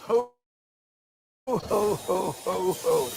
Ho, ho, ho, ho, ho.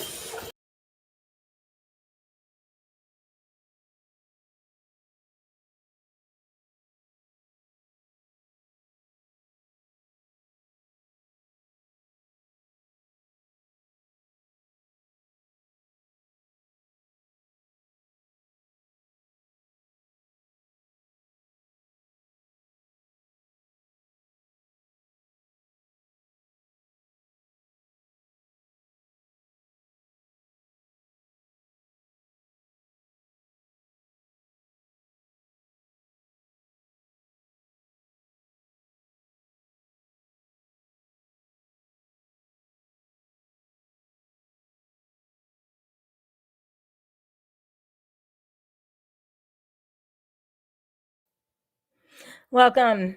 Welcome.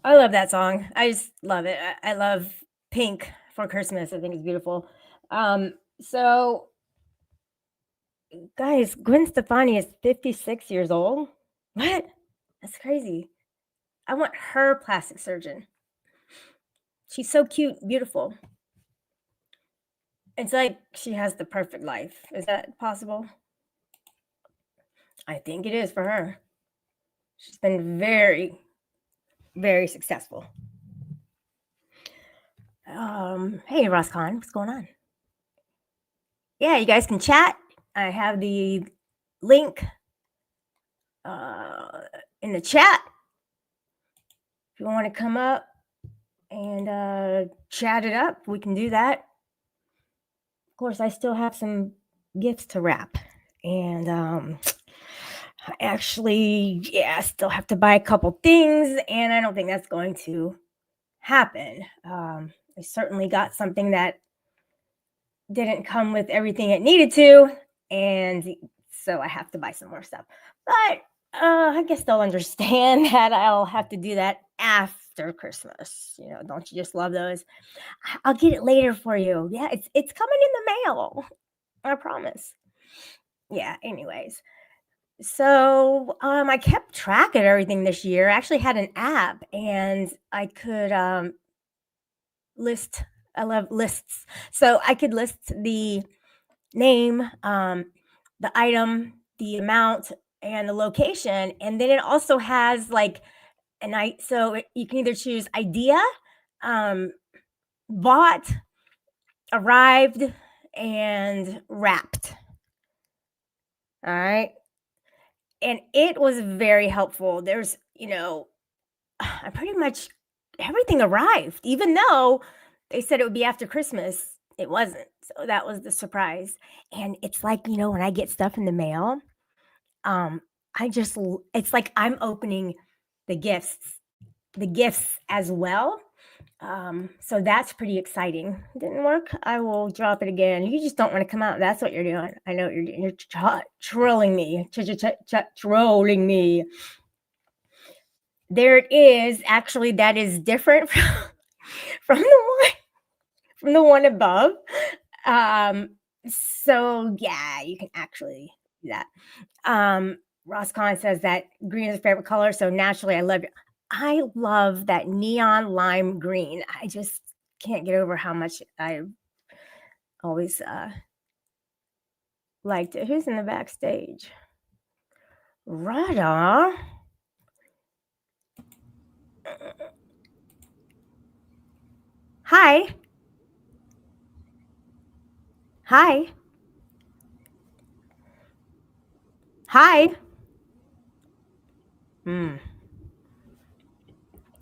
I love that song. I just love it. I love Pink for Christmas. I think it's beautiful. So guys, Gwen Stefani is 56 years old. What? That's crazy. I want her plastic surgeon. She's so cute, beautiful. It's like she has the perfect life. Is that possible? I think it is for her. She's been very, very successful. Hey Ross Khan, what's going on? Yeah, you guys can chat. I have the link in the chat. If you want to come up and chat it up, we can do that. Of course, I still have some gifts to wrap, and actually, yeah, I still have to buy a couple things, and I don't think that's going to happen. I certainly got something that didn't come with everything it needed to, and so I have to buy some more stuff. But I guess they'll understand that I'll have to do that after Christmas. You know, don't you just love those? I'll get it later for you. Yeah, it's coming in the mail. I promise. Yeah. Anyways, so I kept track of everything this year. I actually had an app, and I could list. I love lists, so I could list the name, the item, the amount, and the location. And then it also has like you can either choose idea, um, bought, arrived, and wrapped. All right. And it was very helpful. I pretty much everything arrived, even though they said it would be after Christmas. It wasn't. So that was the surprise. And it's like, when I get stuff in the mail, um it's like I'm opening the gifts as well. So that's pretty exciting. Didn't work, I will drop it again. You just don't want to come out. That's what you're doing. I know what you're doing. You're trolling me. Trolling me. There it is. Actually, that is different from the one above. um so yeah, you can actually do that. Ross Khan says that green is his favorite color, so naturally I love that neon lime green. I just can't get over how much I always liked it. Who's in the backstage? Rada. Hi. Hi. Hi. Hmm.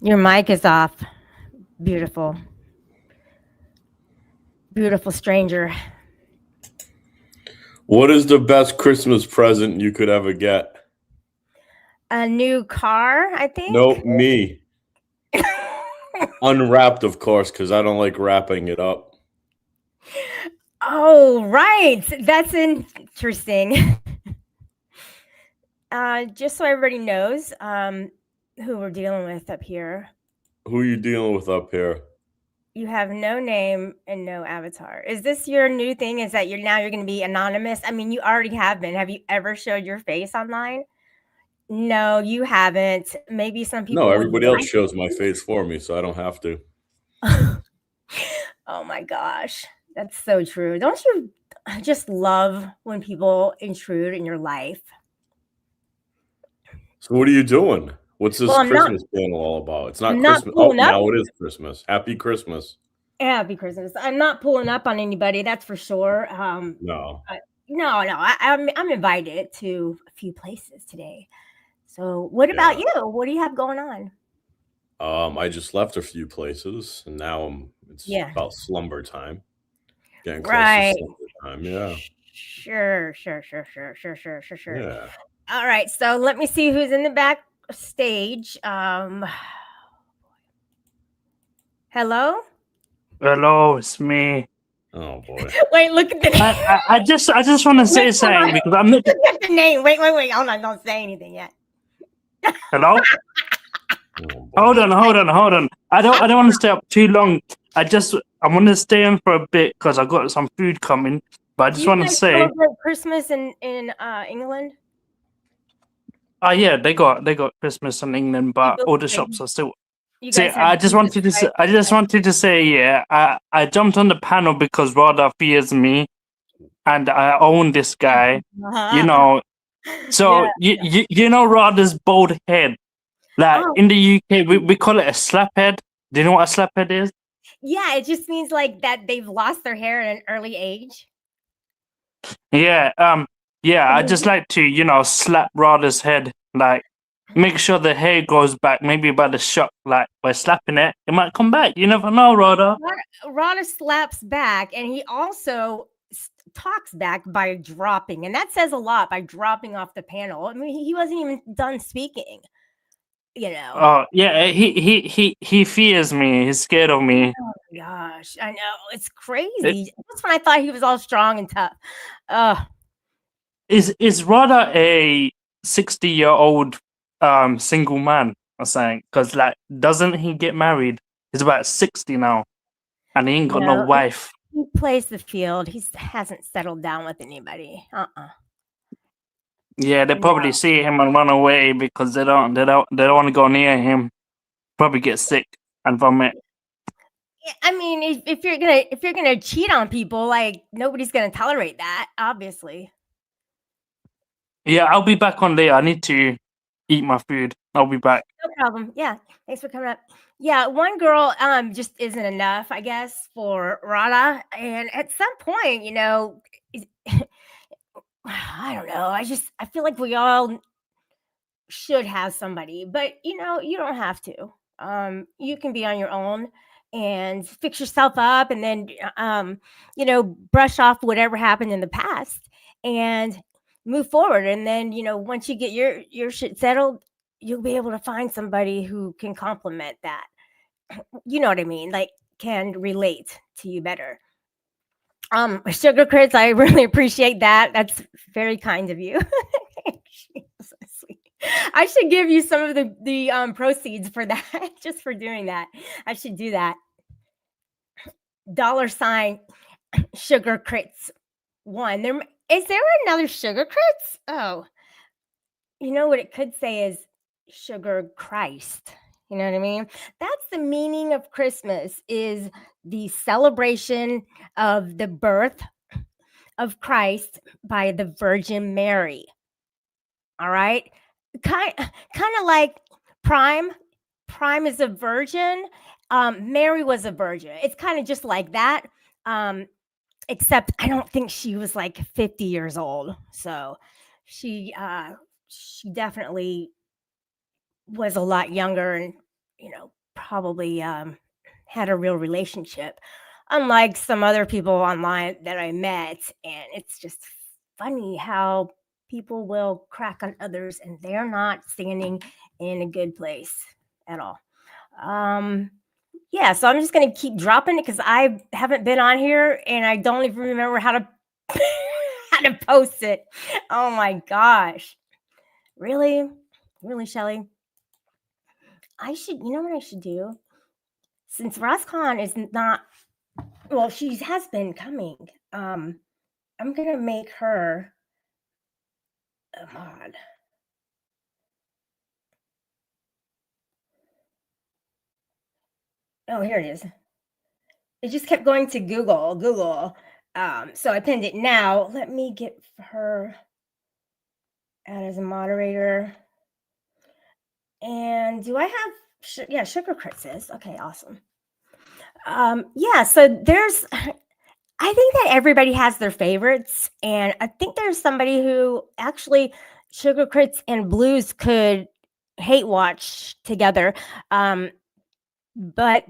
Your mic is off. Beautiful. Beautiful stranger. What is the best Christmas present you could ever get? A new car, I think. Nope, me. Unwrapped, of course, because I don't like wrapping it up. Oh, right. That's interesting. Just so everybody knows who we're dealing with up here. Who are you dealing with up here? You have no name and no avatar. Is this your new thing? Is that you're going to be anonymous? I mean, you already have been. Have you ever showed your face online? No, you haven't. Maybe some No, people would everybody else like shows my to. face for me, so I don't have to. Oh my gosh. That's so true. Don't you just love when people intrude in your life? So what are you doing? What's Well, this Christmas panel all about? It's not I'm not Christmas. Oh, pulling up. now it is Christmas. Happy Christmas. Happy Christmas. I'm not pulling up on anybody, that's for sure. No. No, no, I'm invited to a few places today. So, what about Yeah. you? What do you have going on? I just left a few places and now it's Yeah. about slumber time. Getting close to Right. slumber time. Yeah. Sure, sure, sure, sure, sure, sure, sure, sure. Yeah. All right, so let me see who's in the back stage. Hello? Hello, it's me. Oh boy. Wait, look at the name. I just want to say Wait, hold something on. because I'm not. Look at the name. Wait. Hold on. Don't say anything yet. Hello. Oh boy. Hold on. I don't want to stay up too long. I want to stay in for a bit because I got some food coming. But I Do just you want to guys say, celebrate Christmas in England? oh yeah, they got Christmas in England, You but all the believe shops are still. you See, guys have Jesus Christ? I just wanted to say, yeah, I jumped on the panel because Rada fears me, and I own this guy. You know, so Yeah. you know Rada's bald head. Like Oh, in the UK, we call it a slap head. Do you know what a slap head is? yeah. It just means like that they've lost their hair at an early age. Yeah, yeah. I just Mhm. like to, slap Rada's head, like make sure the hair goes back. Maybe by the shock, like by slapping it, it might come back. You never know, Rada. Rada slaps back, and he also talks back by dropping, and that says a lot by dropping off the panel. I mean, he wasn't even done speaking. You know. Oh yeah, he fears me. He's scared of me. Oh my gosh, I know it's I- crazy. That's when I thought he was all strong and tough. Uh, Is Rada a 60-year-old single man or something? Because like, doesn't he get married? He's about 60 now, and he ain't got no no, wife. he plays the field. He hasn't settled down with anybody. Yeah, they probably No. see him and run away because they don't want to go near him. Probably get sick and vomit. Yeah, I mean, if you're gonna cheat on people, like nobody's gonna tolerate that, obviously. Yeah, I'll be back on later. I need to eat my food. I'll be back. No problem. Yeah, thanks for coming up. Yeah, one girl just isn't enough, I guess, for Rada. And at some point, I don't know. I feel like we all should have somebody, but you don't have to. You can be on your own and fix yourself up, and then brush off whatever happened in the past and move forward. And then once you get your shit settled, you'll be able to find somebody who can complement that. You know what I mean? Like, can relate to you better. Sugar Crits, I really appreciate that. That's very kind of you. She's so sweet. I should give you some of the proceeds for that, just for doing that. I should do that. $ Sugar Crits one. Is there another Sugar Crits? Oh, you know what it could say is Sugar Christ. You know what I mean? That's the meaning of Christmas, is the celebration of the birth of Christ by the Virgin Mary. All right? Kind of like Prime. Prime is a virgin. Mary was a virgin. It's kind of just like that. Um, except I don't think she was like 50 years old. So she definitely was a lot younger, and probably had a real relationship, unlike some other people online that I met. And it's just funny how people will crack on others, and they're not standing in a good place at all. um yeah, so I'm just gonna keep dropping it because I haven't been on here and I don't even remember how to how to post it. Oh my gosh. Really? Really, Shelly? You know what I should do? Since Roscon is not, well, she has been coming. I'm gonna make her a mod. Oh, here it is. it just kept going to Google. So I pinned it now. Let me get her add as a moderator. And do I have, yeah, Sugar Crit says, okay, awesome. Yeah, so there's, I think that everybody has their favorites. And I think there's somebody who actually Sugar Crits and Blues could hate watch together. But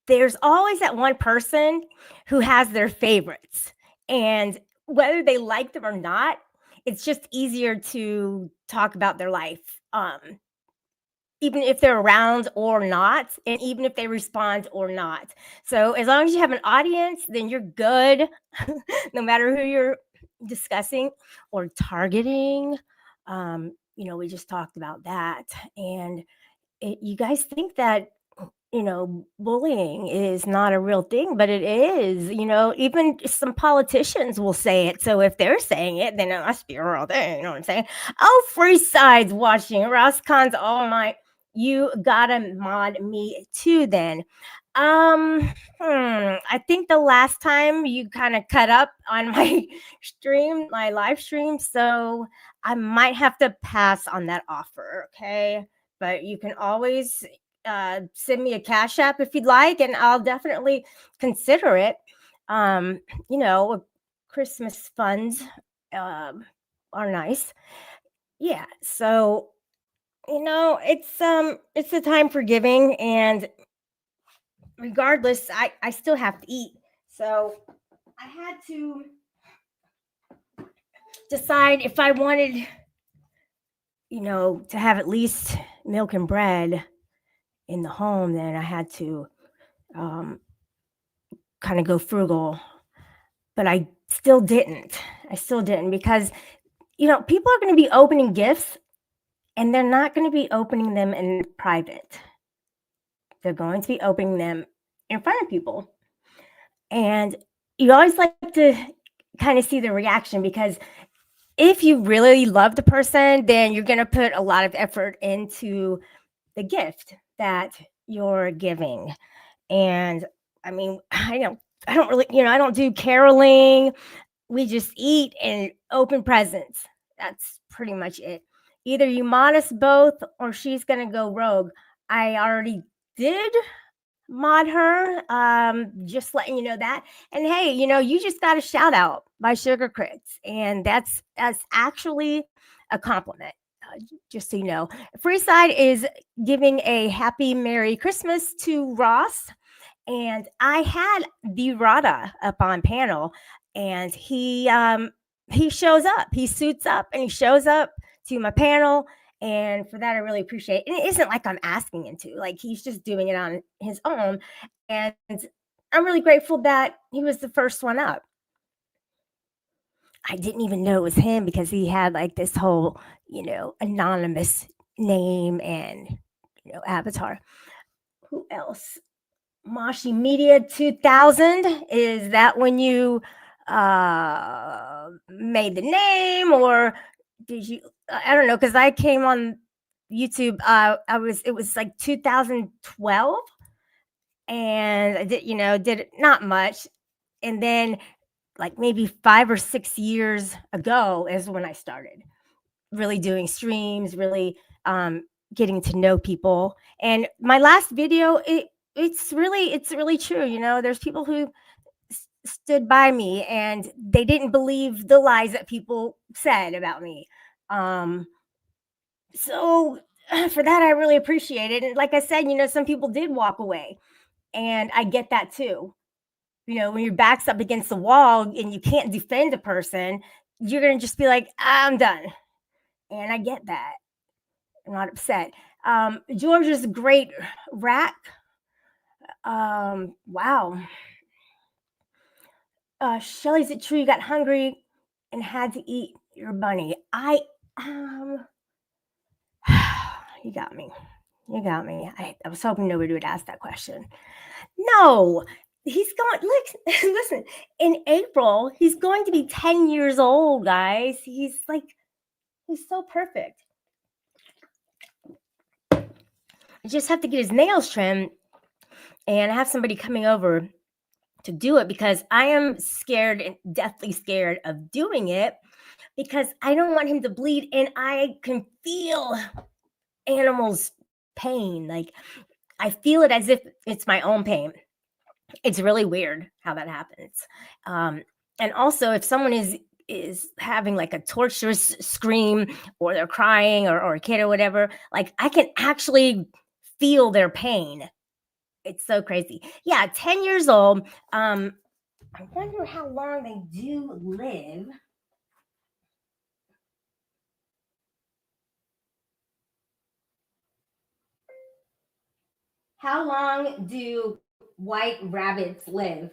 there's always that one person who has their favorites. And whether they like them or not, it's just easier to talk about their life. Even if they're around or not, and even if they respond or not. So as long as you have an audience, then you're good, no matter who you're discussing or targeting. We just talked about that. And you guys think that, bullying is not a real thing, but it is. Even some politicians will say it. So if they're saying it, then it must be a real thing. You know what I'm saying? Oh, Free Side's watching. Ross Khan's all night. You gotta mod me too then. I think the last time you kind of cut up on my my live stream, so I might have to pass on that offer, okay? But you can always send me a Cash App if you'd like, and I'll definitely consider it. Christmas funds are nice. Yeah, so it's a time for giving, and regardless, I still have to eat. So I had to decide if I wanted, to have at least milk and bread in the home, then I had to kind of go frugal. But I still didn't. Because, people are going to be opening gifts and they're not going to be opening them in private. They're going to be opening them in front of people. And you always like to kind of see the reaction, because if you really love the person, then you're going to put a lot of effort into the gift that you're giving. And I mean, I don't really, I don't do caroling. We just eat and open presents. That's pretty much it. Either you mod us both or she's going to go rogue. I already did mod her, just letting you know that. And hey, you just got a shout out by Sugar Crits, and that's actually a compliment. Just so you know, Freeside is giving a happy Merry Christmas to Ross, and I had the Rada up on panel, and he shows up, he suits up, and he shows up to my panel. And for that, I really appreciate it. And it isn't like I'm asking him to, like, he's just doing it on his own. And I'm really grateful that he was the first one up. I didn't even know it was him because he had like this whole, anonymous name and, avatar. Who else? Moshi Media 2000. Is that when you made the name, or did you? I don't know, because I came on YouTube. It was like 2012, and I did it not much, and then like maybe 5 or 6 years ago is when I started really doing streams, really getting to know people. And my last video, it's really true. There's people who stood by me and they didn't believe the lies that people said about me. So for that, I really appreciate it. And like I said, some people did walk away, and I get that too. When your back's up against the wall and you can't defend a person, you're going to just be like, I'm done. And I get that. I'm not upset. George is a great rack. Wow. Shelly, is it true you got hungry and had to eat your bunny? You got me. I was hoping nobody would ask that question. No, he's going, listen, in April, he's going to be 10 years old, guys. He's so perfect. I just have to get his nails trimmed, and I have somebody coming over to do it because I am scared and deathly scared of doing it because I don't want him to bleed and I can feel animals' pain. Like I feel it as if it's my own pain. It's really weird how that happens. And also if someone is having like a torturous scream or they're crying or a kid or whatever, like I can actually feel their pain. It's so crazy. Yeah, 10 years old. I wonder how long they do live. How long do white rabbits live?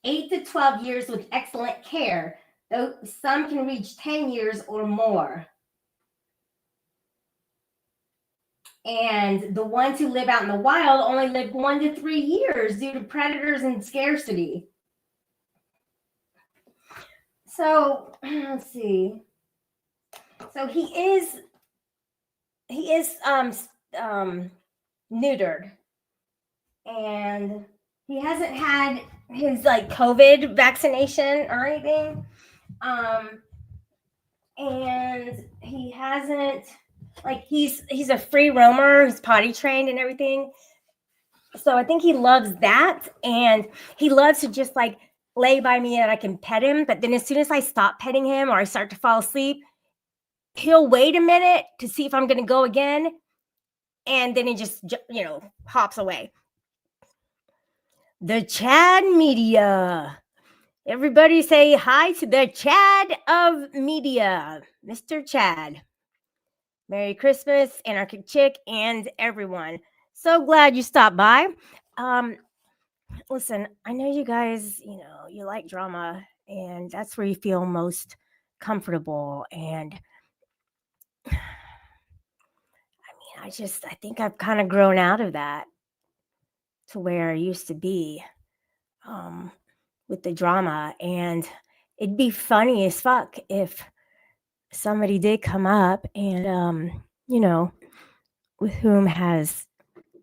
Eight to 12 years with excellent care, though some can reach 10 years or more. And the ones who live out in the wild only live 1 to 3 years due to predators and scarcity. So let's see. So he is neutered, and he hasn't had his like COVID vaccination or anything. And he hasn't like he's a free roamer, he's potty trained and everything. So I think he loves that, and he loves to just like lay by me and I can pet him. But then as soon as I stop petting him or I start to fall asleep, he'll wait a minute to see if I'm going to go again, and then he just hops away. The Chad Media. Everybody say hi to the Chad of Media, Mr. Chad. Merry Christmas, Anarchic Chick, and everyone. So glad you stopped by. Listen, I know you guys, you like drama, and that's where you feel most comfortable. And I think I've kind of grown out of that to where I used to be with the drama. And it'd be funny as fuck if somebody did come up and, with whom has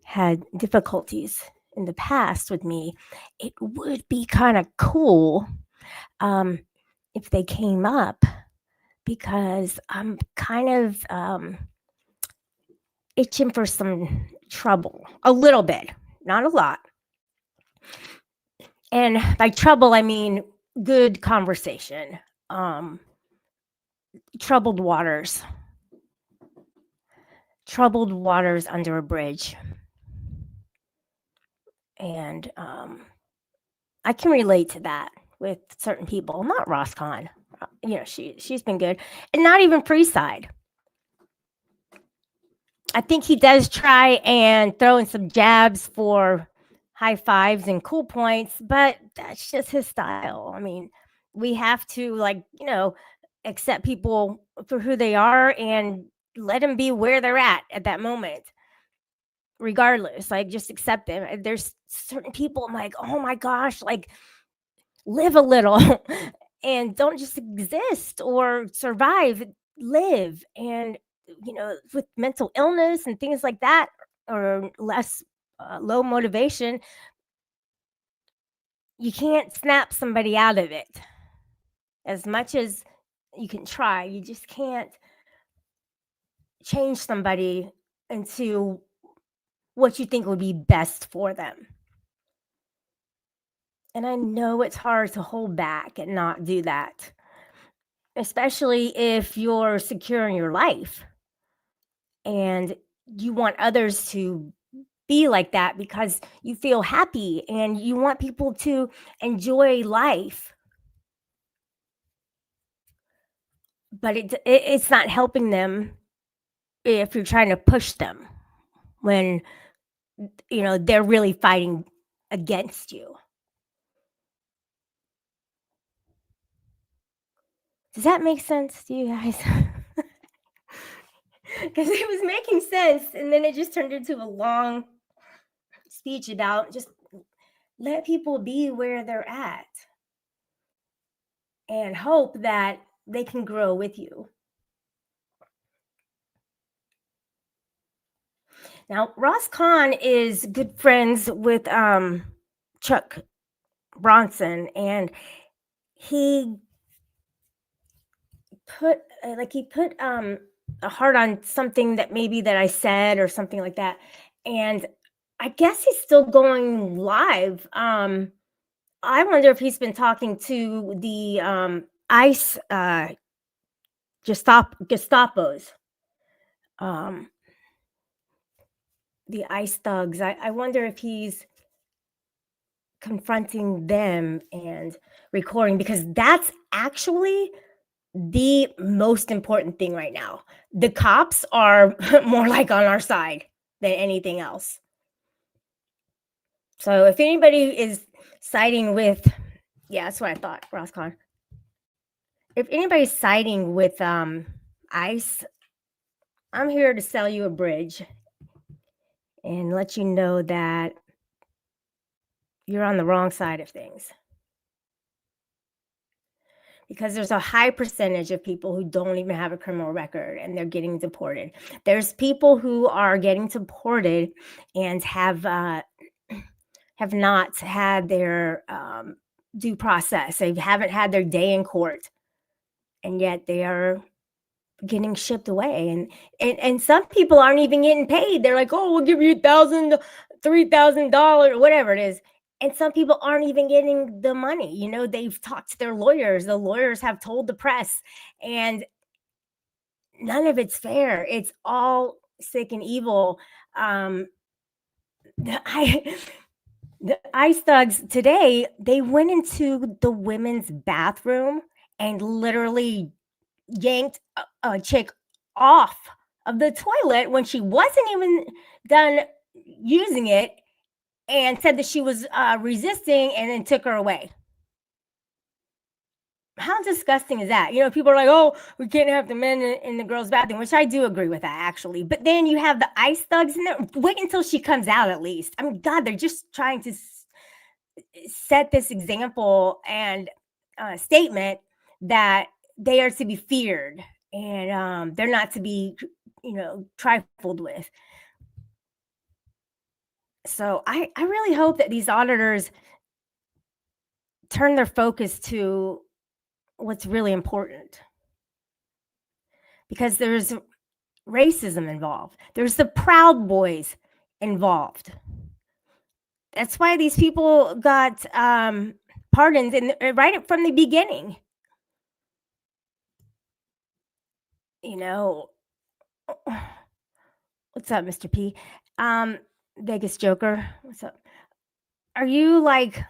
had difficulties in the past with me, it would be kind of cool if they came up, because I'm kind of itching for some trouble, a little bit, not a lot. And by trouble, I mean good conversation, troubled waters under a bridge. And I can relate to that with certain people, not Roscon. She's been good, and not even Freeside. I think he does try and throw in some jabs for high fives and cool points, but that's just his style. I mean, we have to accept people for who they are and let them be where they're at that moment, regardless. Like, just accept them. There's certain people I'm like, oh my gosh, like, live a little and don't just exist or survive, live. And with mental illness and things like that, or less low motivation, you can't snap somebody out of it. As much as you can try, you just can't change somebody into what you think would be best for them. And I know it's hard to hold back and not do that, especially if you're secure in your life and you want others to be like that because you feel happy and you want people to enjoy life. But it's not helping them if you're trying to push them when they're really fighting against you. Does that make sense to you guys? Because it was making sense, and then it just turned into a long speech about just let people be where they're at and hope that they can grow with you. Now, Ross Kahn is good friends with Chuck Bronson, and he put a heart on something that maybe that I said or something like that, and I guess he's still going live. I wonder if he's been talking to the ICE Gestapos, um, the ICE thugs. I wonder if he's confronting them and recording, because that's actually the most important thing right now. The cops are more like on our side than anything else. So if anybody is siding with, yeah, that's what I thought, Ross Kahn. If anybody's siding with ICE, I'm here to sell you a bridge and let you know that you're on the wrong side of things. Because there's a high percentage of people who don't even have a criminal record and they're getting deported. There's people who are getting deported and have not had their due process. They haven't had their day in court, and yet they are getting shipped away. And some people aren't even getting paid. They're like, oh, we'll give you $1,000, $3,000, whatever it is. And some people aren't even getting the money. You know, they've talked to their lawyers. The lawyers have told the press, and none of it's fair. It's all sick and evil. The ICE thugs today, they went into the women's bathroom and literally yanked a chick off of the toilet when she wasn't even done using it, and said that she was resisting, and then took her away. How disgusting is that? You know, people are like, oh, we can't have the men in the girls' bathroom, which I do agree with that, actually. But then you have the ICE thugs in there. Wait until she comes out, at least. I mean, God, they're just trying to set this example and statement that they are to be feared, and they're not to be, trifled with. So I really hope that these auditors turn their focus to what's really important, because there's racism involved. There's the Proud Boys involved. That's why these people got pardons right from the beginning. You know, what's up, Mr. P? Vegas Joker, what's up? Are you like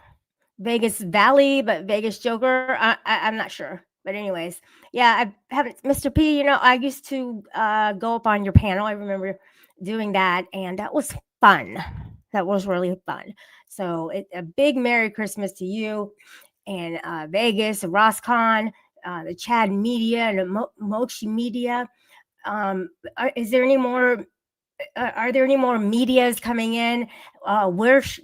Vegas Valley, but Vegas Joker? I'm not sure. But anyways, yeah, I haven't, Mr. P, I used to go up on your panel. I remember doing that, and that was fun. That was really fun. So a big Merry Christmas to you and Vegas, Ross Kahn, the Chad Media, and the Mochi Media. Is there any more? Are there any more medias coming in? Where's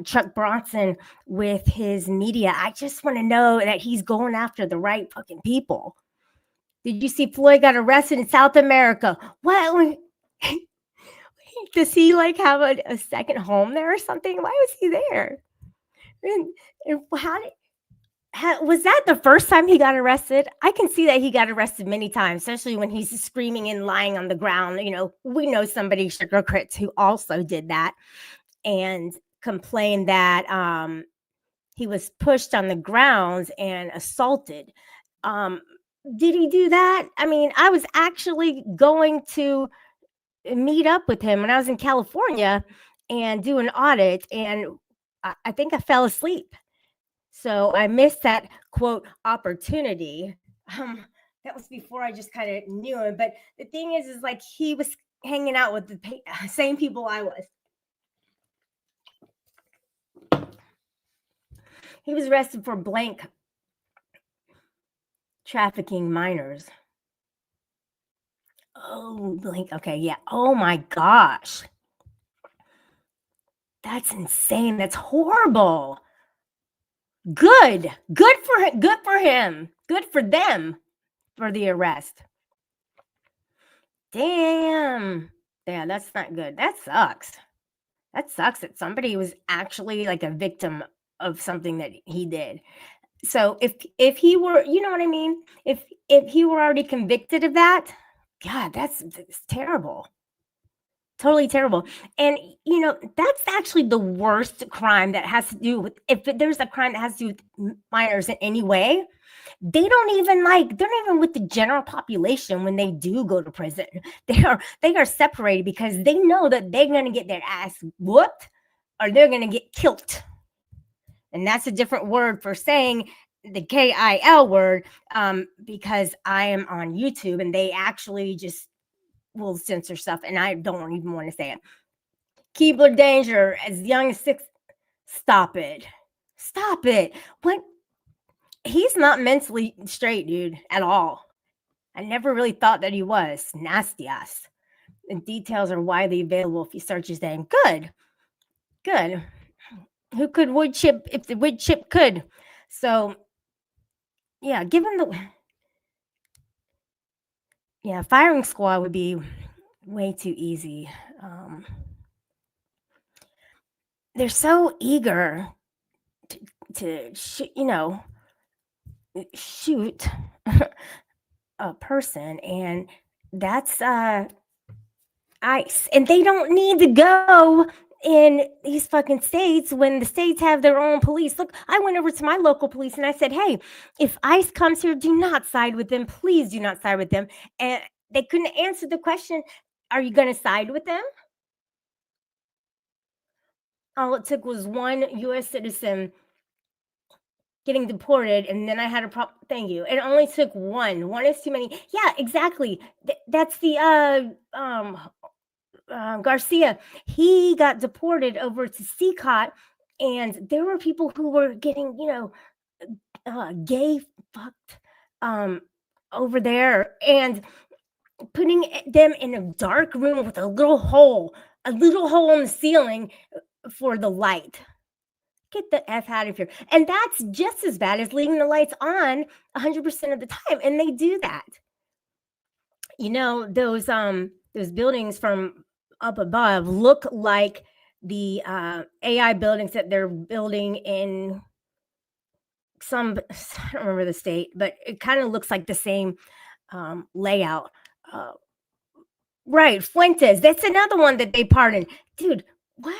Chuck Bronson with his media? I just want to know that he's going after the right fucking people. Did you see Floyd got arrested in South America? What? Does he like have a second home there or something? Why was he there? And was that the first time he got arrested? I can see that he got arrested many times, especially when he's screaming and lying on the ground. We know somebody, Sugar Crits, who also did that and complained that he was pushed on the ground and assaulted. Did he do that? I mean, I was actually going to meet up with him when I was in California and do an audit, and I think I fell asleep. So I missed that, quote, opportunity. That was before I just kind of knew him. But the thing is like he was hanging out with the same people I was. He was arrested for blank trafficking minors. Oh, blank. Okay, yeah. Oh my gosh. That's insane. That's horrible. Good for him. Good for them for the arrest. Damn. Yeah, that's not good. That sucks. That sucks that somebody was actually like a victim of something that he did. So if he were, you know what I mean? If he were already convicted of that, God, that's terrible. Totally terrible. And that's actually the worst crime that has to do with, if there's a crime that has to do with minors in any way, they're not even with the general population when they do go to prison. They are separated because they know that they're going to get their ass whooped or they're going to get killed. And that's a different word for saying the KIL word, because I am on YouTube and they actually just will censor stuff and I don't even want to say it. Keebler Danger, as young as 6. Stop it. Stop it. What? He's not mentally straight, dude, at all. I never really thought that he was. Nasty ass. The details are widely available if you search his name. Good. Good. Who could wood chip if the wood chip could? So, yeah, given the. Yeah, firing squad would be way too easy. They're so eager to shoot a person, and that's ICE, and they don't need to go in these fucking states when the states have their own police. Look, I went over to my local police and I said, hey, if ICE comes here, do not side with them. Please do not side with them. And they couldn't answer the question, are you going to side with them? All it took was one U.S. citizen getting deported, and then I had a problem. Thank you. It only took one. One is too many. Yeah, exactly. That's the Garcia. He got deported over to CCOT, and there were people who were getting, gay fucked over there, and putting them in a dark room with a little hole in the ceiling for the light. Get the F out of here. And that's just as bad as leaving the lights on 100% of the time. And they do that. Those buildings from up above look like the AI buildings that they're building in I don't remember the state, but it kind of looks like the same layout. Right, Fuentes. That's another one that they pardoned. Dude, what?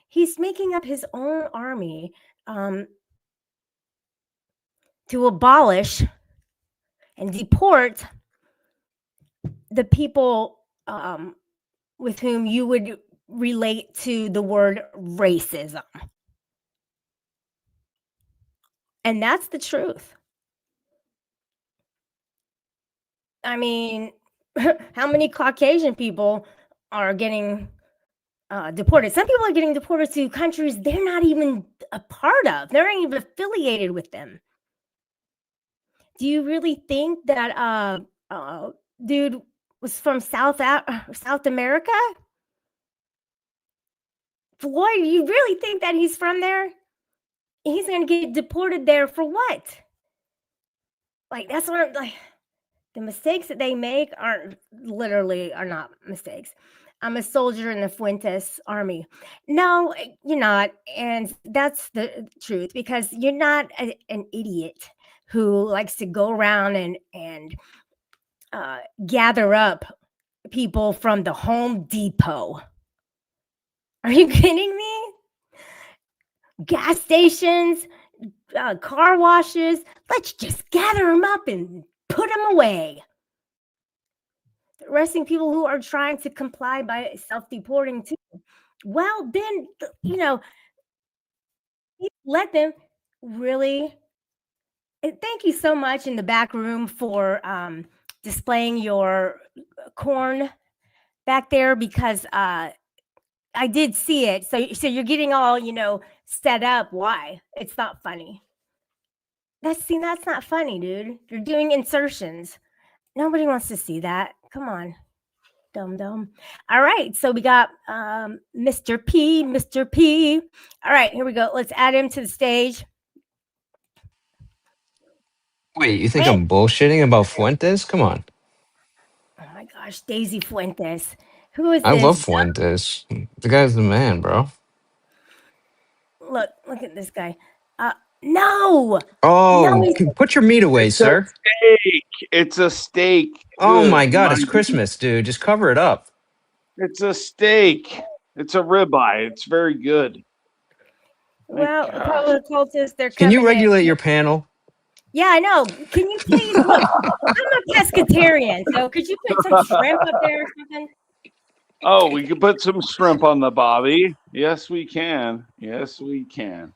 He's making up his own army to abolish and deport the people with whom you would relate to the word racism. And that's the truth. I mean, how many Caucasian people are getting deported? Some people are getting deported to countries they're not even a part of. They're not even affiliated with them. Do you really think that dude was from South America? Floyd, you really think that he's from there? He's going to get deported there for what? Like, that's what I'm like. The mistakes that they make are not mistakes. I'm a soldier in the Fuentes army. No, you're not. And that's the truth, because you're not an idiot who likes to go around and gather up people from the Home Depot. Are you kidding me? Gas stations, car washes. Let's just gather them up and put them away. Arresting people who are trying to comply by self-deporting too. Well, then, let them really. Thank you so much in the back room for displaying your corn back there, because I did see it. So you're getting all, set up. Why? It's not funny. That's not funny, dude. You're doing insertions. Nobody wants to see that. Come on, dumb. All right, so we got Mr. P. All right, here we go. Let's add him to the stage. Wait, you think I'm bullshitting about Fuentes? Come on. Oh my gosh, Daisy Fuentes. Who is I this? love Fuentes. The guy's the man, bro. Look at this guy. No, Oh, he's put your meat away, It's a sir. steak. It's a steak. Oh my Good God, it's night. Christmas, dude. Just cover it up. It's a steak. It's a ribeye. It's very good. well, God. public cultists. They're Can you coming in. regulate your panel? Yeah, I know. Can you please look? I'm a pescatarian, so could you put some shrimp up there or something? Oh, we could put some shrimp on the bobby. Yes, we can. Yes, we can.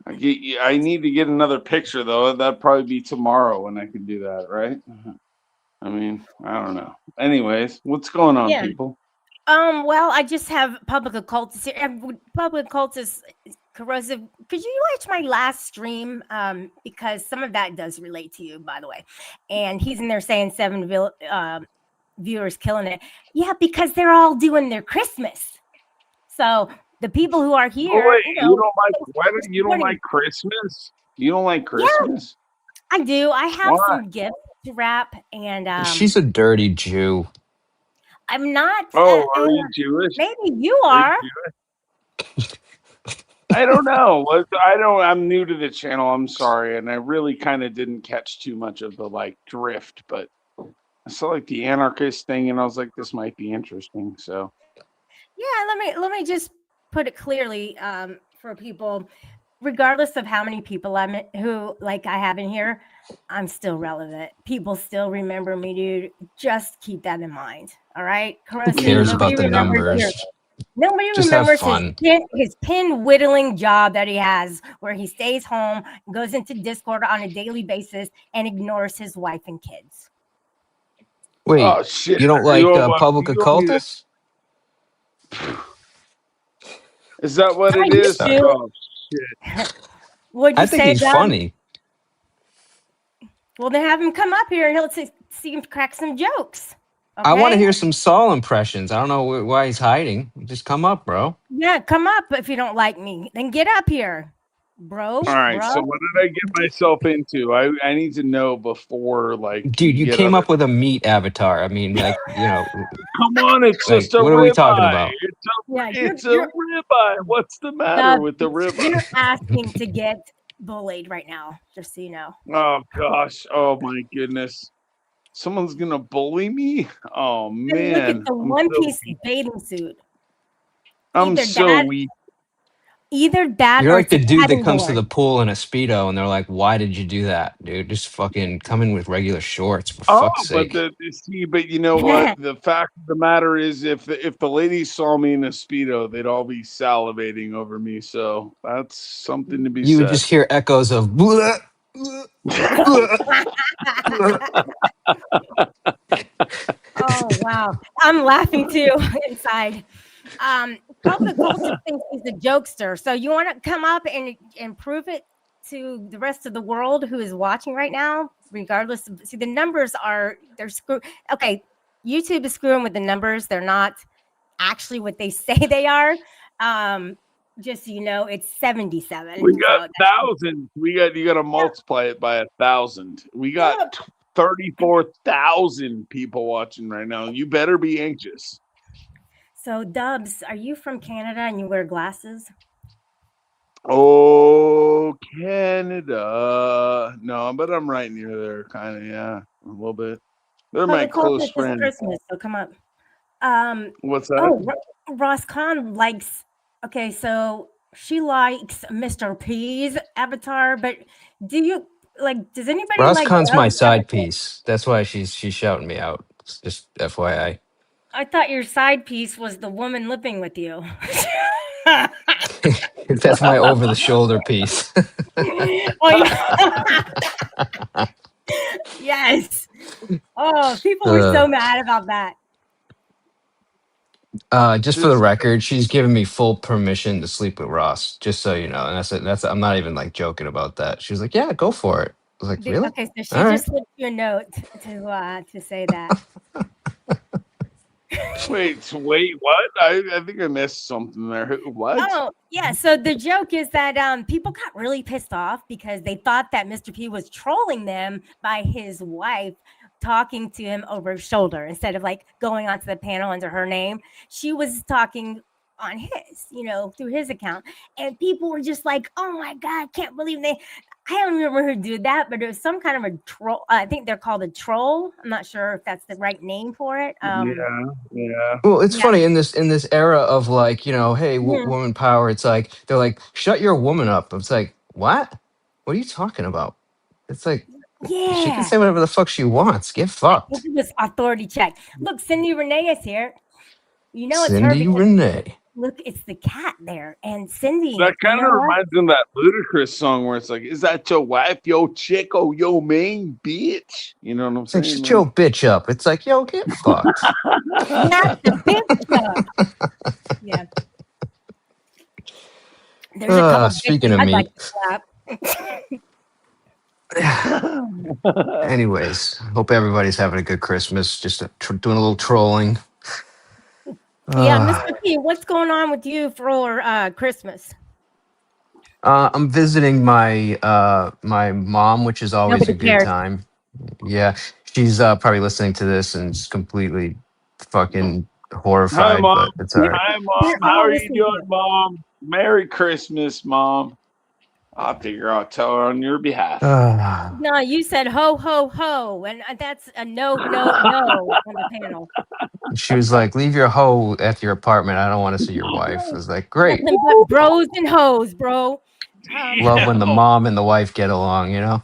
I need to get another picture though. That'd probably be tomorrow when I can do that, right? I mean, I don't know. Anyways, what's going on, Yeah. people? Well, I just have public occultist here. Public occultist corrosive. Could you watch my last stream? Because some of that does relate to you, by the way. And he's in there saying 7 viewers killing it. Yeah, because they're all doing their Christmas. So the people who are here, Oh, wait, you you know, don't like what? You don't like Christmas? You don't like Christmas? I do. I have Why? some gifts to wrap, and She's a dirty Jew. I'm not. Oh, are you Jewish? Maybe you Are are. you Jewish? I don't know. I'm new to the channel. I'm sorry, and I really kind of didn't catch too much of the like drift, but I saw like the anarchist thing, and I was like, this might be interesting. So Yeah, let me just put it clearly for people, regardless of how many people I have in here, I'm still relevant. People still remember me, dude. Just keep that in mind. All right. Who cares about the numbers? Nobody Just have remembers fun. his pin whittling job that he has, where he stays home, goes into Discord on a daily basis, and ignores his wife and kids. Wait, oh shit! you don't like public you don't need occultists? Is that what I it is? used to. Oh shit! What'd you I think say, he's Doug? funny. Well, then have him come up here and he'll see him crack some jokes. I want to okay? hear some Saul impressions. I don't know why he's hiding. Just come up, bro. Yeah, come up if you don't like me. Then get up here, bro. All right. bro. So what did I get myself into? I need to know before, like, Dude, you get came other- up with a meat avatar. I mean, like, you know, Come on, it's like, just a what are we talking ribeye. about? It's a ribeye. What's the matter Doug, with the ribeye? You're asking to get bullied right now, just so you know. Oh gosh. Oh my goodness. Someone's gonna bully me? Oh And man. look at the I'm one so piece weak. bathing suit. I'm either so that- weak. Either that You're or like the it's a dude that padding comes to board. the pool in a Speedo and they're like, why did you do that, dude? Just fucking come in with regular shorts, for Oh, fuck's but sake. but you know what? The fact of the matter is, if the ladies saw me in a Speedo, they'd all be salivating over me. So that's something to be You would said. just hear echoes of "Bleh, bleh, bleh." Oh wow, I'm laughing too inside. Public culture thinks he's a jokester. So you want to come up and prove it to the rest of the world who is watching right now, regardless of, see, the numbers they're screwed. Okay, YouTube is screwing with the numbers. They're not actually what they say they are. Just so you know, it's 77. We So got that's- thousands. You got to multiply it by 1,000. We got 34,000 people watching right now. You better be anxious. So Dubs, are you from Canada and you wear glasses? Oh, Canada. No, but I'm right near there, kind of. Yeah, a little bit. They're my Public culture close is friend. Christmas, so come up. What's that? Oh, Ross Khan likes. Okay, so she likes Mr. P's avatar, but do you like? Does anybody Ross like? Khan's my Doug's side avatar? piece. That's why she's shouting me out. It's just FYI. I thought your side piece was the woman living with you. That's my over the shoulder piece. Oh, yeah. Yes. Oh, people were so mad about that. Just for the record, she's given me full permission to sleep with Ross. Just so you know, and that's I'm not even like joking about that. She was like, "Yeah, go for it." I was like, "Really?" Okay, so she All right. just slipped you a note to say that. Wait, what? I think I missed something there. What? Oh, yeah. So the joke is that people got really pissed off because they thought that Mr. P was trolling them by his wife talking to him over his shoulder instead of like going onto the panel under her name. She was talking on his, through his account. And people were just like, oh my God, I can't believe I don't remember who did that, but it was some kind of a troll. I think they're called a troll. I'm not sure if that's the right name for it. Yeah. Well, it's Yeah. funny in this era of like, hey, Mhm. woman power. It's like they're like, shut your woman up. It's like, what? What are you talking about? It's like she can Yeah. say whatever the fuck she wants. Get I fucked. think it was authority check. Look, Cindy Renee is here. You know it's her Cindy because Renee. look, it's the cat there. And Cindy, That you kind know of what? reminds me of that Ludacris song where it's like, "Is that your wife, your chick, or your main bitch?" You know what I'm It's like, saying? shut your bitch up. It's like, yo, get fucked. Not the big stuff. Yeah. There's a couple Speaking bitches of I'd meat. like to slap. Anyways, hope everybody's having a good Christmas. Just doing a little trolling. Yeah, Mr. P, what's going on with you for Christmas? I'm visiting my my mom, which is always Nobody a good cares. time. Yeah, she's probably listening to this and is completely fucking Hi, horrified, Mom. but it's all right. Hi, Mom. They're How all are you listening to doing, you. Mom? Merry Christmas, Mom. I'll figure out tell her on your behalf. No, you said ho, ho, ho. And that's a no, no, no on the panel. She was like, "Leave your hoe at your apartment. I don't want to see your wife." I was like, "Great, Nothing but bros and hoes, bro. love when the Yeah. mom and the wife get along." Yeah,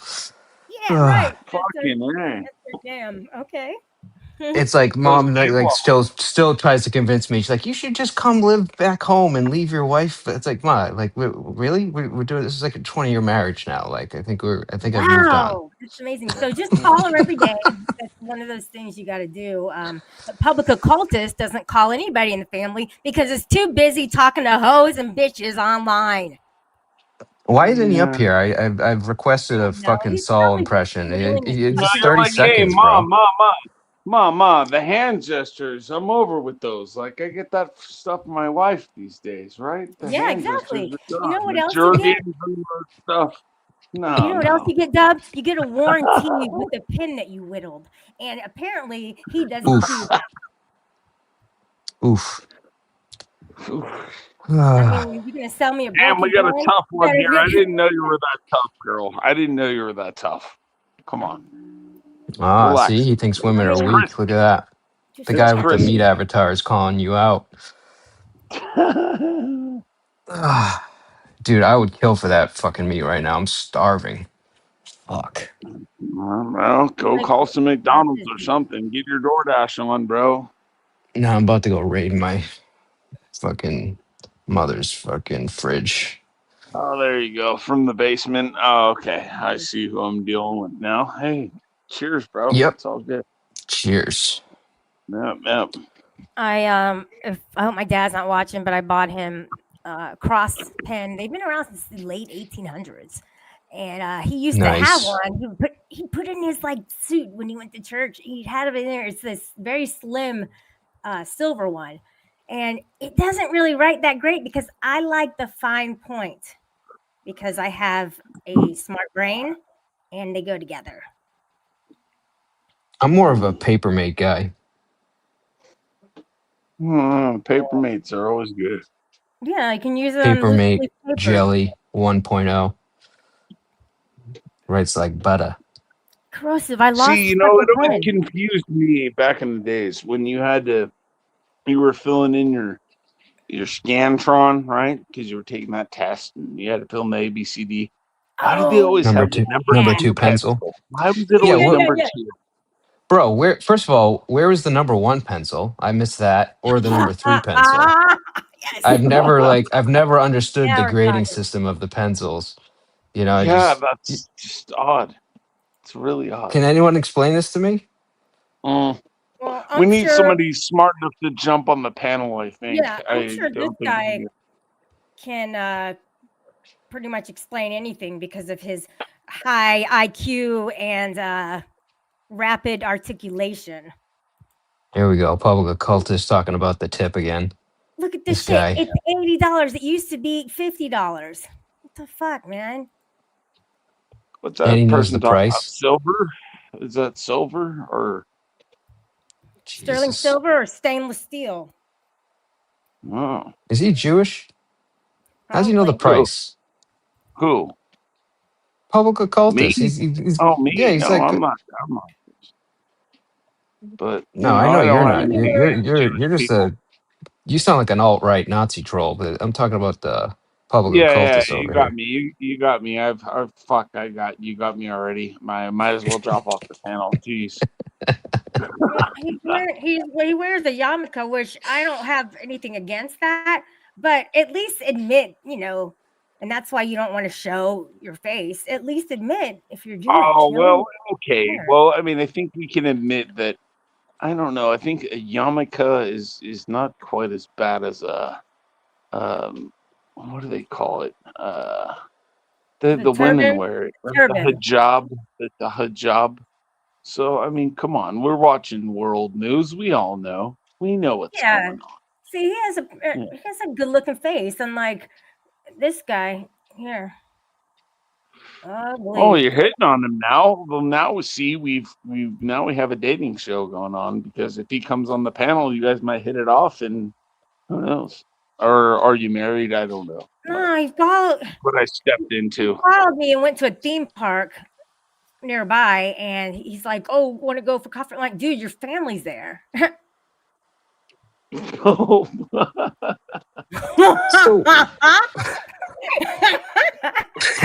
right. Fucking A. That's their jam. Okay. It's like mom like still tries to convince me. She's like, "You should just come live back home and leave your wife." It's like, "Ma, like really? We're doing this is like a 20-year marriage now. Like I think I've moved on." Wow, that's amazing. So just call her every day. That's one of those things you got to do. The public occultist doesn't call anybody in the family because it's too busy talking to hoes and bitches online. Why isn't he up Yeah. here? I've requested a No, fucking he's Saul probably impression. doing his It's No, just you're 30 like, hey, seconds, bro. Mom, the hand gestures. I'm over with those. Like, I get that stuff from my wife these days, right? The Yeah, hand exactly. gestures You are know done. what The else you get? jerking and stuff. No, You know what else no. you get, Dub? You get a warranty with the pin that you whittled. And apparently he doesn't Oof. do that. Oof. I mean, you're going to sell me a Damn, we broken got a pen? tough one Better here. get- I didn't know you were that tough, girl. I didn't know you were that tough. Come on. Relax. See, he thinks women are It's weak. Christmas. Look at that. Just The guy It's with the meat avatar is calling you out. Dude, I would kill for that fucking meat right now. I'm starving. Fuck. Well, go Like, call some McDonald's or something. Get your DoorDash on, bro. Now I'm about to go raid my fucking mother's fucking fridge. Oh, there you go. From the basement. Oh, okay. I see who I'm dealing with now. Hey, cheers, bro. Yep. It's all good. Cheers. Yep. I hope my dad's not watching, but I bought him cross pen. They've been around since the late 1800s, and he used to have Nice. one. He put it in his like suit when he went to church. He had it in there. It's this very slim silver one, and it doesn't really write that great because I like the fine point because I have a smart brain, and they go together. I'm more of a Papermate guy. Papermates are always good. Yeah, I can use it on Papermate loose paper. Jelly 1.0. Writes like butter. Corrosive. I lost. See, you know, it fucking always pen. confused me back in the days when you were filling in your Scantron, right? Because you were taking that test and you had to fill in the ABCD. Why did they always Number have two- the number two pencil? Why was it Yeah, always what- number Yeah. 2? Bro, first of all, where was the number 1 pencil? I missed that. Or the number 3 pencil. Yes. I've never understood Now the we're grading talking. system of the pencils. You know, That's just odd. It's really odd. Can anyone explain this to me? Well, We I'm need sure, somebody smart enough to jump on the panel, I think. Yeah, I'm sure this don't think guy we- can pretty much explain anything because of his high IQ and rapid articulation. Here we go. Public occultist talking about the tip again. Look at this This shit. guy. It's $80. It used to be $50. What the fuck, man? What's And he that knows person the talking about? price. Silver? Is that silver or? Sterling Jesus. silver or stainless steel? Oh, Is he Jewish? How does he know the Probably. price? who? Public Me? occultist. He's Oh, me? yeah. He's No, like I'm not. I'm not. But no. I know I you're don't have not. anything against You're Jewish just people. a. You sound like an alt-right Nazi troll, but I'm talking about the public Yeah, occultist you over got here. me. You got me. Fuck. You got me already. Might as well drop off the panel. Jeez. He wears a yarmulke, which I don't have anything against that, but at least admit, and that's why you don't want to show your face. At least admit if you're Jewish. Oh No well, one okay. cares. Well, I mean, I think we can admit that. I don't know. I think a yarmulke is not quite as bad as a what do they call it? The The women turban, wear it. The turban. hijab. The hijab. So I mean, come on. We're watching world news. We all know. We know what's Yeah. going on. See, he has a good looking face, unlike this guy here. Oh, Ugly. you're hitting on him now. Well, now we see we have a dating show going on because if he comes on the panel, you guys might hit it off, and who knows? Or are you married? I don't know. No, he followed What I stepped into. me and went to a theme park nearby, and he's like, "Oh, want to go for coffee?" I'm like, dude, your family's there. Oh, So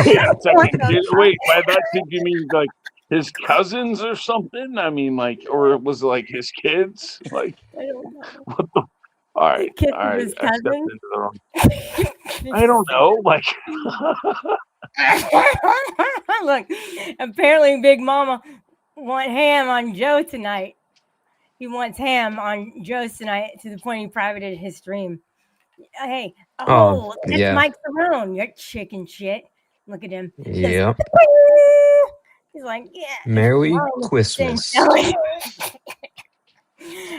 wait a second. Wait, by that did you mean like his cousins or something? I mean, like, or it was like his kids? Like, I don't know. what the? All right, Kisses all right. his I stepped cousin. into the wrong. I don't know. Like, Look, apparently Big Mama want ham on Joe tonight. He wants ham on Joe's tonight to the point he privated his stream. Hey, Oh, that's yeah. Mike Cerrone. You're chicken shit. Look at him. He goes, Yep. he's like, yeah. Merry Mom, Christmas. hey,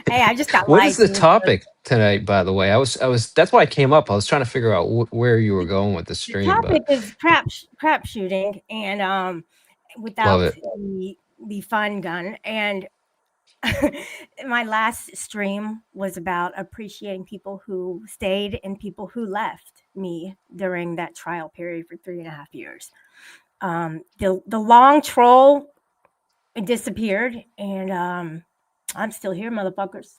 I just got What is the licensed. topic tonight, by the way? I was that's why I came up. I was trying to figure out where you were going with the The stream, topic but is crap shooting and love without it. the fun gun. And my last stream was about appreciating people who stayed and people who left me during that trial period for 3.5 years. The long troll disappeared, and I'm still here, motherfuckers.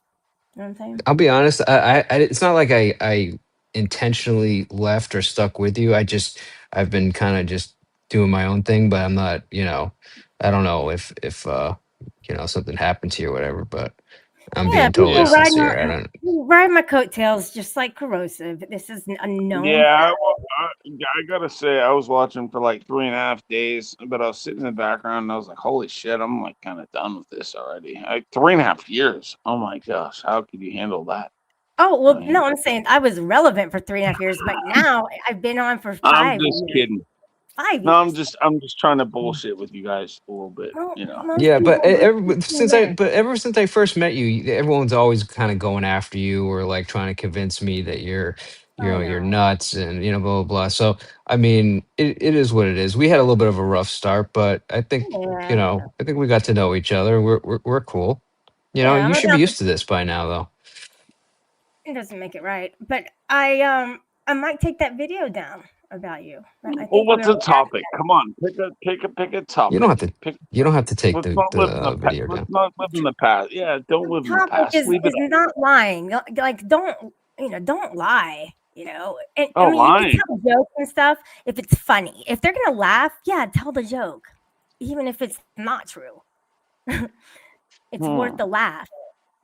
You know what I'm saying? I'll be honest. I it's not like I intentionally left or stuck with you. I've been kind of just doing my own thing, but I'm not. I don't know if something happened to you or whatever. But I'm Yeah, being totally people sincere. I don't. ride my coattails just like corrosive. This is a known. yeah, I gotta say, I was watching for like 3.5 days, but I was sitting in the background and I was like, holy shit, I'm like kind of done with this already. 3.5 years. Oh my gosh, how could you handle that? Oh, well, I mean, no, I'm saying I was relevant for 3.5 years, but now I've been on for I'm 5 just years. kidding. 5 No, years. I'm just trying to bullshit with you guys a little bit, Well, you know. most Yeah, but people ever since I first met you, everyone's always kind of going after you or like trying to convince me that you're I you're know. nuts and blah blah blah. So I mean, it is what it is. We had a little bit of a rough start, but I think Yeah. I think we got to know each other. We're cool. Yeah, You I'm should be about used to this by now, though. it doesn't make it right. But I might take that video down about you. I Well, think what's we'll the topic? Come on, pick a You don't topic. have to. Pick. You don't have to take Let's not live in the video let's down. not live in the past. Yeah, don't live in the topic past. Leave it is not lying. Like don't lie. And Oh, I mean, you lying. can tell jokes and stuff if it's funny. If they're gonna laugh, yeah, tell the joke, even if it's not true. It's worth the laugh.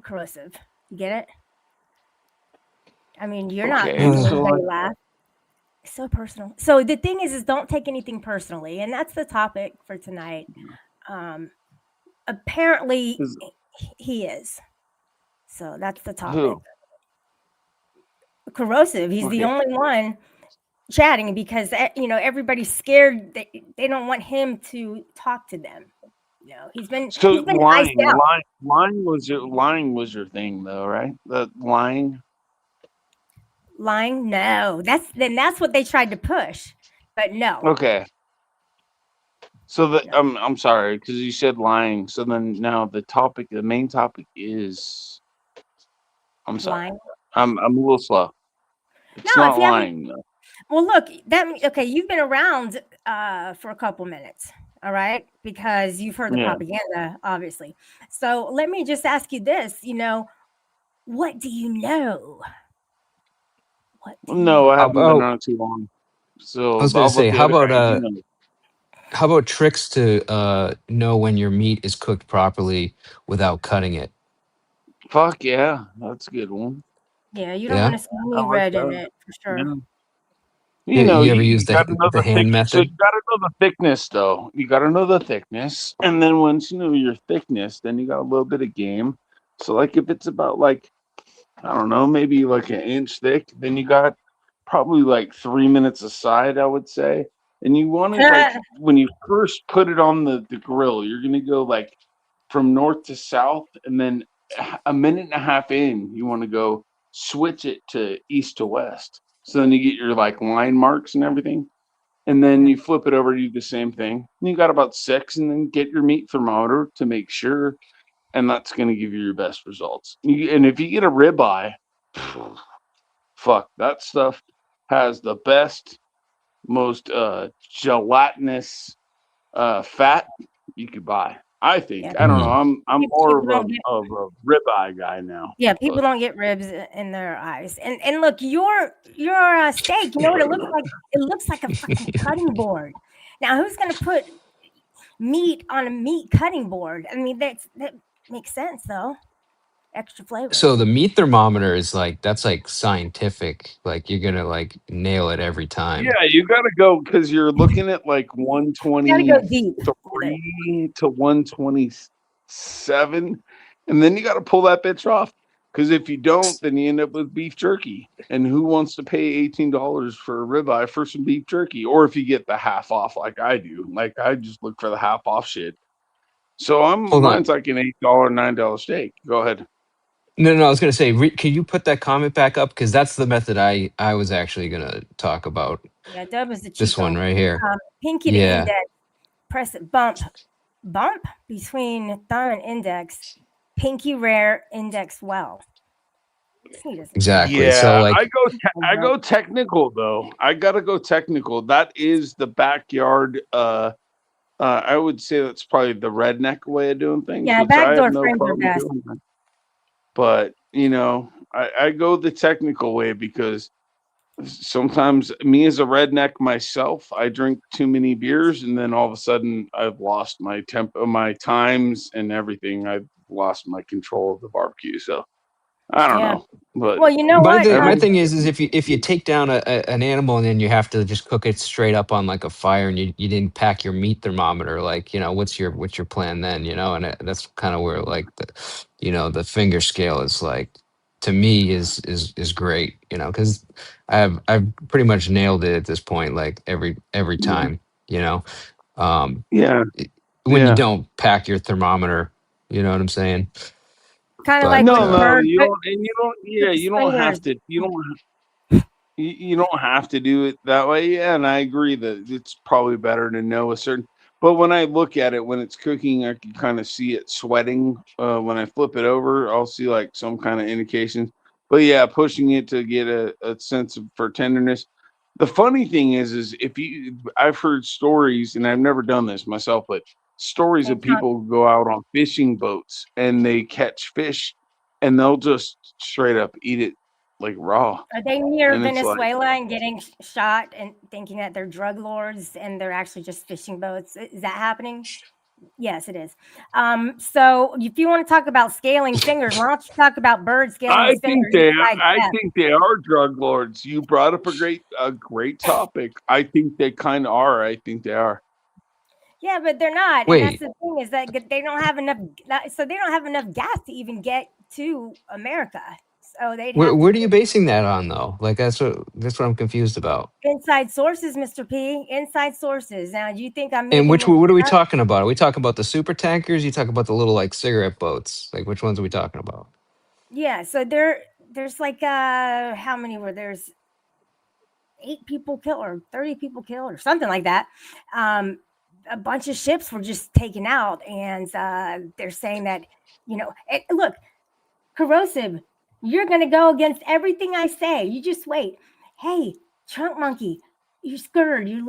Corrosive, you get it? I mean, you're not Okay, making so anybody laugh. It's so personal. So the thing is don't take anything personally, and that's the topic for tonight. Apparently, is he is. So that's the topic. who? Corrosive. He's the Okay. only one chatting because everybody's scared. They don't want him to talk to them. He's been So iced out. lying was your thing though, right? The lying. Lying? No. That's what they tried to push. But no. Okay. So Yeah. I'm sorry because you said lying. So then now the main topic is. I'm sorry. Lying. I'm a little slow. It's No, if not you haven't. lying though. Well, look, okay. You've been around for a couple minutes, all right, because you've heard the Yeah. propaganda, obviously. So let me just ask you this. What do you know? What do you No, know? I How haven't been about, on too long. I So was gonna I'll say, look at it. I do know. how about tricks to know when your meat is cooked properly without cutting it? Fuck yeah, that's a good one. Yeah, you don't want Yeah. to see I any like red in that. it for sure. Yeah. You ever use You got to know the the thick. hand So method? you got to know the thickness, though. You got to know the thickness, and then once you know your thickness, then you got a little bit of game. So like if it's about like I don't know, maybe like an inch thick, then you got probably like 3 minutes aside, I would say. And you want to like when you first put it on the grill, you're gonna go like from north to south, and then a minute and a half in, you want to go switch it to east to west. So then you get your like line marks and everything. And then Yeah. you flip it over, do the same thing. And you got about 6, and then get your meat thermometer to make sure, and that's going to give you your best results. And if you get a ribeye, fuck, that stuff has the best, most gelatinous fat you could buy. I think. Yeah. I don't know. Mm. I'm more People don't get. of a ribeye guy now. Yeah, people But don't get ribs in their eyes. And look, your steak. You know what it looks like? It looks like a fucking cutting board. Now, who's gonna put meat on a meat cutting board? I mean, that makes sense though. Extra flavor. So the meat thermometer is like, that's like scientific. Like you're gonna like nail it every yeah, time. you got to go because you're looking at like You gotta go deep. 123 to 127, and then you got to pull that bitch off. Because if you don't, then you end up with beef jerky. And who wants to pay $18 for a ribeye for some beef jerky? Or if you get the half off, like I do, like I just look for the half off shit. So Hold on. mine's like an $8, $9 steak. Go ahead. No, I was gonna say, can you put that comment back up? Because that's the method I was actually gonna talk about. Yeah, Dub is the This one Chico. right here. Pinky to Yeah, index. Press it. Bump between thumb and index. Pinky rare, index well. He doesn't. exactly. So Yeah, like, I go technical though. I gotta go technical. That is the backyard. I would say that's probably the redneck way of doing things, Yeah, which I have backdoor no frames are problem best. doing. That. But I go the technical way because sometimes me as a redneck myself, I drink too many beers, and then all of a sudden I've lost my my times and everything. I've lost my control of the barbecue. So I don't Yeah. know, but Well, you know my what? thing, my every thing is if you take down an animal and then you have to just cook it straight up on like a fire and you didn't pack your meat thermometer, like what's your plan then? And that's kind of where like the finger scale is like, to me, is great. Because I've pretty much nailed it at this point, like every time. You know, um, yeah, when you yeah. don't pack your thermometer, you know what I'm saying? Kind of But like with No, the bird. you don't, and you don't. Put Yeah, the you don't stringers. have to. You don't have to do it that way. Yeah, and I agree that it's probably better to know a certain. But when I look at it when it's cooking, I can kind of see it sweating. When I flip it over, I'll see like some kind of indications. But yeah, pushing it to get a sense for tenderness. The funny thing is I've heard stories, and I've never done this myself, but stories of people who go out on fishing boats and they catch fish, and they'll just straight up eat it like raw. Are they near And it's like, Venezuela and getting shot and thinking that they're drug lords and they're actually just fishing boats? Is that happening? Yes, it is. So if you want to talk about scaling fingers, why don't you talk about birds scaling his fingers? I think they are drug lords. You brought up a great topic. I think they kind of are. I think they are. Yeah, but they're not, and that's wait, the thing is that they don't have enough. So they don't have enough gas to even get to America. So they'd have what are to you basing that on though? Like that's what I'm confused about. inside sources, Mr. P. Inside sources. Now, do you think I'm And making this what are we up? talking about? Are we talking about the super tankers? You talk about the little like cigarette boats? Like which ones are we talking about? Yeah. So there's like how many were there's 8 people killed or 30 people killed or something like that. a bunch of ships were just taken out, and they're saying that, look, Corrosive, you're going to go against everything I say. You just wait. Hey, Trunk Monkey, you're scared. You're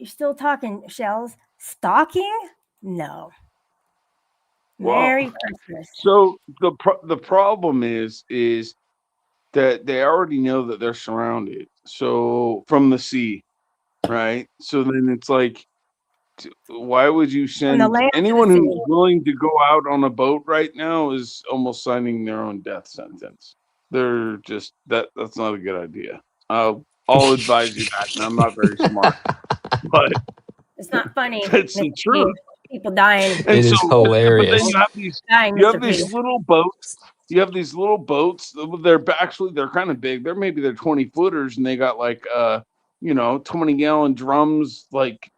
still talking, Shells. Stalking? No. Well, Merry Christmas. So the problem is that they already know that they're surrounded. So from the sea, right? So then it's like, why would you send land to the anyone who's sea. willing to go out on a boat right now is almost signing their own death sentence. They're just that's not a good idea. I'll advise you that, and I'm not very smart, but It's not funny. it's the Mr. P. truth. People dying. And It is so, but then hilarious. you have these Dying, you have Mr. these P. little boats. You have these little boats. They're kind of big. They're 20-footers, and they got like 20-gallon drums, like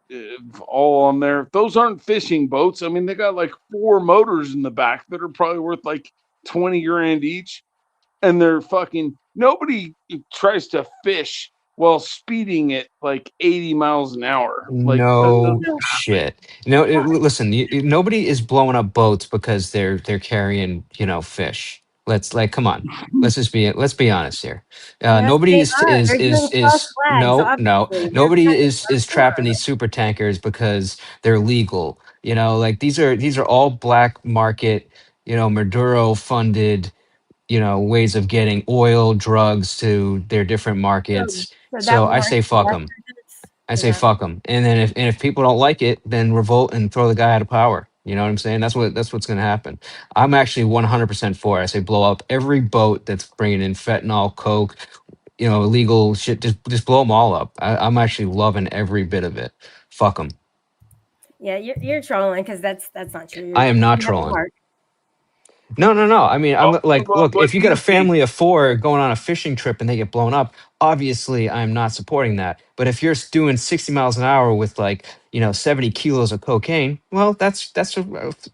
all on there. Those aren't fishing boats. I mean, they got like 4 motors in the back that are probably worth like 20 grand each, and they're fucking. Nobody tries to fish while speeding at like 80 miles an hour. Like No shit. Listen. Nobody is blowing up boats because they're carrying fish. Come on. Let's be honest here. Yes, Nobody they is are. They're doing false flags, no. obviously. Nobody They're is trapping these super tankers because they're legal. Like these are all black market. Maduro funded. Ways of getting oil, drugs to their different markets. So that So I warrants say fuck death them. sentence? I say fuck them, and then if people don't like it, then revolt and throw the guy out of power. You know what I'm saying? That's what's going to happen. I'm actually 100% for it. I say blow up every boat that's bringing in fentanyl, coke, illegal shit. Just blow them all up. I'm actually loving every bit of it. Fuck them. Yeah, you're trolling because that's not true. I am not You have a trolling. heart. No. I mean, I'm like, Well, look, what if you do got a you think? family of 4 going on a fishing trip and they get blown up, obviously I'm not supporting that. But if you're doing 60 miles an hour with 70 kilos of cocaine, well,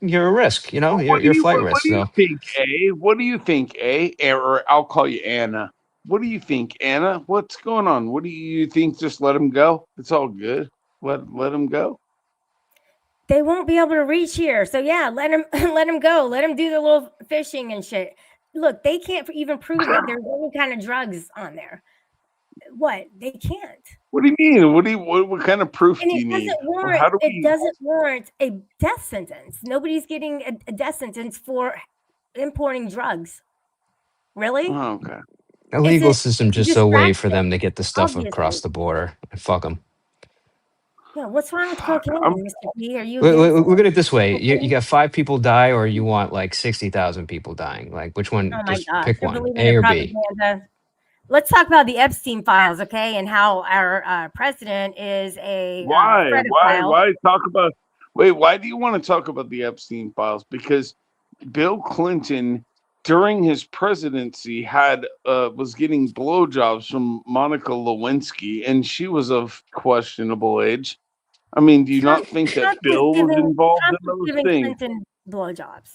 you're a risk. Well, You're a flight what risk. do you So think, A? What do you think, A? Or I'll call you Anna. What do you think, Anna? What's going on? What do you think? Just let him go. It's all good. Let him go. They won't be able to reach here. So yeah, let them go. Let them do the little fishing and shit. Look, they can't even prove that there's any kind of drugs on there. What? They can't. What do you mean? What kind of proof And do it you need? doesn't warrant How do we? it doesn't warrant a death sentence. Nobody's getting a death sentence for importing drugs. Really? Oh, okay. a legal It's system a just a way for distraction, them to get the stuff across obviously. the border. Fuck them. Yeah, what's wrong with cocaine, I'm- Mr. P? Are you against Look at it this way: you cocaine? got 5 people die, or you want 60,000 people dying. Like which one? Oh my Just gosh, pick you're one, believing A in or B. propaganda. Let's talk about the Epstein files, okay? And how our president is a Why? pedophile. Why talk about? Wait, why do you want to talk about the Epstein files? Because Bill Clinton, during his presidency, was getting blowjobs from Monica Lewinsky, and she was of questionable age. I mean, do you not think that Trump Bill was involved in Trump was those giving things? Clinton blowjobs.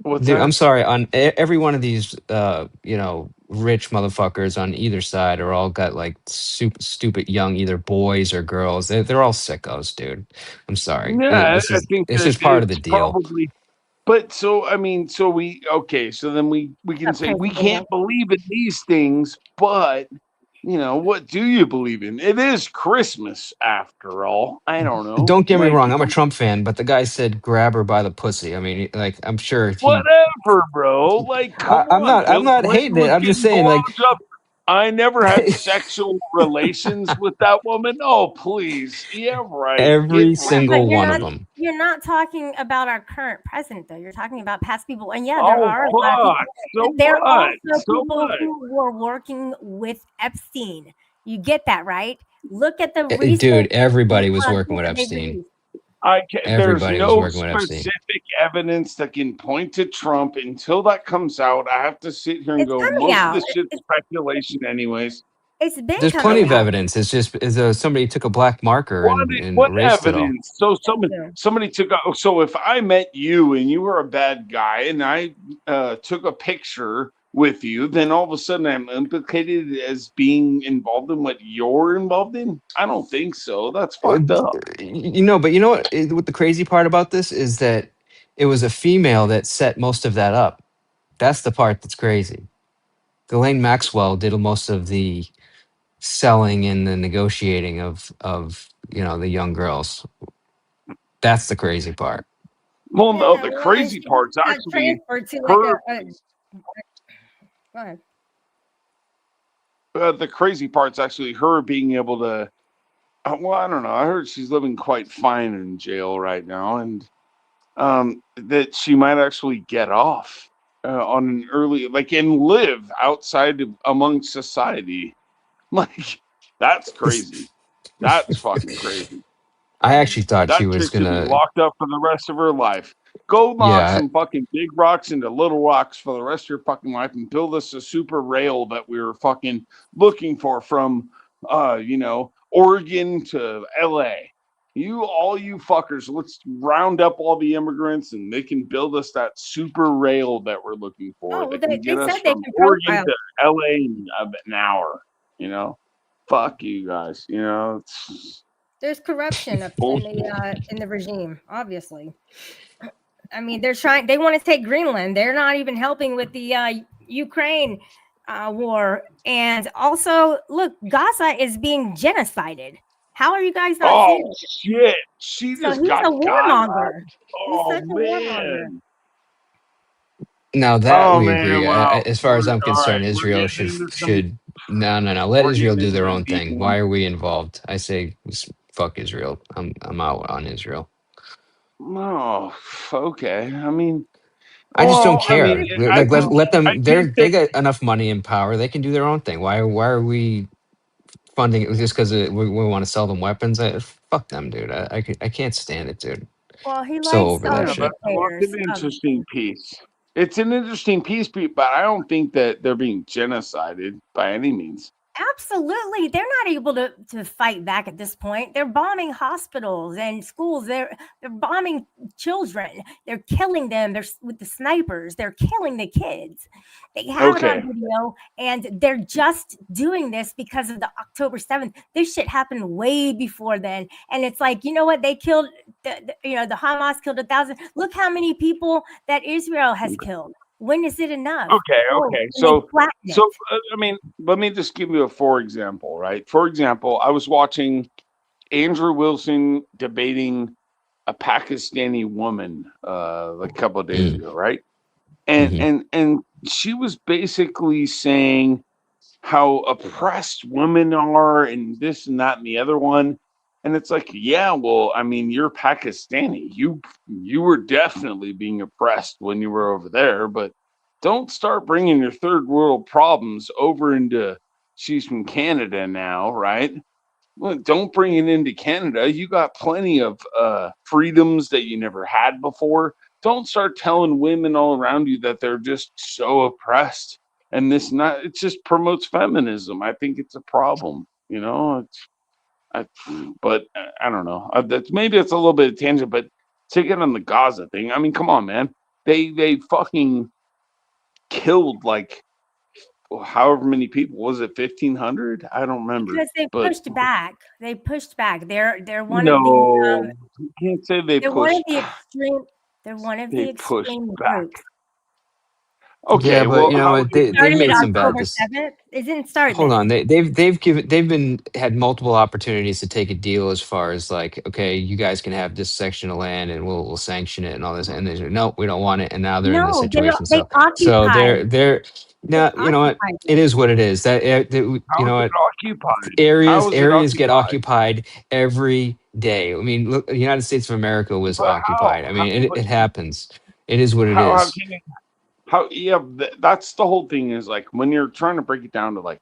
What's Dude, that? I'm sorry. On every one of these, rich motherfuckers on either side are all got super stupid young either boys or girls. They're all sickos, dude. I'm sorry. Yeah, This I is think it's that just part of the it's deal. probably. But so I mean, so we okay. So then we can say we can't believe in these things, but what do you believe in? It is Christmas after all. I don't know. Don't get me Like, wrong. I'm a Trump fan, but the guy said grab her by the pussy. I mean, I'm sure he. whatever, bro. Like, come I'm on. not. I'm Bill not Clinton hating it. was I'm just getting saying, like, blowjobs. I never had sexual relations with that woman. Oh, please. Yeah, right. every Get single But you're one not of them. you're not talking about our current president though. You're talking about past people. And yeah, there Oh, are a lot of fuck. people. So There are what? also So people what? who were working with Epstein. You get that, right? Look at the Dude, recent everybody was working things with that they've Epstein. released. There's Everybody was no working with Epstein. specific evidence that can point to Trump until that comes out. I have to sit here and It's go, coming most of out. this shit's speculation anyways. It's been There's coming plenty of out. evidence. It's just as though somebody took a black marker and What erased it all. evidence? So Yeah. somebody took so if I met you and you were a bad guy and I took a picture with you, then all of a sudden I'm implicated as being involved in what you're involved in? I don't think so. That's fucked up. But you know what? What the crazy part about this is that it was a female that set most of that up. That's the part that's crazy. Ghislaine Maxwell did most of the selling and the negotiating of the young girls. That's the crazy part. Well, no, Yeah, the well, and crazy she part's got actually transferred to her. go ahead. The crazy part's actually her being able to. Well, I don't know. I heard she's living quite fine in jail right now, and that she might actually get off on an early, like, and live outside among society. Like, that's crazy. That's fucking crazy. I actually thought she That was chick should be gonna. locked up for the rest of her life. Go knock Yeah, some fucking big rocks into little rocks for the rest of your fucking life and build us a super rail that we were fucking looking for from, Oregon to LA. All you fuckers, let's round up all the immigrants and they can build us that super rail that we're looking for. Oh, That they can get us said they from can Oregon profile. to LA in an hour. Fuck you guys. There's corruption in the regime, obviously. I mean, they want to take Greenland. They're not even helping with the Ukraine war. And also, look, Gaza is being genocided. How are you guys not seeing it? Shit. She So just he's got a warmonger. He's Oh, such a warmonger. man. now that Oh, we man. agree. Wow. As far as I'm All concerned, right. We're Israel getting into should no. Let we're Israel getting do their into a own deep thing. one. Why are we involved? I say fuck Israel. I'm out on Israel. Oh, okay. I mean, I just don't well, I care. mean, I Like think, let I them. think They that, got enough money and power. They can do their own thing. Why are we funding it just because we want to sell them weapons? Fuck them, dude. I can't stand it, dude. Well, he So likes over that the shit. dictators. it's an interesting piece. It's an interesting piece, but I don't think that they're being genocided by any means. Absolutely. They're not able to fight back at this point. They're bombing hospitals and schools. They're bombing children. They're killing them. With the snipers. They're killing the kids. They have it on video, and they're just doing this because of the October 7th. This shit happened way before then. And it's like, you know what? They killed, the Hamas killed 1,000. Look how many people that Israel has killed. When is it enough? Okay. So, I mean, let me just give you a for example, right? For example, I was watching Andrew Wilson debating a Pakistani woman a couple of days ago, right? And she was basically saying how oppressed women are and this and that and the other one. And it's like, yeah, well, I mean, you're Pakistani. You were definitely being oppressed when you were over there, but don't start bringing your third world problems over into, she's from Canada now, right? Well, don't bring it into Canada. You got plenty of freedoms that you never had before. Don't start telling women all around you that they're just so oppressed. And it just promotes feminism. I think it's a problem, but I don't know. Maybe it's a little bit of tangent, but take it on the Gaza thing. I mean, come on, man. They fucking killed like however many people. Was it 1,500? I don't remember. Because they pushed back. They pushed back. They're one no, of the. You can't say they They're pushed. one of the extreme. They're one of the They pushed extreme back. groups. Okay, Yeah, but well, you know what? They've Started made it some bad October 7th. It didn't start. Hold then. on, they've had multiple opportunities to take a deal as far as like, okay, you guys can have this section of land and we'll sanction it and all this, and they say no, we don't want it, and now they're in this situation. They So they're occupied. now you know what? occupied It is what it is. That you know what? Occupied. Areas get occupied every day. I mean, look, the United States of America was But occupied. I mean, it happens. It is what it How is. can that's the whole thing is like when you're trying to break it down to like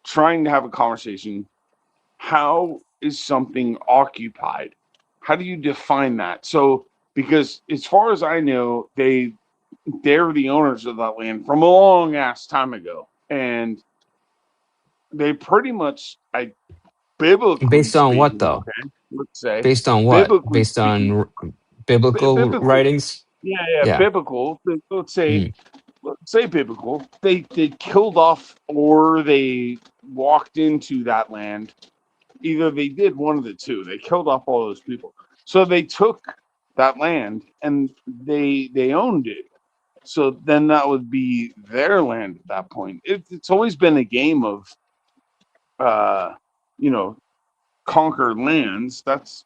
trying to have a conversation, how is something occupied? How do you define that? So, because as far as I know, they're the owners of that land from a long ass time ago. And they pretty much, biblically Based on what, speaking, though? okay, let's say. Based on what? Biblically Based on speaking, biblical biblical. writings? Yeah, biblical. Let's say say biblical, they killed off or they walked into that land. Either they did one of the two. They killed off all those people. So they took that land and they owned it. So then that would be their land at that point. It's always been a game of, you know, conquer lands. That's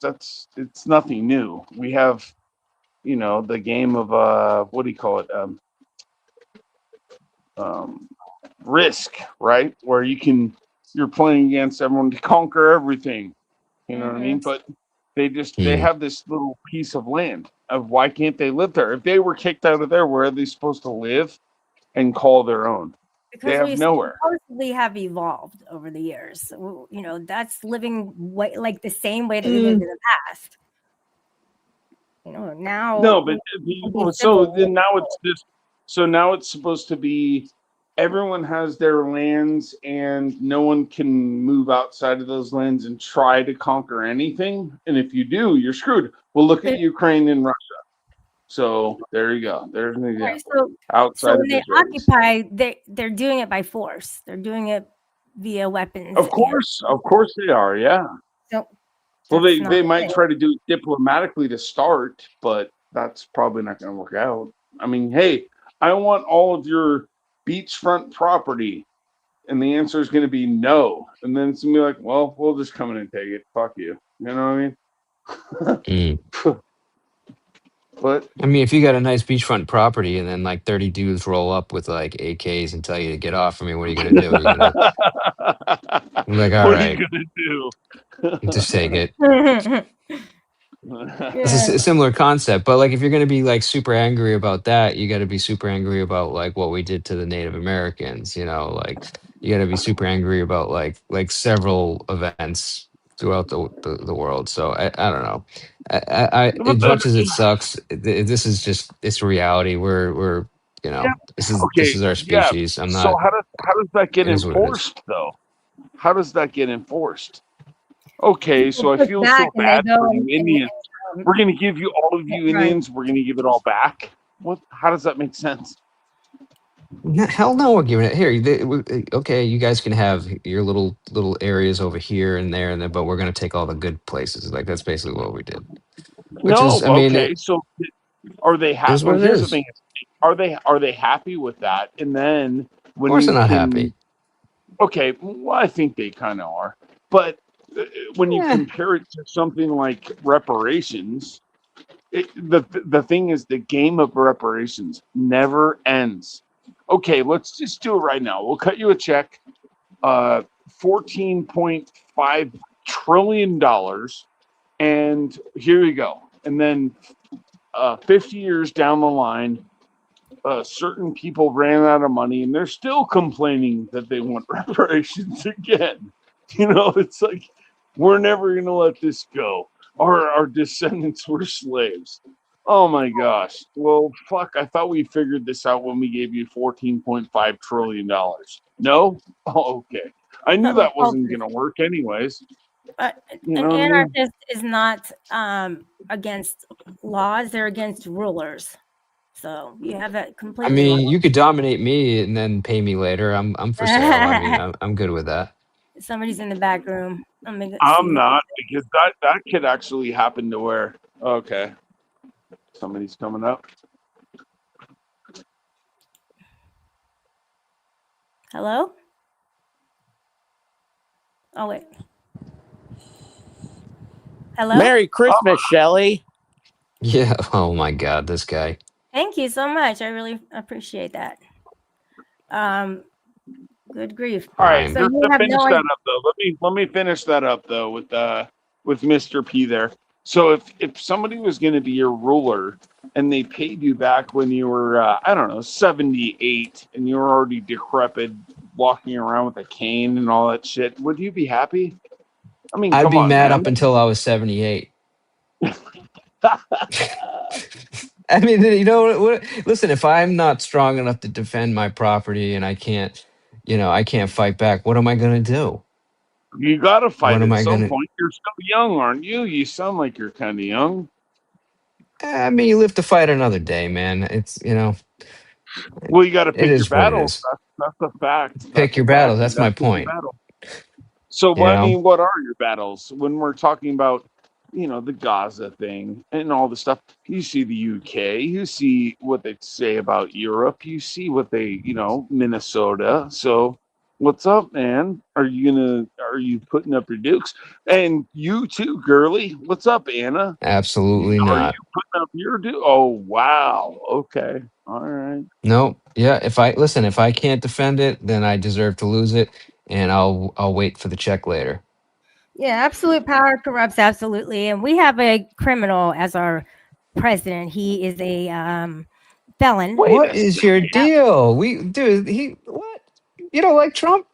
it's nothing new. We have, you know, the game of what do you call it? Risk, right? Where you're playing against everyone to conquer everything. You know what I mean? But they have this little piece of land. Of why can't they live there? If they were kicked out of there, where are they supposed to live and call their own? Because they have we nowhere. supposedly have evolved over the years. You know, that's living like the same way that we lived in the past. You know, now. No, but so then now it's this. So now it's supposed to be everyone has their lands and no one can move outside of those lands and try to conquer anything. And if you do, you're screwed. Well, look at Ukraine and Russia. So there you go. There's an example. So when they occupy, they're doing it by force. They're doing it via weapons. Of course they are. Yeah. So, well, they might try to do it diplomatically to start, but that's probably not going to work out. I mean, hey, I want all of your beachfront property, and the answer is going to be no. And then it's going to be like, well, we'll just come in and take it. Fuck you. You know what I mean? But I mean, if you got a nice beachfront property and then like 30 dudes roll up with like AKs and tell you to get off, I mean, what are you gonna do? You're like, all right, what are you gonna do? just take it. It's a similar concept, but like if you're gonna be like super angry about that, you got to be super angry about like what we did to the Native Americans. You know, like you got to be super angry about like several events throughout the world. So I don't know. As much as it sucks, this is just it's reality. We're you know this is our species. I'm not. So how does that get enforced though? How does that get enforced? Okay, so I feel so bad for you Indians. We're going to give you all of you Indians. We're going to give it all back. What? How does that make sense? Hell no, we're giving it here. Okay, you guys can have your little areas over here and there, but we're going to take all the good places. Like that's basically what we did. So are they happy? Well, here's the thing: are they happy with that? And then when of course they're not happy. Okay, well, I think they kind of are, but when you compare it to something like reparations, the thing is the game of reparations never ends. Okay, let's just do it right now. We'll cut you a check, $14.5 trillion, and here you go. And then 50 years down the line, certain people ran out of money, and they're still complaining that they want reparations again. You know, it's like, we're never going to let this go. Our descendants were slaves. Oh my gosh. Well, fuck. I thought we figured this out when we gave you $14.5 trillion. No? Oh, okay. I knew that wasn't going to work anyways. An anarchist is not against laws. They're against rulers. So you have that completely. I mean, you could dominate me and then pay me later. I'm for sale. I mean, I'm good with that. Somebody's in the back room. I'm not, because that could actually happen to where, okay, somebody's coming up. Hello? Oh, wait. Hello? Merry Christmas, Shelley. Yeah. Oh my God, this guy. Thank you so much. I really appreciate that. Good grief. All right, so just to finish that up though, let me finish that up though with Mr. P there. So if somebody was going to be your ruler and they paid you back when you were I don't know 78 and you were already decrepit, walking around with a cane and all that shit, would you be happy? I mean, I'd be mad up until I was 78. I mean, you know what? Listen, if I'm not strong enough to defend my property and I can't fight back, what am I going to do? You got to fight at some point. You're still young, aren't you? You sound like you're kind of young. I mean, you live to fight another day, man. It's, Well, you got to It pick your is what it battles. is. That's the fact. Pick That's your the battles. fact. That's You my gotta pick your point. battle. So, You I know, mean, what are your battles when we're talking about, the Gaza thing and all the stuff? You see the UK, you see what they say about Europe, you see what they, Minnesota. So, what's up, man? Are you putting up your dukes? And you too, girly. What's up, Anna? absolutely Are you not. putting up your duke? Oh, wow. Okay. All right. No, yeah. If I can't defend it, then I deserve to lose it, and I'll wait for the check later. Yeah, absolute power corrupts absolutely. And we have a criminal as our president. He is a felon. Wait What a is your second. deal? What? You don't like Trump?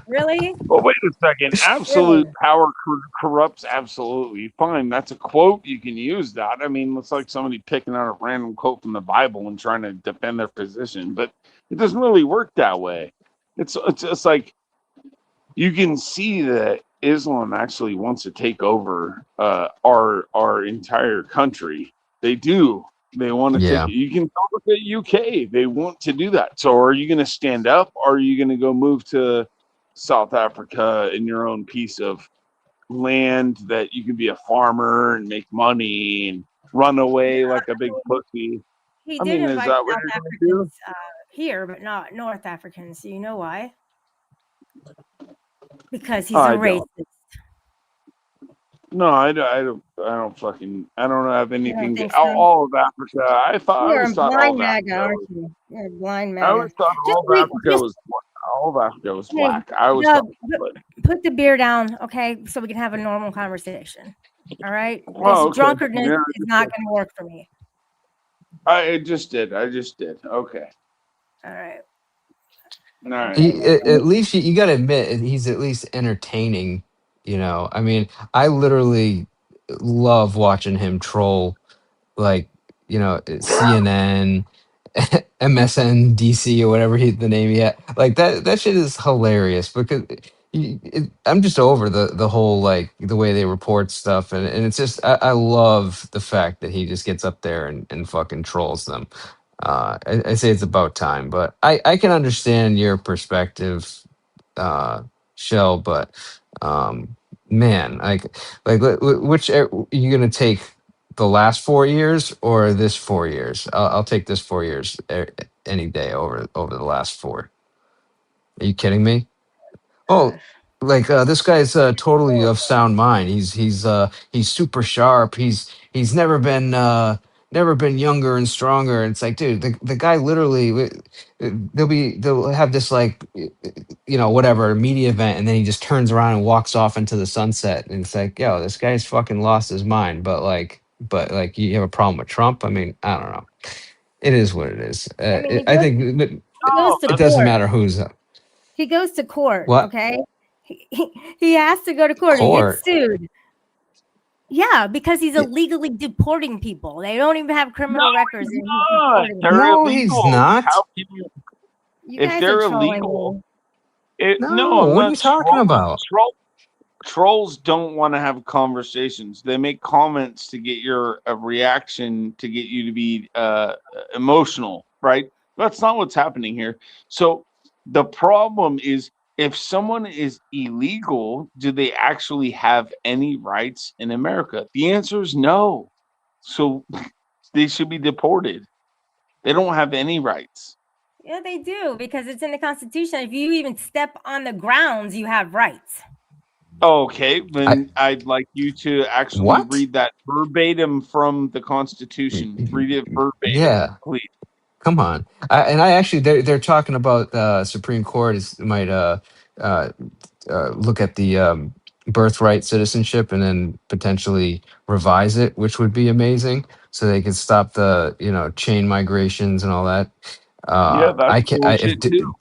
Really? Well, wait a second. Really? Absolute power corrupts absolutely. Fine. That's a quote. You can use that. I mean, it's like somebody picking out a random quote from the Bible and trying to defend their position, but it doesn't really work that way. It's just like you can see that Islam actually wants to take over our entire country. They do. They want to take Yeah. it. You can look at UK. They want to do that. So are you going to stand up? Or are you going to go move to South Africa in your own piece of land that you can be a farmer and make money and run away like a big pussy? He I did mean, is invite that what South you're going to do? Africans here, but not North Africans. Do you know why? Because he's a I racist. don't. No, I don't have You don't anything to think so? all of Africa. I You're always a thought all blind of MAGA, Africa aren't was, you? You're a blind I always MAGA. thought Just all of wait, Africa was hey, black. I always Doug, thought, put the beer down, okay, so we can have a normal conversation. All right, this well, okay. drunkardness Yeah, is not going to work for me. I just did. Okay. All right. All right. At least you got to admit he's at least entertaining. I mean, I literally love watching him troll, like CNN, MSNBC or whatever the name he had. Like that shit is hilarious because I'm just over the whole like the way they report stuff, and it's just I love the fact that he just gets up there and fucking trolls them. I say it's about time, but I can understand your perspective, Shell, but man, which are you gonna take? The last 4 years or this 4 years? I'll take this 4 years any day over the last four. Are you kidding me? Oh, like this guy's totally of sound mind. He's super sharp. He's never been younger and stronger. It's like, dude, the guy literally they'll have this like whatever media event, and then he just turns around and walks off into the sunset, and it's like, yo, this guy's fucking lost his mind. But you have a problem with Trump? I mean, I don't know. It is what it is. I mean, I think he goes to it doesn't court. matter who's He goes to court. what Okay, he has to go to court and court. get sued. Yeah, because he's illegally deporting people. They don't even have criminal records. And he's deporting them. They're No, illegal. he's not. How can you, You if guys they're are trolling illegal? me. No, I'm what are not you talking trolling. about? Trolls don't want to have conversations. They make comments to get your reaction, to get you to be emotional, right? That's not what's happening here. So the problem is, if someone is illegal, do they actually have any rights in America? The answer is no. So they should be deported. They don't have any rights. Yeah, they do, because it's in the Constitution. If you even step on the grounds, you have rights. Okay, then I'd like you to actually What? read that verbatim from the Constitution. Read it verbatim, Yeah, please. come on. I actually they're talking about Supreme Court might look at the birthright citizenship and then potentially revise it, which would be amazing, so they could stop the chain migrations and all that. Yeah, that's I can I if bullshit too.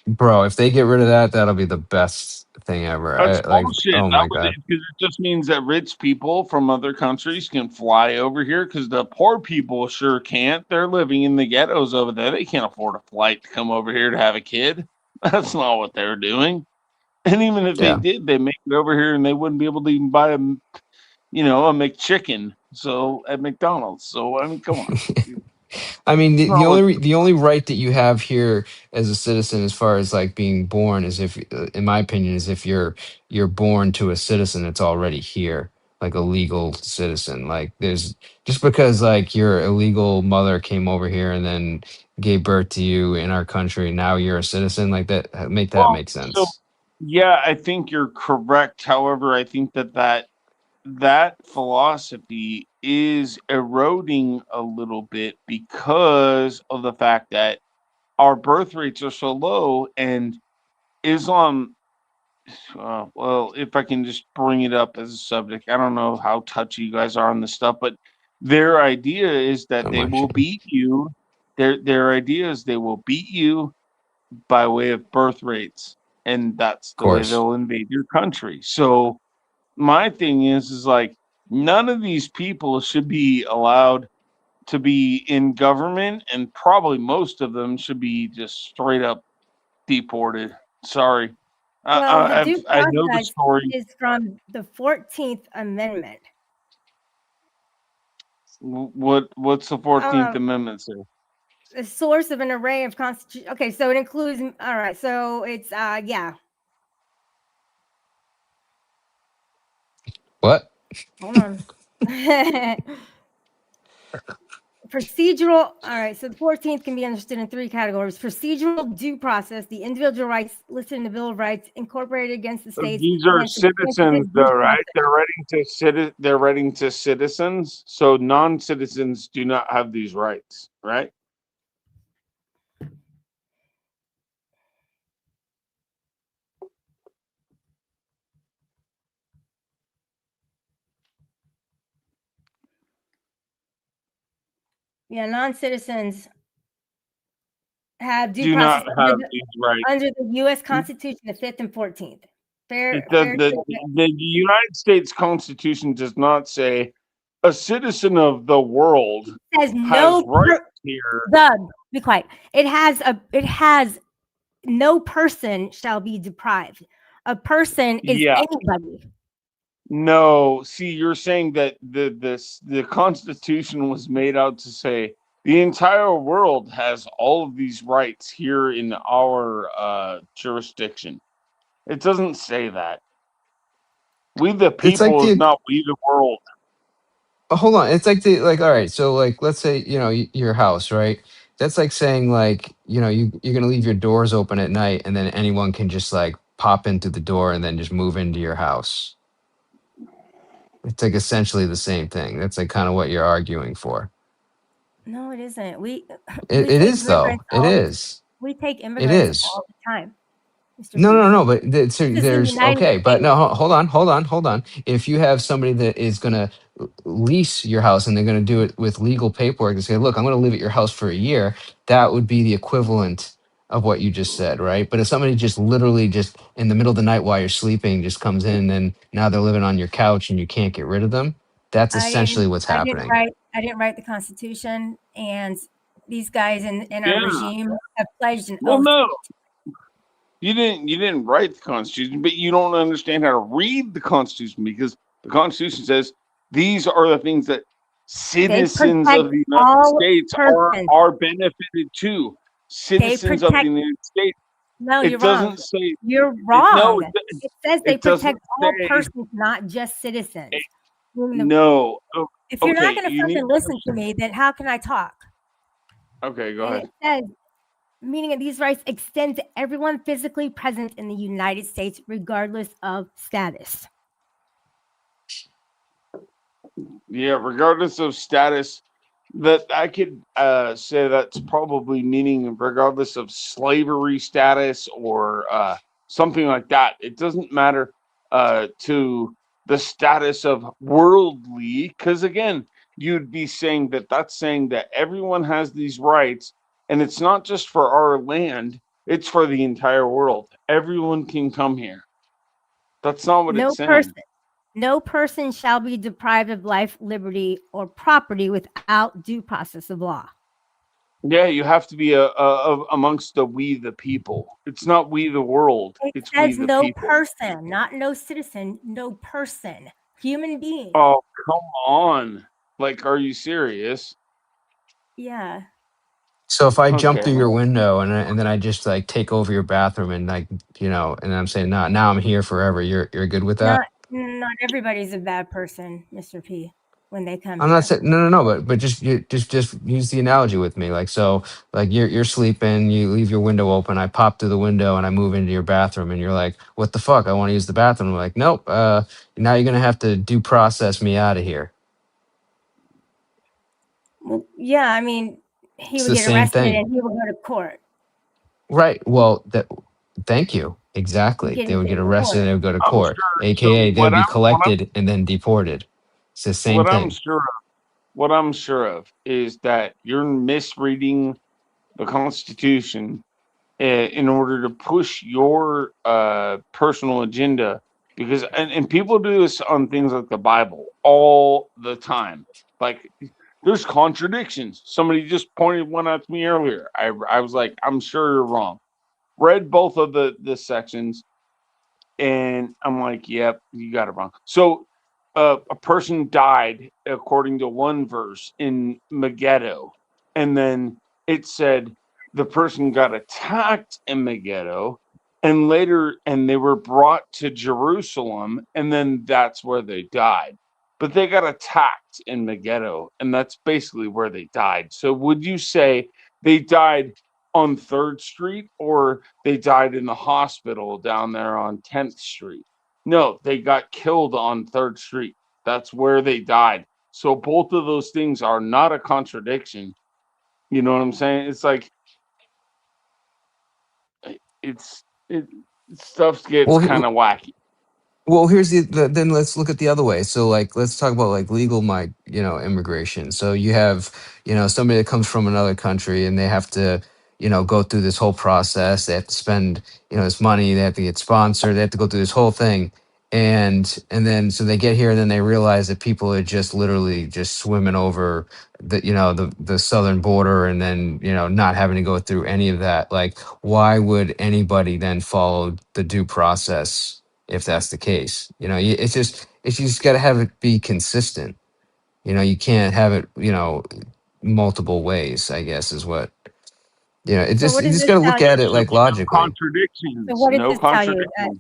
bro, if they get rid of that, that'll be the best thing ever. That's bullshit. Oh my god. Because it just means that rich people from other countries can fly over here, because the poor people sure can't. They're living in the ghettos over there. They can't afford a flight to come over here to have a kid. That's not what they're doing. And even if they Yeah. did, they make it over here and they wouldn't be able to even buy a McChicken. So at McDonald's. So I mean, come on. I mean, It's the, not the what only the only right that you have here as a citizen, as far as like being born, is if, in my opinion, is if you're born to a citizen that's already here, like a legal citizen. Like there's just because like your illegal mother came over here and then gave birth to you in our country, now you're a citizen. Like that, make that well. make So sense. yeah, I think you're correct. However, I think that philosophy is eroding a little bit because of the fact that our birth rates are so low, and Islam. Well, if I can just bring it up as a subject, I don't know how touchy you guys are on this stuff, but their idea is that So they much. will beat you. Their idea is they will beat you by way of birth rates, and that's Of the way course. they'll invade your country. So my thing is like none of these people should be allowed to be in government, and probably most of them should be just straight up deported. Sorry. Well, the due I know the process story. is from the 14th Amendment. What's the 14th Um, Amendment say? the source of an array of constitution. Okay, so it includes. All right, so it's yeah. What? Hold on. Procedural. All right, so the 14th can be understood in three categories: procedural due process, the individual rights listed in the Bill of Rights, incorporated against the states. These are against the citizens, specific due though, right? process. They're writing to citizens, so non-citizens do not have these rights, right? Yeah, non-citizens have due Do process not have these rights. under the U.S. Constitution, the 5th and 14th. Fair The treatment. United States Constitution does not say a citizen of the world Says has no rights here. Doug, be quiet. It has no person shall be deprived. A person is Yeah. anybody. No, see, you're saying that the Constitution was made out to say the entire world has all of these rights here in our jurisdiction. It doesn't say that. We the It's like people is the not we the world. hold on. It's like the like all right. So like let's say your house, right? That's like saying like you're gonna leave your doors open at night and then anyone can just like pop into the door and then just move into your house. It's like essentially the same thing. That's like kind of what you're arguing for. No, it isn't. We It take is though. immigrants It all the is. we take It immigrants is. all the time, Mr. No, no, Peter. no. But so This is the there's United okay, but States. no. Hold on. If you have somebody that is gonna lease your house and they're gonna do it with legal paperwork and say, "Look, I'm gonna live at your house for a year," that would be the equivalent of what you just said, right? But if somebody just literally just in the middle of the night while you're sleeping just comes in and now they're living on your couch and you can't get rid of them, that's essentially what's happening. I didn't write the Constitution, and these guys in our Yeah. regime have pledged an Well, oath. no. You didn't write the Constitution, but you don't understand how to read the Constitution because the Constitution says these are the things that citizens of the United all States persons. are benefited to. Citizens of the protect- United States. No, It you're wrong. doesn't say You're wrong. no, It says they it doesn't protect all say- persons, not just citizens. no. If you're not okay, going to you need- fucking listen to me, then how can I talk? Okay, go And ahead. it says, meaning that these rights extend to everyone physically present in the United States, regardless of status. Yeah, regardless of status, that I could say that's probably meaning regardless of slavery status or something like that. It doesn't matter to the status of worldly, because again, you'd be saying that that's saying that everyone has these rights, and it's not just for our land; it's for the entire world. Everyone can come here. That's not what it's saying. No person shall be deprived of life, liberty, or property without due process of law. Yeah, you have to be amongst the we the people. It's not we the world. It It's we says the no people. person, not no citizen, no person, human being. Oh, come on. Like, are you serious? Yeah. So if I jump Okay. through your window and then I just like take over your bathroom and like and I'm saying no, now I'm here forever. You're good with that? Not everybody's a bad person, Mr. P, when they come I'm not here. saying no, but just just use the analogy with me. Like so, like you're sleeping, you leave your window open. I pop through the window and I move into your bathroom, and you're like, "What the fuck? I want to use the bathroom." I'm like, "Nope. Now you're gonna have to due process me out of here." Well, yeah, I mean, he It's would the get same arrested thing, and he would go to court. right? Well, thank you. He'd Exactly. get They would get into arrested and court. they would go to I'm court, sure. So aka they would be collected and then deported. It's the same what I'm thing. sure of, what I'm sure of is that you're misreading the Constitution in order to push your personal agenda. Because and people do this on things like the Bible all the time. Like there's contradictions. Somebody just pointed one out to me earlier. I was like, I'm sure you're wrong. Read both of the sections, and I'm like, yep, you got it wrong. So a person died according to one verse in Megiddo, and then it said the person got attacked in Megiddo, and they were brought to Jerusalem, and then that's where they died. But they got attacked in Megiddo, and that's basically where they died. So would you say they died on 3rd Street, or they died in the hospital down there on 10th Street? No, they got killed on 3rd Street. That's where they died. So both of those things are not a contradiction. You know what I'm saying? It's like it stuff gets Well, kind of wacky. Well, here's then let's look at the other way. So like let's talk about like legal immigration. So you have, somebody that comes from another country and they have to, go through this whole process. They have to spend, this money, they have to get sponsored, they have to go through this whole thing. And then so they get here and then they realize that people are just literally just swimming over the southern border and then, not having to go through any of that. Like why would anybody then follow the due process if that's the case? It's just got to have it be consistent. You can't have it, multiple ways, I guess is what, So what you does just this got to tell look you? at it There's like no logically. contradictions. So what does No this tell you? contradictions.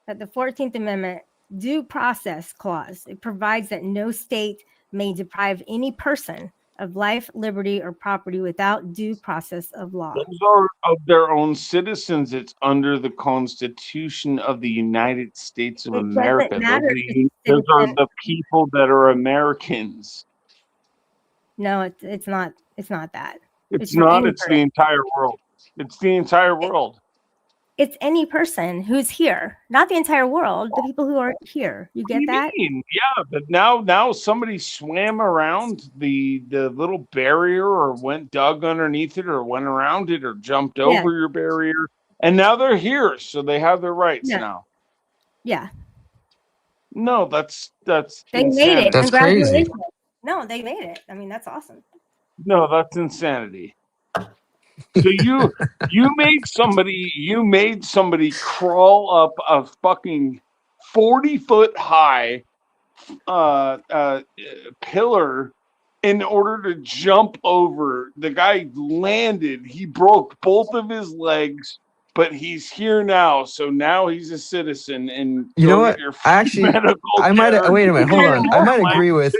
That the 14th Amendment due process clause, it provides that no state may deprive any person of life, liberty, or property without due process of law. Those are of their own citizens. It's under the Constitution of the United States of It doesn't America. matter if it's a Those are citizen. the people that are Americans. No, it's not. It's not that. It's for not. any It's the person. entire world. It's the entire world. It's any person who's here, not the entire world. The people who are here. You What do get you that? mean? Yeah, but now somebody swam around the little barrier, or went dug underneath it, or went around it, or jumped Yeah. over your barrier, and now they're here, so they have their rights Yeah. now. Yeah. No, that's They made insanity. it. That's crazy. Congratulations. No, they made it. I mean, that's awesome. No, that's insanity. So you made somebody crawl up a fucking 40-foot high pillar in order to jump over. The guy landed. He broke both of his legs, but he's here now. So now he's a citizen. And You know go what? get your I actually, medical I might care. wait a minute. Hold on. I might agree with.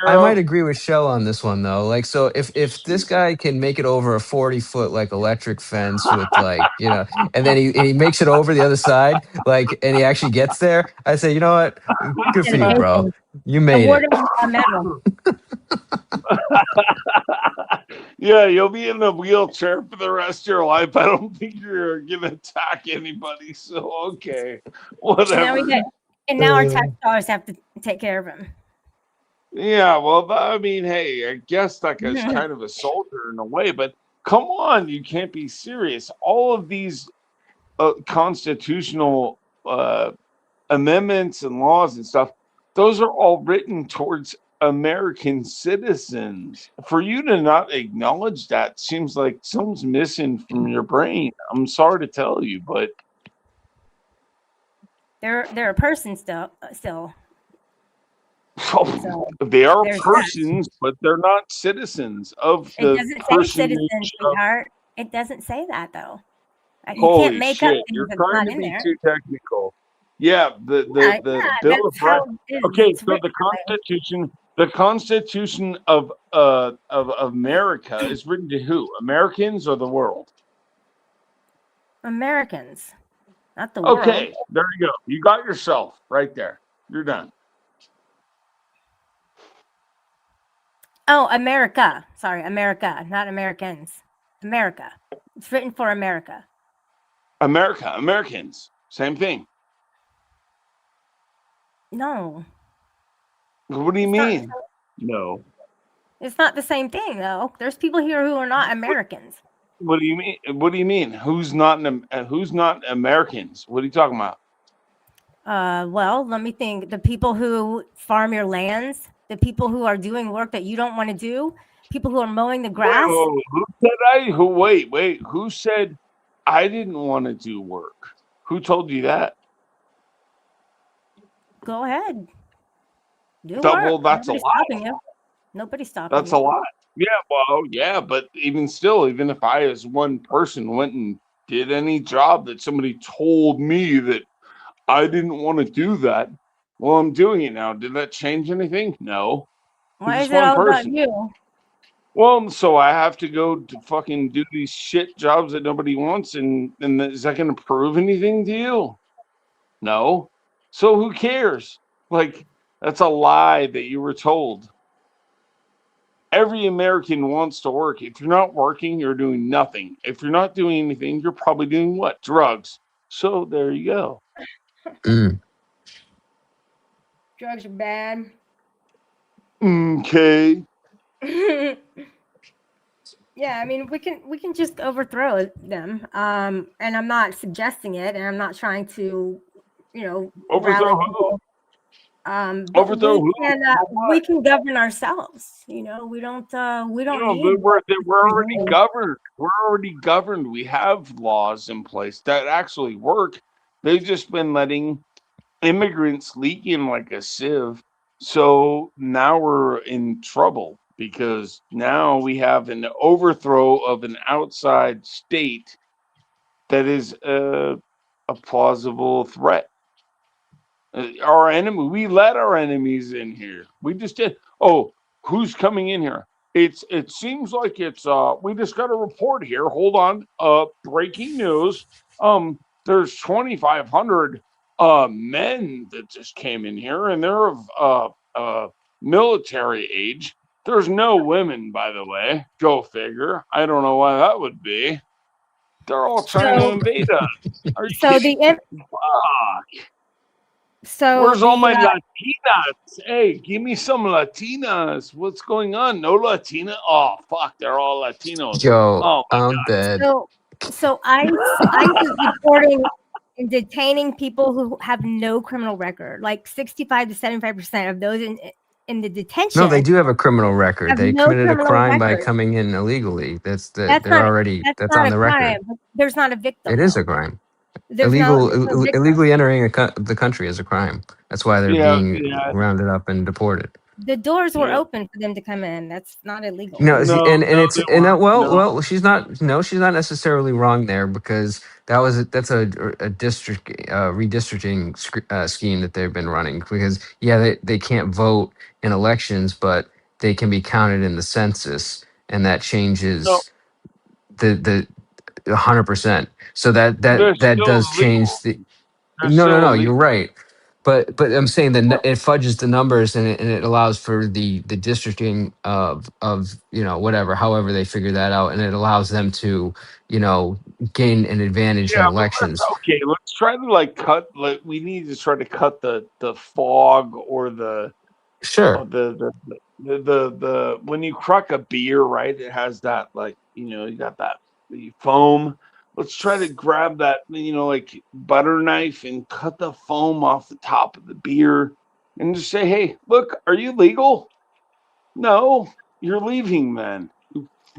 I might Care. agree with Shell on this one though. Like, so if this guy can make it over a 40-foot like electric fence with like and then he makes it over the other side, like, and he actually gets there, I say, you know what? Good for you, bro. You made it. Award him a medal. Yeah, you'll be in a wheelchair for the rest of your life. I don't think you're gonna attack anybody. So okay, whatever. And now our tax dollars have to take care of him. Yeah, well, I mean, hey, I guess like as kind of a soldier in a way, but come on, you can't be serious. All of these constitutional amendments and laws and stuff, those are all written towards American citizens. For you to not acknowledge that seems like something's missing from your brain. I'm sorry to tell you, but They're a person still. So They are there's that. persons, but they're not citizens of It the doesn't say personage. citizen, sweetheart. It doesn't say that though. You can't Holy make up shit! things You're that's trying not to in be there. too technical. Yeah, the Bill of That's how Rights. it is. Okay, It's so written the Constitution of America is written to who? Americans or the world? Americans, not the world. Okay, there you go. You got yourself right there. You're done. Oh, America. Sorry, America, not Americans. America. It's written for America. America, Americans, same thing. No, What do you it's not. mean? No. It's not the same thing though. There's people here who are not Americans. What do you mean? What do you mean? Who's not Americans? What are you talking about? Well, let me think. The people who farm your lands, the people who are doing work that you don't want to do, people who are mowing the grass. Who said wait? Who said I didn't want to do work? Who told you that? Go ahead. Do Well, work. that's Nobody's a lie. stopping you. Nobody's stopping That's you. a lot. Yeah, well, yeah, but even still, even if I, as one person, went and did any job that somebody told me that I didn't want to do that, well, I'm doing it now. Did that change anything? No. Why Just is it one all person. about you? Well, so I have to go to fucking do these shit jobs that nobody wants, and is that going to prove anything to you? No. So who cares? Like, that's a lie that you were told. Every American wants to work. If you're not working, you're doing nothing. If you're not doing anything, you're probably doing what? Drugs. So there you go. Drugs are bad. Okay. Yeah, I mean we can just overthrow them. And I'm not suggesting it, and I'm not trying to, Overthrow rally who? people. But Overthrow who? we can govern ourselves. We don't No, need. but we're already governed. We're already governed. We have laws in place that actually work. They've just been letting immigrants leak in like a sieve. So now we're in trouble because now we have an overthrow of an outside state that is a plausible threat. Our enemy, we let our enemies in here. We just did. Oh, who's coming in here? It seems like it's we just got a report here. Hold on. Breaking news. There's 2,500 men that just came in here, and they're of military age. There's no women, by the way. Go figure. I don't know why that would be. They're all trying to invade us. Are you kidding? Fuck. So Where's all my Latinas? Hey, give me some Latinas. What's going on? No Latina? Oh, fuck. They're all Latinos. Yo, Oh, my I'm God. dead. So ICE is reporting and detaining people who have no criminal record. Like 65 to 75% of those in the detention. No, they do have a criminal record. have They no committed a criminal crime by record. coming in illegally. That's That's they're not already that's that's not on a the crime. record. There's not a victim. It is though. a crime. There's no victim. Illegally entering the country is a crime. That's why they're being Yeah. rounded up and deported. The doors were Yeah. open for them to come in. That's not illegal. No, No, and no, it's they and weren't. No. well, she's not necessarily wrong there because that's a district redistricting scheme that they've been running because they can't vote in elections, but they can be counted in the census, and that changes No. the 100%. So They're that still does change illegal. the. They're No, still you're illegal. right. But I'm saying that it fudges the numbers and it allows for the districting of whatever, however they figure that out, and it allows them to gain an advantage in Yeah, but elections. okay. Let's try to we need to try to cut the fog or the Sure. the when you crack a beer, right? It has that you got the foam. Let's try to grab that like butter knife and cut the foam off the top of the beer, and just say, "Hey, look, are you legal? No, you're leaving. Then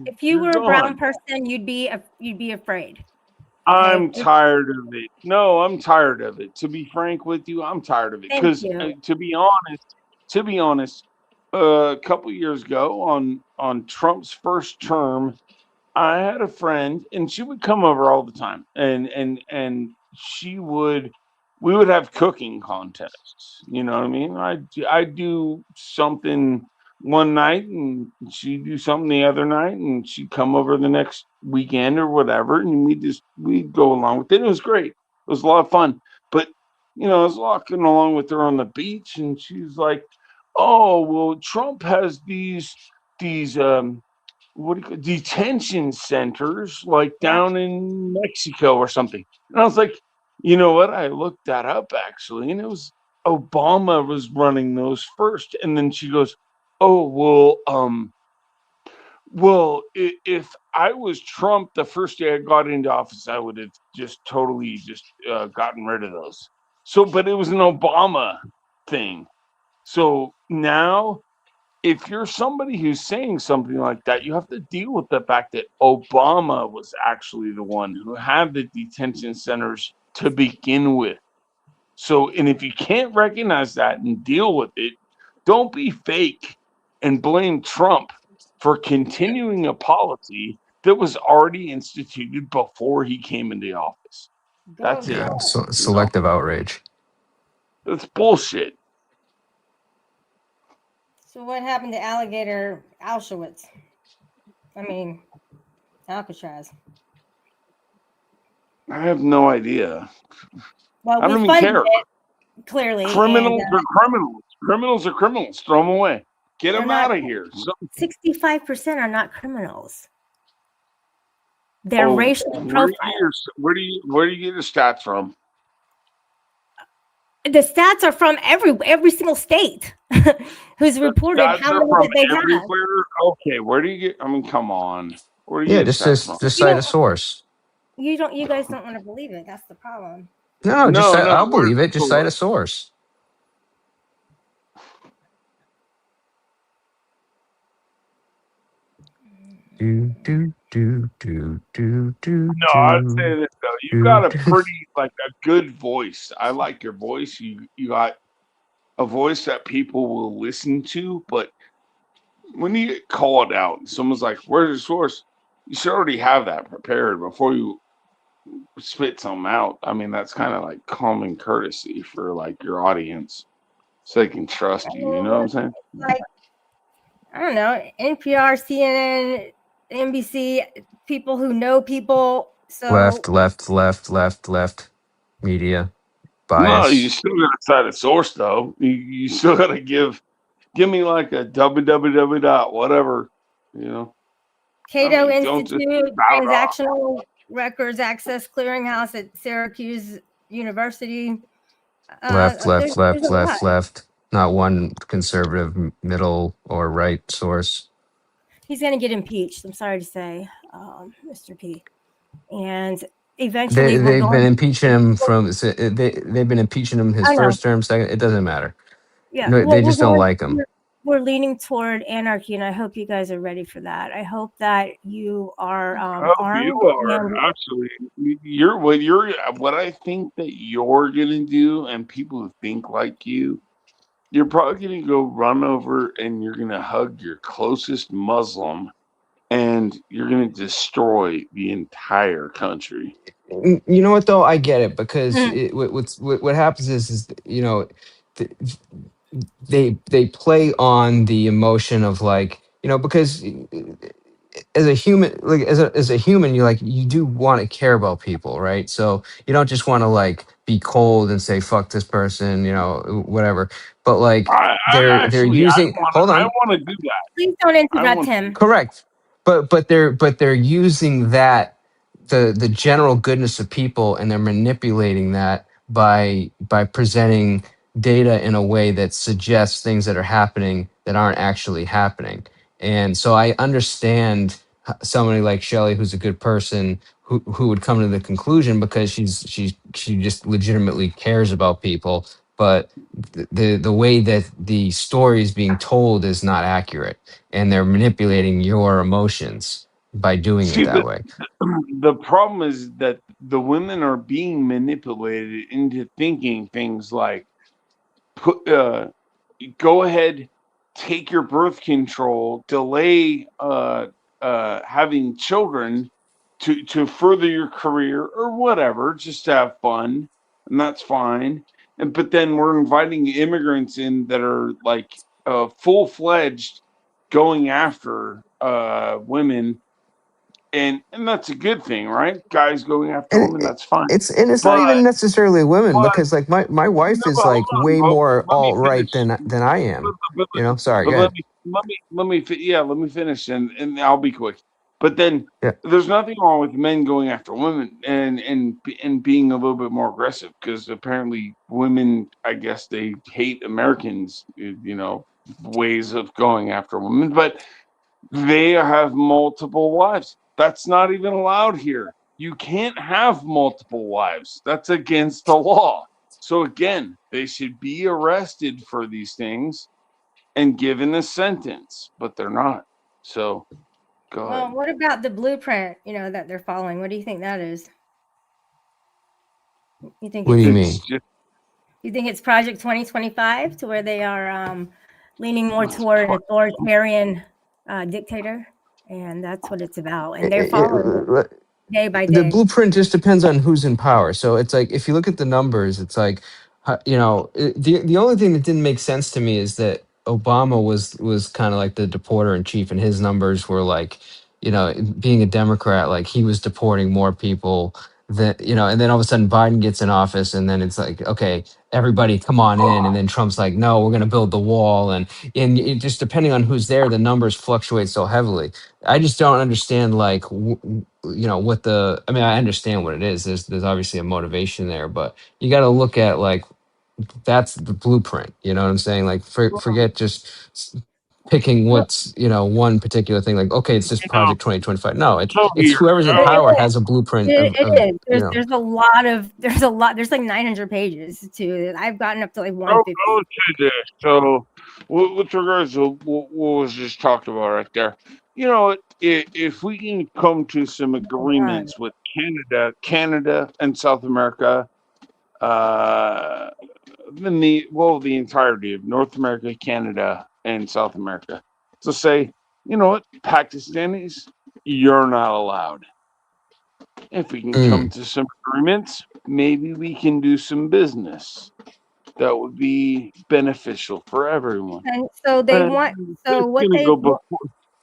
If you you're were a brown gone." person, you'd be afraid. I'm Okay? tired of it. No, I'm tired of it. To be frank with you, I'm tired of it Thank because you. to be honest. to be honest, a couple years ago on Trump's first term, I had a friend, and she would come over all the time, and we would have cooking contests. You know what I mean? I do something one night, and she'd do something the other night, and she'd come over the next weekend or whatever, and we'd go along with it. It was great. It was a lot of fun. But I was walking along with her on the beach, and she's like, "Oh, well, Trump has these what do you call detention centers like Yeah. down in Mexico or something." And I was like, you know what? I looked that up actually, and it was Obama was running those first. And then she goes, "Oh, if I was Trump the first day I got into office, I would have just totally gotten rid of those." So, but it was an Obama thing. So now if you're somebody who's saying something like that, you have to deal with the fact that Obama was actually the one who had the detention centers to begin with. So, and if you can't recognize that and deal with it, don't be fake and blame Trump for continuing a policy that was already instituted before he came into office. Go That's it. ahead. Selective outrage. That's bullshit. So what happened to Alligator Auschwitz? I mean, Alcatraz. I have no idea. Well, I don't we even funded care. it clearly. Criminals and, are criminals. Criminals are criminals. Throw them away. Get them They're not- out of here. 65% are not criminals. They're racially where do profiled. where do you get your stats from? The stats are from every single state who's reported Stats how are many from that they have. everywhere. Okay, where do you get? I mean, come on. Where do you Yeah, get stats from? just cite a source. You guys don't want to believe it. That's the problem. No, No, I'll where's believe it. the Just cite a source? source. No, I'd say this though. You got a pretty a good voice. I like your voice. You got a voice that people will listen to, but when you get called out and someone's like, "Where's your source?" You should already have that prepared before you spit something out. I mean, that's kind of like common courtesy for your audience, so they can trust you. You know what I'm saying? I don't know, NPR, CNN, NBC, people who know people. So left. Media bias. No, you still got to cite a source though. You still got to give me like a www dot whatever. Cato I mean, don't just Institute, spout off. Transactional Records Access Clearinghouse at Syracuse University. Left. there's a lot. Not one conservative, middle, or right source. He's going to get impeached. I'm sorry to say, Mr. P. And eventually, They've been impeaching him they've been impeaching him his first term, second. It doesn't matter. Yeah, No, they just don't like him. We're leaning toward anarchy, and I hope you guys are ready for that. I hope that you are armed. You are actually. What I think that you're gonna do, and people who think like you, you're probably gonna go run over and you're gonna hug your closest Muslim, and you're gonna destroy the entire country. You know what though? I get it because what happens is they play on the emotion of because as a human, as a human, you do want to care about people, right? So you don't just want to be cold and say fuck this person, whatever. But they're using. Hold on. I want to do that. Please don't interrupt him. Correct, but they're using that the general goodness of people, and they're manipulating that by presenting data in a way that suggests things that are happening that aren't actually happening. And so I understand somebody like Shelley, who's a good person, who would come to the conclusion because she just legitimately cares about people, but the way that the story is being told is not accurate, and they're manipulating your emotions by doing it that way. The problem is that the women are being manipulated into thinking things like go ahead, take your birth control, delay having children to further your career or whatever, just to have fun, and that's fine. But then we're inviting immigrants in that are like full-fledged going after women, and that's a good thing, right? Guys going after And women, that's fine. it's not But even necessarily women, but because like my wife no, is but hold like on, way bro. more Let me alt right finish. than I am. But, You know, sorry, but go ahead. let me finish, and I'll be quick. But then Yeah. there's nothing wrong with men going after women and being a little bit more aggressive, because apparently women, I guess they hate Americans, ways of going after women, but they have multiple wives. That's not even allowed here. You can't have multiple wives. That's against the law. So again, they should be arrested for these things and given a sentence, but they're not. So go Well, ahead. what about the blueprint, that they're following? What do you think that is? You think What do you it's mean? Just you think it's Project 2025, to where they are leaning more toward an authoritarian dictator, and that's what it's about, and they're following it day by The day. blueprint just depends on who's in power. So it's like, if you look at the numbers, it's like, the only thing that didn't make sense to me is that Obama was kind of like the deporter in chief, and his numbers were like, being a Democrat, like he was deporting more people than, and then all of a sudden Biden gets in office, and then it's like, okay, everybody come on in, and then Trump's like, no, we're going to build the wall, and it just, depending on who's there, the numbers fluctuate so heavily. I just don't understand, like, what the, I mean, I understand what it is. There's obviously a motivation there, but you got to look at, like, that's the blueprint. You know what I'm saying? Like, forget just picking Well, what's, one particular thing. Like, okay, it's just know, Project 2025. No, so it's here, whoever's in it power is. has a blueprint It is. you know. There's like 900 pages to it. I've gotten up to like go 150. to this. So with regards to what was just talked about right there, if we can come to some Right. agreements with Canada and South America, uh, then the entirety of North America, Canada, and South America, to say, you know what, Pakistanis, you're not allowed. If we can come Mm. to some agreements, maybe we can do some business that would be beneficial for everyone. And so they And want. So it's what going to they go want.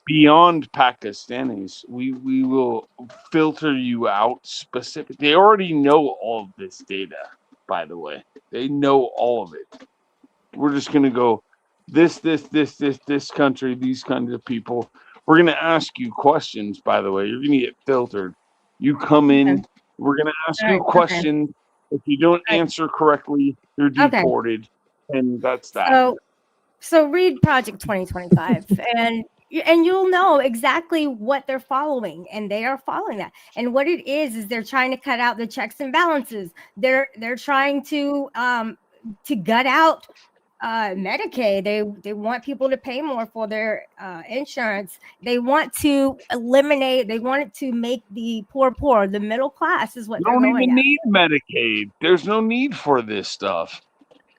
beyond Pakistanis. We will filter you out specific. They already know all of this data, by the way. They know all of it. We're just going to go this country, these kinds of people. We're going to ask you questions, by the way. You're going to get filtered. You come in, we're going to ask All you right. Okay. questions. If you don't All right. answer correctly, you're Okay. deported. And that's that. So read Project 2025, and you'll know exactly what they're following, and they are following that. And what it is they're trying to cut out the checks and balances. They're trying to gut out Medicaid. They want people to pay more for their insurance. They want to eliminate. They want to make the poor. The middle class is what You they're don't going even at. need Medicaid. There's no need for this stuff.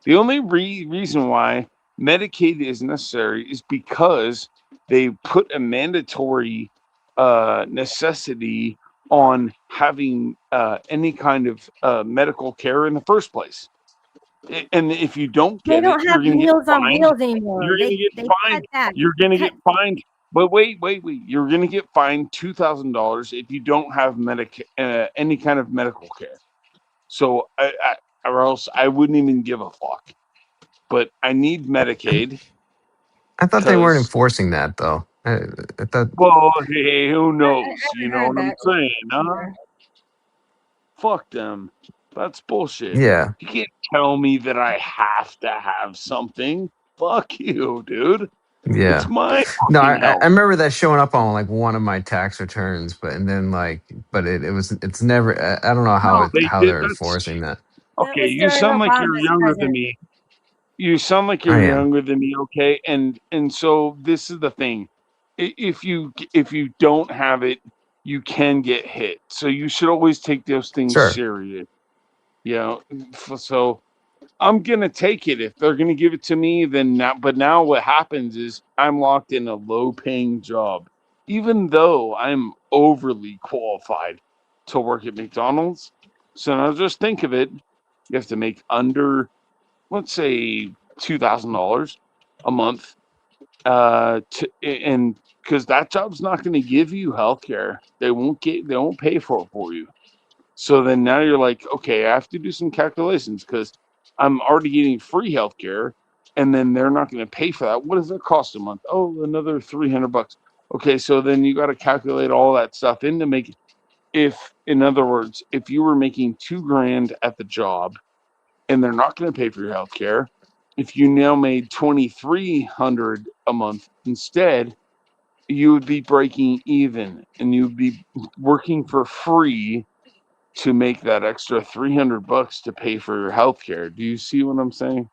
The only reason why Medicaid is necessary is because they put a mandatory necessity on having any kind of medical care in the first place. And if you don't They get it, don't you're have going to get Meals on fined. Wheels anymore. You're going to get They cut fined. that. You're going to Cut. get fined. But wait. You're going to get fined $2,000 if you don't have any kind of medical care. So, or else I wouldn't even give a fuck. But I need Medicaid I thought they weren't because, enforcing that, though. I thought, well, hey, who I knows? You haven't know heard what I'm that saying, huh? either. Fuck them. That's bullshit. yeah. You can't tell me that I have to have something. Fuck you, dude. It's Yeah. my No, fucking I health. remember that showing up on like one of my tax returns, and then like, but it's never. I don't know No, they how did. they're That's enforcing that. That okay. was You during sound like you're Obama's younger than presence. me. You sound like I you're am. younger than me, okay? And so this is the thing. If you don't have it, you can get hit. So you should always take those things Sure. serious. You know, so I'm gonna take it if they're gonna give it to me. Then now, but now what happens is I'm locked in a low-paying job, even though I'm overly qualified to work at McDonald's. So now just think of it: you have to make under, let's say, $2,000 a month, and because that job's not going to give you health care, they won't pay for it for you. So then now you're like, okay, I have to do some calculations because I'm already getting free healthcare, and then they're not going to pay for that. What does it cost a month? Oh, another $300. Okay, so then you got to calculate all that stuff in to make it. If, in other words, if you were making $2,000 at the job, and they're not going to pay for your healthcare, if you now made $2,300 a month instead, you would be breaking even, and you'd be working for free to make that extra $300 to pay for your health care. Do you see what I'm saying?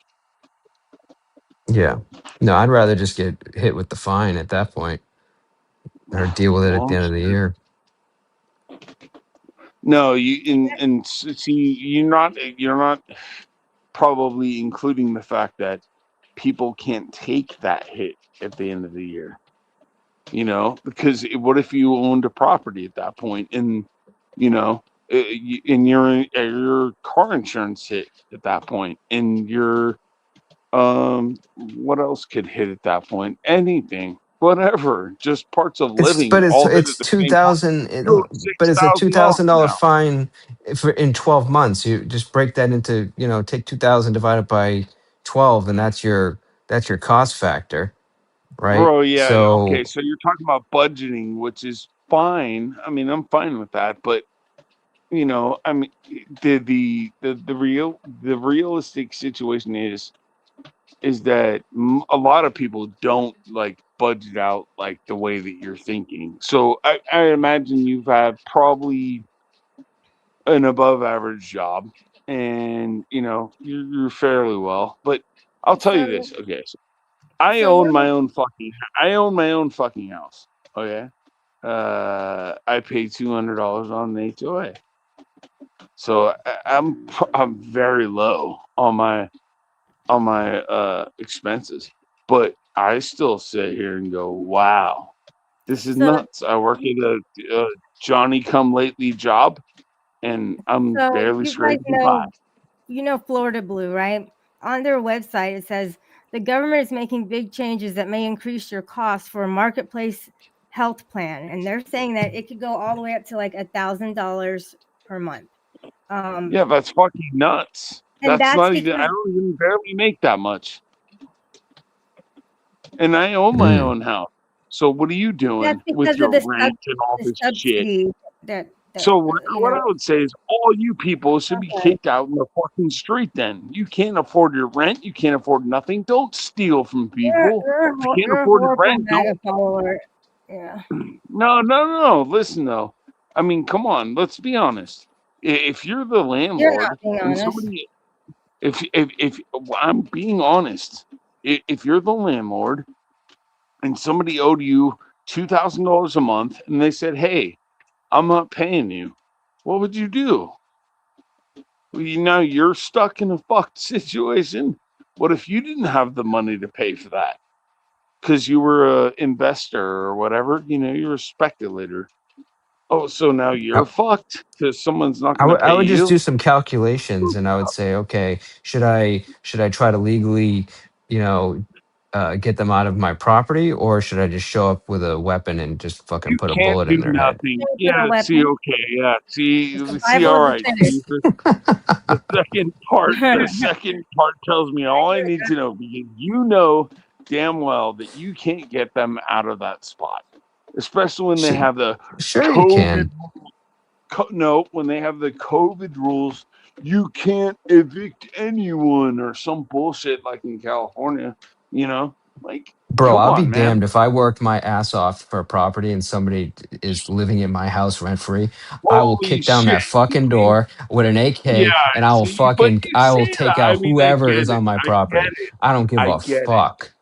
Yeah. No, I'd rather just get hit with the fine at that point or deal with it at Well, the end of the year. no, and see, you're not probably including the fact that people can't take that hit at the end of the year. Because what if you owned a property at that point, and and your car insurance hit at that point, and your what else could hit at that point? Anything, whatever, just parts of living all hit at It's the same time. You're but it's a two $6,000 thousand dollar now. fine for in 12 months. You just break that into, take 2,000 divided by 12, and that's your cost factor, right? Bro, yeah, okay, So so you're talking about budgeting, which is fine. I mean, I'm fine with that, but I mean, the realistic situation is that a lot of people don't like budget out like the way that you're thinking. So I imagine you've had probably an above average job, and you're fairly well. But I'll tell you So, this, okay? So I so own what? my own fucking house. Okay. I pay $200 on an HOA. So I'm very low on my expenses, but I still sit here and go, wow, this is So, nuts. I work at a Johnny come lately job, and I'm so barely you guys scraping by. know Florida Blue, right? On their website, it says the government is making big changes that may increase your costs for a marketplace health plan, and they're saying that it could go all the way up to like $1,000 per month. Yeah, that's fucking nuts. And That's that's not even. I because don't even barely make that much, and I own my mm, own house. So what are you doing with of your rent and all the this shit? subsidy that So what I would say is all you people should be Okay. kicked out in the fucking street then. You can't afford your rent. You can't afford nothing. Don't steal from people. If you can't You're a afford your horrible rent, MAGA don't. follower. Yeah. No. Listen, though. I mean, come on. Let's be honest. If you're the You're not landlord being and honest. somebody, if I'm being honest, if you're the landlord and somebody owed you $2,000 a month and they said, hey, I'm not paying you, what would you do? Well, you're stuck in a fucked situation. What if you didn't have the money to pay for that? Because you were a investor or whatever, you're a speculator. Oh, so now I, you're fucked because someone's not going to I pay would just do you? some calculations, and I would say, okay, should I try to legally, you know, get them out of my property, or should I just show up with a weapon and just fucking You put a can't bullet do in their head? nothing. Put a Yeah, see, weapon. okay, yeah. The See, survival all of the right. See, fittest. the second part tells me all I need to know, because you know damn well that you can't get them out of that spot, especially when they Sh- have the Sure, you COVID. can, No, when they have the COVID rules, you can't evict anyone or some bullshit like in California. Like, bro. come I'll be on, man. damned if I worked my ass off for a property and somebody is living in my house rent free. I will Holy kick down shit. that fucking door with an Yeah, AK, and see, but you I say will that. take I out mean, I whoever get is it. on my I get property. it. I don't give I a get it. fuck.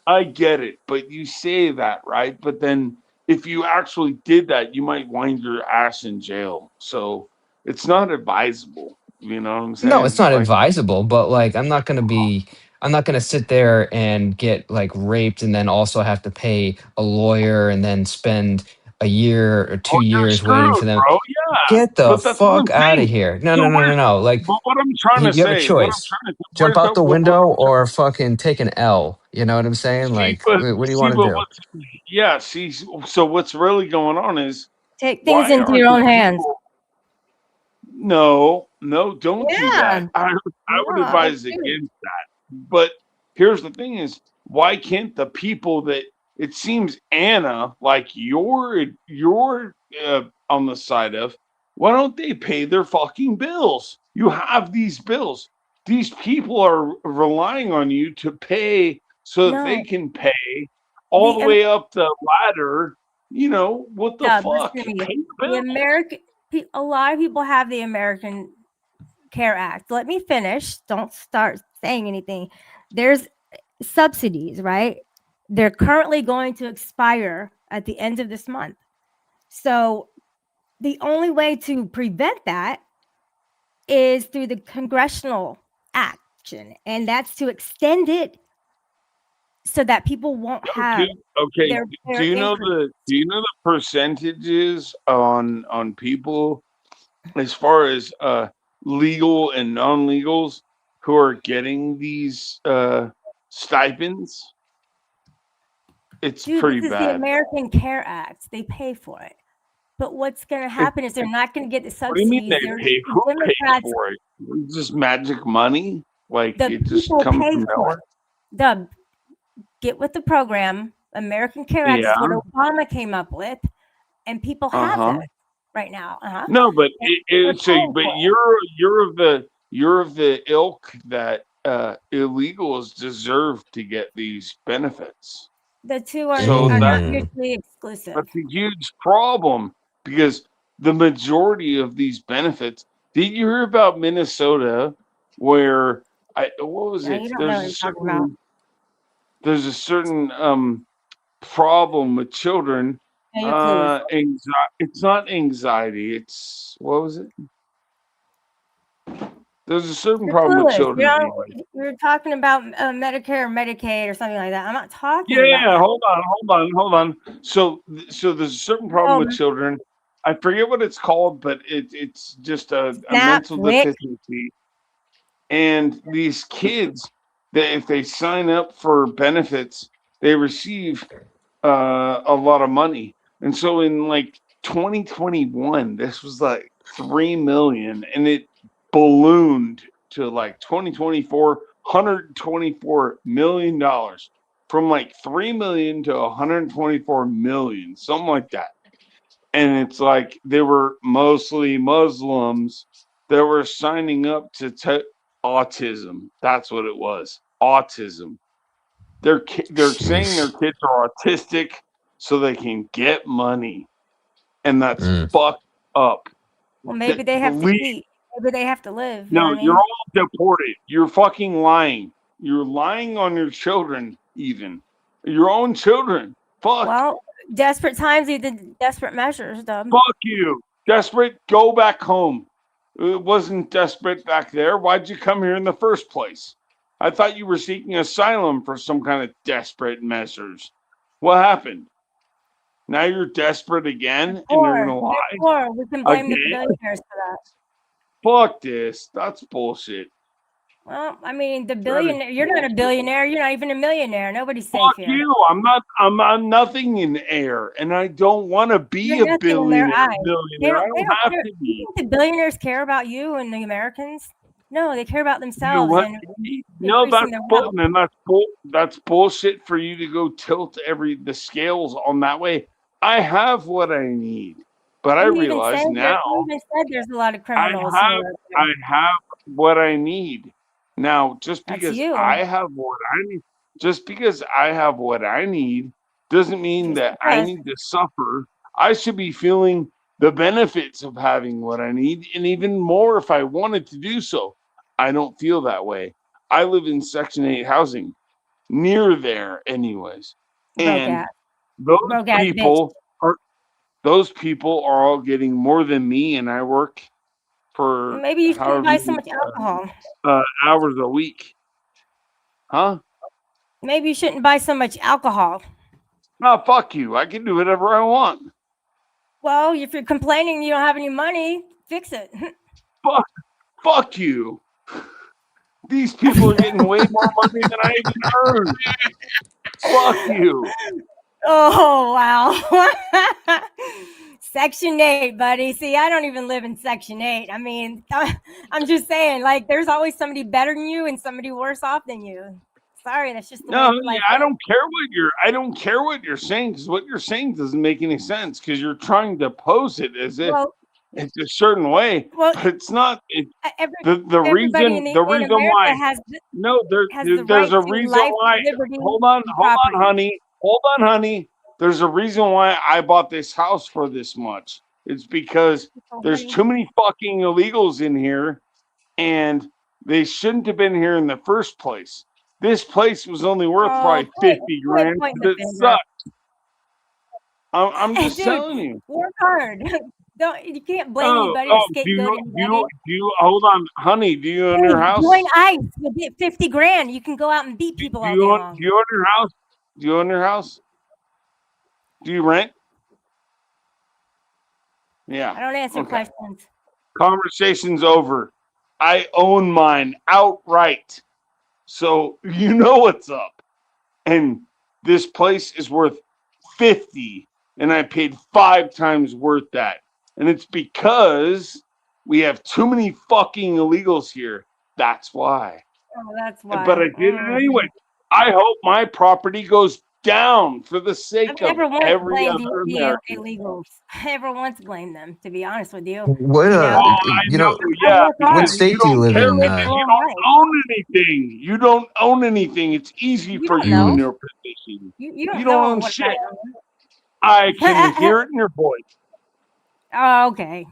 I get it. But you say that, right? But then if you actually did that, you might wind your ass in jail. So it's not advisable. You know what I'm saying? No, it's not Like, advisable, but like I'm not gonna sit there and get like raped and then also have to pay a lawyer and then spend a year or oh, you're 2 years waiting for screwed, them. bro. Yeah, Get the but that's what I'm fuck out of saying. here. No, So no, no, what? no, no. Like But what I'm trying to you have a say, what I'm choice. trying to, Jump what, out the what window I'm trying or fucking take an L. You know what I'm saying? see, Like but what do you see, want to but do? what's yeah, see, so what's really going on is Take things why into aren't your the own hands. people? No, no, don't do that. Yeah. I would No, advise shoot. against that. But here's the thing: is why can't the people that it seems Anna, like you're on the side of, why don't they pay their fucking bills? You have these bills. These people are relying on you to pay so that they No, can pay all the the way up the ladder. You know what the Dub, fuck? listen to me. Pay the The bills. American, a lot of people have the American Care Act. Let me finish. Don't start saying anything. There's subsidies, right? They're currently going to expire at the end of this month. So the only way to prevent that is through the congressional action, and that's to extend it so that people won't have Okay, their do you know increase. the percentages on people as far as legal and non-legals who are getting these stipends? It's Dude, pretty this is the bad. American Care Act. They pay for it. But what's going to happen is they're not going to get the What do you mean subsidies. they They're pay? the Who pays Democrats, for it? It's just magic money? Like the it just people comes pay from for nowhere? it. The get with the program. American Care Act Yeah. is what Obama came up with, and people have Uh-huh. that right now. No, but They're it's a paying but for it. you're of the ilk that illegals deserve to get these benefits. The two are, So are not that mutually exclusive. that's a huge problem because the majority of these benefits. Did you hear about Minnesota where what was Yeah, it? you don't know what you're talking about. There's a certain problem with children. Yeah, you're clueless. It's not anxiety. It's what was it? There's a certain You're problem with clueless. children. Anyway. You're talking about Medicare or Medicaid or something like that. I'm not talking about Yeah, that. hold on. So there's a certain problem with children. I forget what it's called, but it's just a mental Snap, deficiency. And these kids, that if they sign up for benefits, they receive a lot of money. And so in like 2021, this was like 3 million, and it ballooned to like 2024, $124 million from like 3 million to 124 million, something like that. And it's like they were mostly Muslims that were signing up to autism. That's what it was. Autism. They're saying their kids are autistic so they can get money, and that's fucked up. Well, maybe they have to eat. Maybe they have to live. You know No, what I mean? you're all deported. You're fucking lying. You're lying on your children, even your own children. Fuck. Well, desperate times need desperate measures, Dub. Fuck you. Desperate, go back home. It wasn't desperate back there. Why'd you come here in the first place? I thought you were seeking asylum for some kind of desperate measures. What happened? Now you're desperate again and you're gonna lie? Or we can blame the billionaires for that. Fuck this. That's bullshit. Well, I mean, the billionaire. You're not a billionaire. You're not even a millionaire. Nobody's safe Fuck here. you. I'm nothing in air, and I don't want to be You're a nothing in their billionaire. eyes. I don't have care. to be. The billionaires care about you and the Americans. No, they care about You know themselves. what? And No, increasing their wealth. that's bullshit for you to go tilt the scales on that way. I have what I need, but I realize now You even said there's a lot of criminals. I have what I need. Now, just That's because you. I have what I need, just because I have what I need, doesn't mean that I need to suffer. I should be feeling the benefits of having what I need, and even more if I wanted to do so. I don't feel that way. I live in Section 8 housing, near there, anyways. And those people are all getting more than me, and I work for Maybe you shouldn't however buy so many much alcohol. hours a week. Huh? Maybe you shouldn't buy so much alcohol. No, fuck you. I can do whatever I want. Well, if you're complaining you don't have any money, fix it. Fuck you. These people are getting way more money than I even earned. Fuck you. Oh, wow. Section 8, buddy. See, I don't even live in Section 8. I mean, I'm just saying, like, there's always somebody better than you and somebody worse off than you. Sorry, that's just the No, way life I is. don't care what you're saying, because what you're saying doesn't make any sense, because you're trying to pose it as if Well, it's a certain way, well, but it's not. The everybody reason in America why has the there's right a to reason life, why. liberty, Hold on, property. honey. There's a reason why I bought this house for this much. It's because there's Honey. too many fucking illegals in here, and they shouldn't have been here in the first place. This place was only worth probably 50 grand. Point But the it finger. sucked. I'm just Dude, telling you. work hard. You can't blame anybody or Do scapegoat anybody. you hold on, honey? Do you own Hey, your house? join ICE. You'll get 50 grand. You can go out and beat people all day long. Do you own your house? Do you own your house? Do you rent? I Yeah. don't answer Okay. questions. Conversation's over. I own mine outright. So you know what's up. And this place is worth 50, and I paid 5 times worth that. And it's because we have too many fucking illegals here. That's why. Oh, that's why. But I did it anyway. I hope my property goes down for the I've sake of never once every blamed other the American. illegals. I never once blamed them, to be honest with you. What You know? you know, Yeah, I work hard. what because state do you live care in? what you don't own anything. You don't own anything. It's easy You for don't you in know. your position. You don't You know don't own what shit. I I can hear it in your voice. Oh, okay.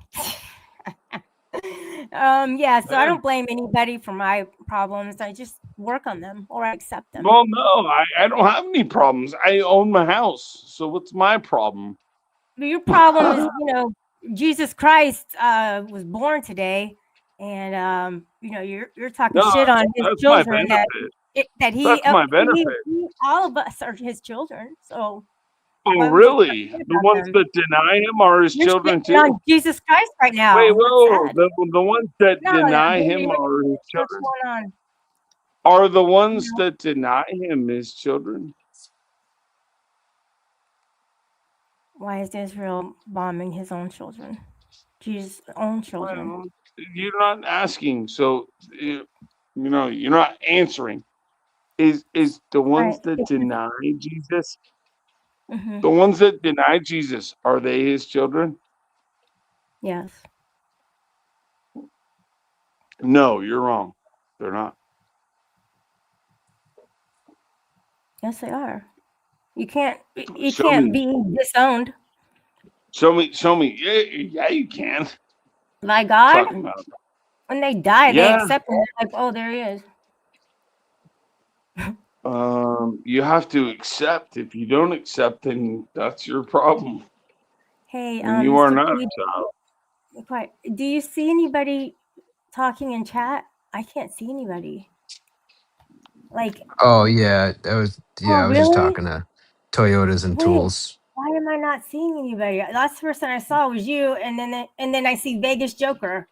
Yeah, so I don't blame anybody for my problems. I just work on them or I accept them. Well, no, I don't have any problems. I own my house. So what's my problem? But your problem is, Jesus Christ was born today, and you're talking No, shit on his that's my children benefit. that he, That's my benefit. all of us are his children. So Oh, why would you really? talk shit The about ones them? that deny him are his You're children shitting too? on Jesus Christ right now. Wait, What's whoa. that? The ones that No, deny baby, him are his what's children? going on? Are the ones that deny him his children? Why is Israel bombing his own children? Jesus' own children. Well, you're not asking, so you're not answering. Is the ones Right. that deny Jesus, Mm-hmm. the ones that deny Jesus, are they his children? Yes. No, you're wrong. They're not. Yes, they are. You can't Show can't me. be disowned Show me. Yeah, you can. by God. Talking about. When they die, they Yeah. accept him. Like, oh, there he is. You have to accept. If you don't accept, then that's your problem. Hey, And you are Mr. not a P, child. be quiet. Do you see anybody talking in chat? I can't see anybody. Like, Oh yeah, I was oh, just really? talking to Toyotas and Wait, Tools. why am I not seeing anybody? Last person I saw was you, and then I see Vegas Joker,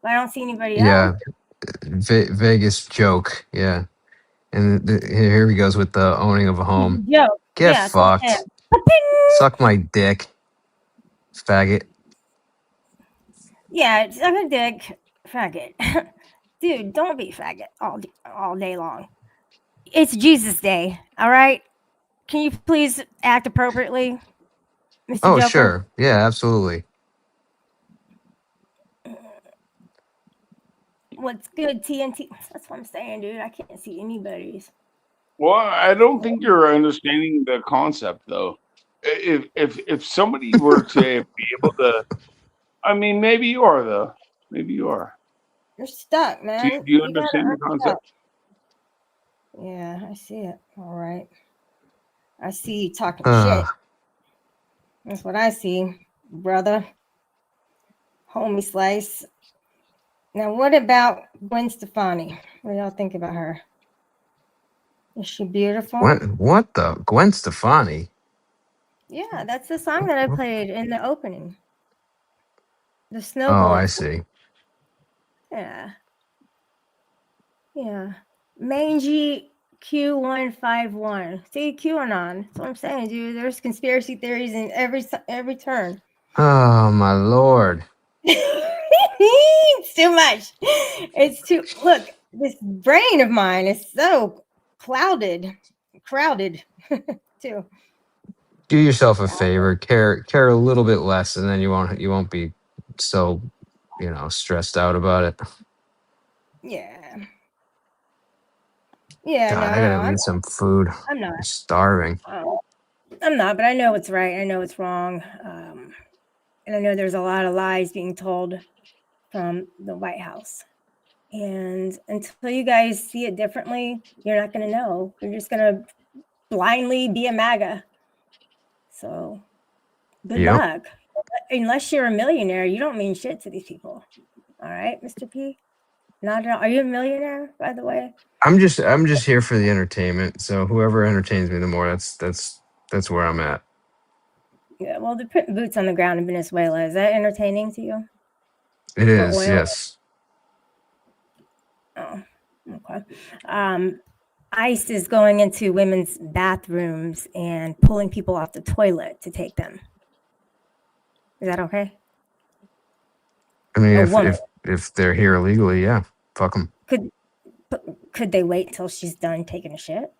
but I don't see anybody Yeah, else. Vegas joke. Yeah, and here he goes with the owning of a home. Joke. Get Yeah, so fucked. him. Ba-ping! Suck my dick, faggot. Yeah, suck a dick, faggot. Dude, don't be faggot all day long. It's Jesus Day, all right? Can you please act appropriately, Mr. Oh Joker? sure, yeah, absolutely. What's good, TNT? That's what I'm saying, dude. I can't see anybody's. Well, I don't think you're understanding the concept, though. If somebody were to be able to, I mean, maybe you are, though. Maybe you are. You're stuck, man. Do you understand the concept? Yeah, I see it. All right. I see you talking Uh, shit. That's what I see, brother. Homie Slice. Now, what about Gwen Stefani? What do y'all think about her? Is she beautiful? What the Gwen Stefani? Yeah, that's the song that I played in the opening. The Snow Oh, I Globes. see. Yeah. Yeah. Mangy Q151. See, QAnon. That's what I'm saying, dude. There's conspiracy theories in every turn. Oh my lord. It's too much. It's too look, this brain of mine is so crowded too. Do yourself a favor. Care a little bit less, and then you won't be so stressed out about it. Yeah. Yeah, God, no, I gotta eat some food. I'm not. I'm starving. I'm not, but I know what's right. I know what's wrong. And I know there's a lot of lies being told from the White House. And until you guys see it differently, you're not going to know. You're just going to blindly be a MAGA. So good Yep. luck. Unless you're a millionaire, you don't mean shit to these people. All right, Mr. P? Not at all. Are you a millionaire, by the way? I'm just here for the entertainment. So whoever entertains me the more, that's where I'm at. Yeah, well, they're putting boots on the ground in Venezuela. Is that entertaining to you? It For is, oil? yes. Oh, okay. ICE is going into women's bathrooms and pulling people off the toilet to take them. Is that okay? I mean, A woman. if they're here illegally, yeah, fuck them. Could they wait till she's done taking a shit?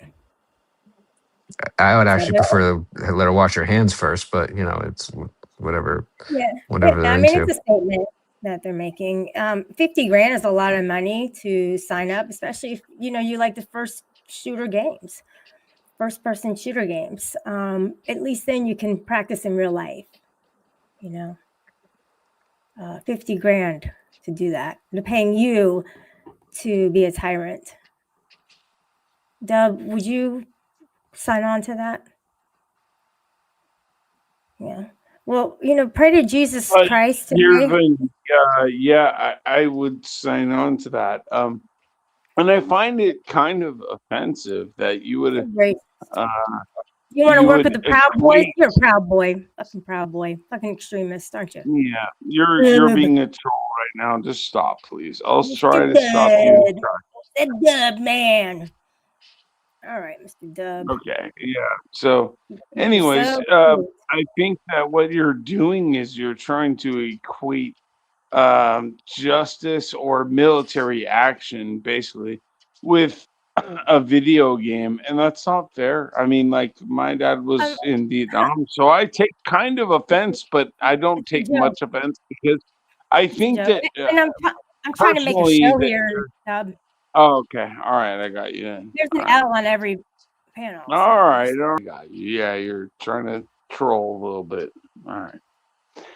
I would actually prefer to let her wash her hands first, but it's whatever. Yeah. Whatever they're I mean, into. it's a statement that they're making. 50 grand is a lot of money to sign up, especially if you like the first person shooter games. At least then you can practice in real life. 50 grand to do that. They're paying you to be a tyrant. Dub, would you sign on to that? Yeah. Well, pray to Jesus Christ today. Yeah, I would sign on to that. And I find it kind of offensive that you would. You want to work with the Proud Boys? You're a Proud Boy, fucking Proud Boy, fucking extremist, aren't you? Yeah, you're being a troll right now. Just stop, please. I'll try to stop you. The Dub man. All right, Mr. Dub. Okay, yeah. So, anyways, I think that what you're doing is you're trying to equate justice or military action, basically, with a video game, and that's not fair. I mean, like, my dad was in Vietnam, so I take kind of offense, but I don't take much offense because I think that. And I'm trying to make a show here, Dub. Oh, okay. All right, I got you. There's an L on every panel. All right, I got you. Yeah, you're trying to troll a little bit. All right.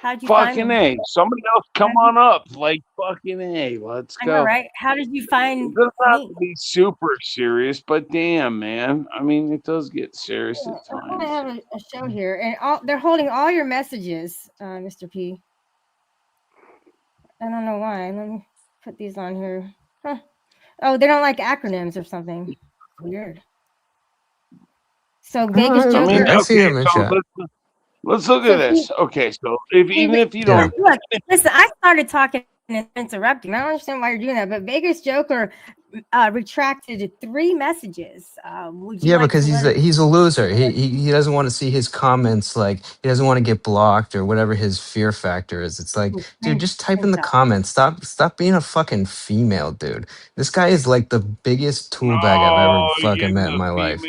How'd you fucking A. Somebody else come on up. Like fucking A. Let's go. I know, right? How did you find it doesn't have to be super serious, but damn, man. I mean, it does get serious at times. I have a show here, and they're holding all your messages, Mr. P. I don't know why. Let me put these on here. Huh. Oh, they don't like acronyms or something. Weird. So Vegas Joker. I see him in chat. Let's look at this. Okay, so even if you don't look, listen, I started talking and interrupting. I don't understand why you're doing that, but Vegas Joker retracted 3 messages. Because he's a loser. He doesn't want to see his comments, like he doesn't want to get blocked or whatever his fear factor is. It's like, dude, just type in the comments. Stop being a fucking female, dude. This guy is like the biggest tool bag I've ever fucking met in my life.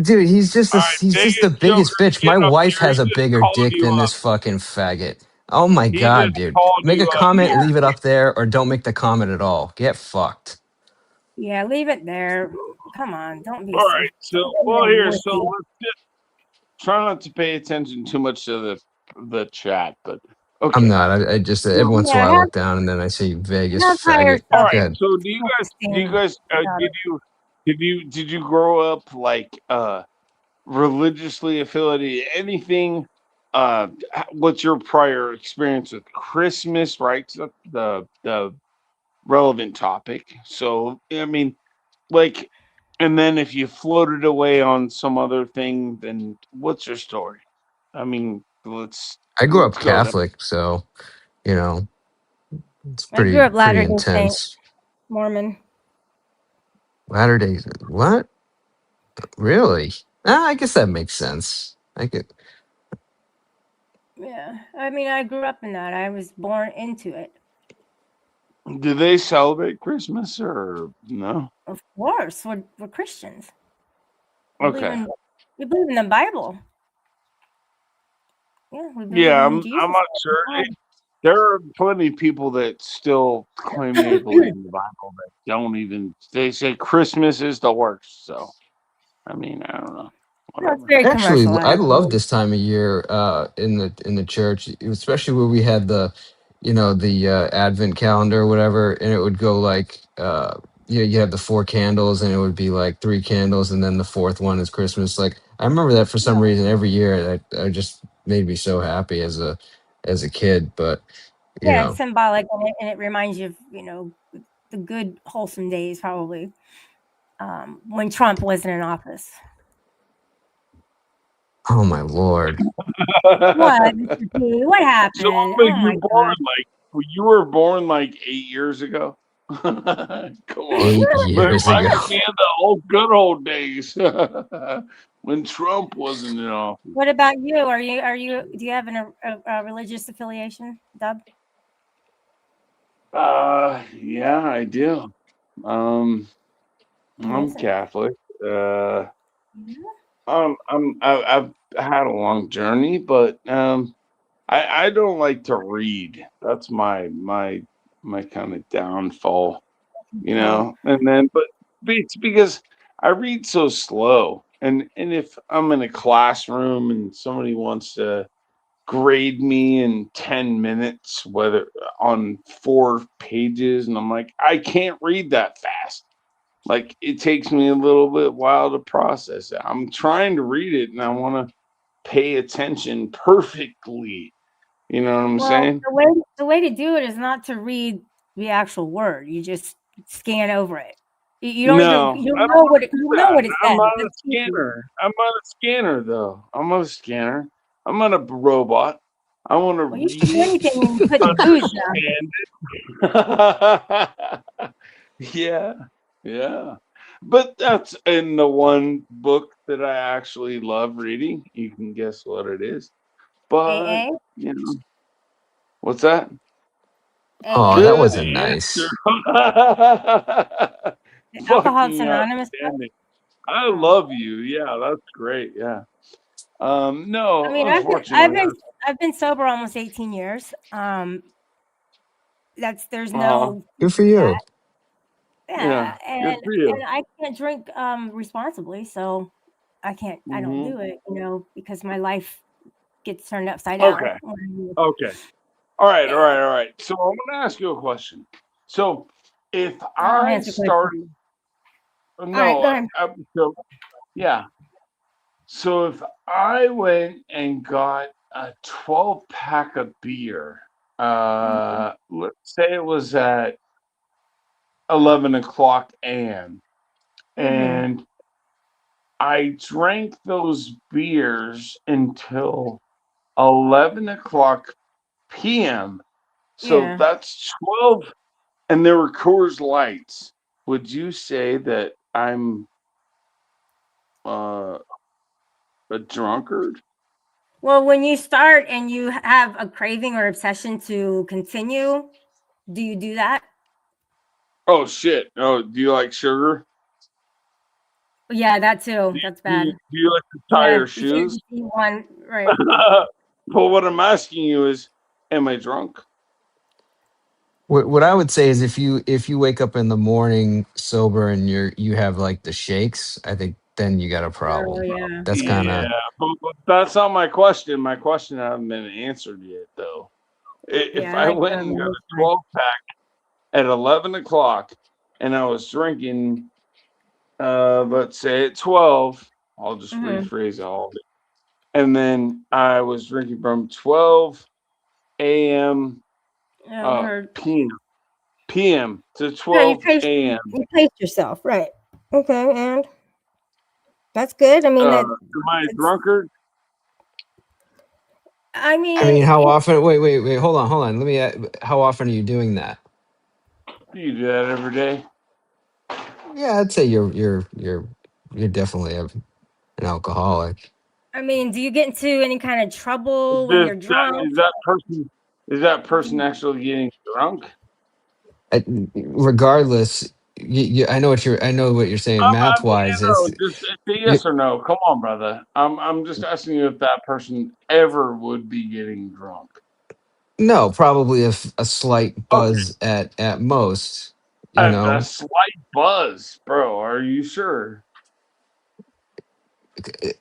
Dude, he's just the biggest bitch. My wife has a bigger dick than this fucking faggot. Oh my god, dude. Make a comment, leave it up there, or don't make the comment at all. Get fucked. Yeah, leave it there. Come on, don't be. All right, so let's just try not to pay attention too much to the chat, but okay. I'm not. I just every once in a while I look down and then I see Vegas faggot. All right, so do you guys did you grow up like religiously affiliated anything what's your prior experience with Christmas, right? So the relevant topic. So, I mean, like, and then if you floated away on some other thing, then what's your story? I mean, I grew up let's go there. Catholic, so you know it's I grew up pretty Latter-day Saint, intense. Mormon. Latter Days, what? Really? Ah, I guess that makes sense. I could. Yeah, I mean, I grew up in that. I was born into it. Do they celebrate Christmas or no? Of course, we're Christians. We believe Okay. in we believe in the Bible. Yeah, we believe Yeah, in Jesus. I'm not sure. There are plenty of people that still claim they believe in the Bible that don't even. They say Christmas is the worst. So, I mean, I don't know. No, it's Whatever. very Actually, I commercialized. love this time of year in the church, especially where we had the Advent calendar or whatever, and it would go like you have the 4 candles, and it would be like 3 candles, and then the fourth one is Christmas. Like I remember that for some reason every year. That just made me so happy as a kid. But you Yeah, it's know, symbolic, and it reminds you of the good wholesome days, probably when Trump wasn't in office. oh my lord, What, Mr. P? What happened? So, Oh when my you God! born you were born like 8 years ago. Come on, 8 years I ago. can be in the old good old days when Trump wasn't in office. What about you? Do you have a religious affiliation, Dub? Yeah, I do. Um, I'm Yes. Catholic. Uh, Yeah. I've had a long journey, but I don't like to read. That's my kind of downfall, Well, And then, but it's because I read so slow, and if I'm in a classroom and somebody wants to grade me in 10 minutes, whether on 4 pages, and I'm like, I can't read that fast. Like it takes me a little bit while to process it. I'm trying to read it and I want to pay attention perfectly. You know what I'm well, saying? the way to do it is not to read the actual word. You just scan over it. You don't even No, you I don't know want what to it do you know that. what it I'm says. not a It's easy. scanner. I'm not a scanner though. I'm not a scanner. I'm not a robot. I want to Well, you should read do it, anything when you put the booze down. understand it. Yeah, yeah. But that's in the one book that I actually love reading. You can guess what it is. But, AA, you know, what's that? Oh, AA, that Good wasn't answer. nice. Alcoholics Fucking Anonymous. outstanding. I Oh. love you. Yeah, that's great. Yeah. I No, mean, unfortunately. I've been sober almost 18 years. There's Uh, no Good for that. you. yeah, Yeah, good and for you. I can't drink responsibly, so I don't Hmm. do it, because my life gets turned upside down. Okay. Okay. All right. All right. All right. So I'm going to ask you a question. So if Don't I answer questions. started, All right, go ahead. so yeah. So if I went and got a 12-pack of beer, let's say it was at 11 o'clock a.m. Mm-hmm. and I drank those beers until 11 o'clock p.m. So Yeah. that's 12, and there were Coors Lights. Would you say that I'm uh, a drunkard? Well, when you start and you have a craving or obsession to continue, do you do that? Oh, shit. Oh, do you like sugar? Yeah, that too. That's bad. Do you like to tie Yeah, your you can't shoes? just eat one, right? But what I'm asking you is, am I drunk? What I would say is if you wake up in the morning sober and you have like the shakes, I think then you got a Oh problem. yeah. That's kind Yeah, of but that's not my question. My question hasn't been answered yet, though. If Yeah, I I like went the and got most a 12-pack at 11 o'clock and I was drinking, let's say at 12, I'll just Mm-hmm. rephrase all of it. and then I was drinking from 12 a.m. I heard. p.m. to Yeah, you 12 paced, a.m. you paced yourself, right? Okay, and that's good. I mean, Am I a drunkard? I I mean, mean, how often? Wait. Hold on. Let me. How often are you doing that? You do that every day. Yeah, I'd say you're definitely an alcoholic. I mean, do you get into any kind of trouble when you're drunk? Is that person actually getting drunk? Regardless, I know what you're saying. Math wise, it's Just say yes or no. Come on, brother. I'm just asking you if that person ever would be getting drunk. no, probably a slight Okay. buzz at most. You know, A slight buzz, bro. Are you sure?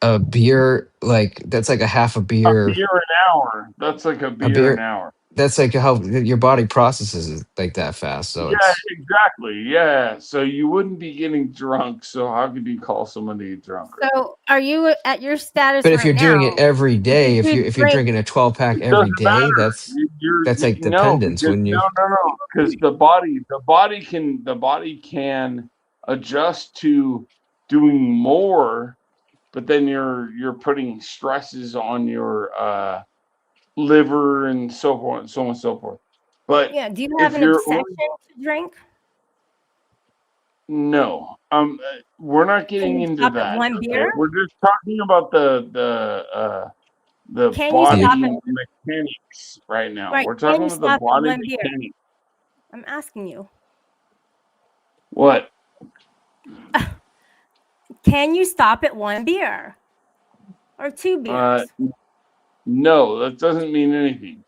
a beer like that's like a half a A beer. beer an hour. That's like a A beer an beer. hour. That's like how your body processes it like that fast. So Yeah, it's. exactly. Yeah. So you wouldn't be getting drunk. So how could you call somebody drunk? So, are you at your status But if right you're doing now? it every day, if you're drink- drinking a 12-pack It every doesn't day, matter. that's like No, dependence. because When you no, because the body can adjust to doing more, but then you're putting stresses on your liver and so forth and so on and so forth. But Yeah. Do you have if an you're obsession to drink? no, we're not Can getting you into stop at that. one Okay? beer? We're just talking about the Can you stop body at mechanics right now. right? We're Can talking you about the stop at body one beer? mechanics. I'm asking you. What? Can you stop at one beer or two beers? No, that doesn't mean anything.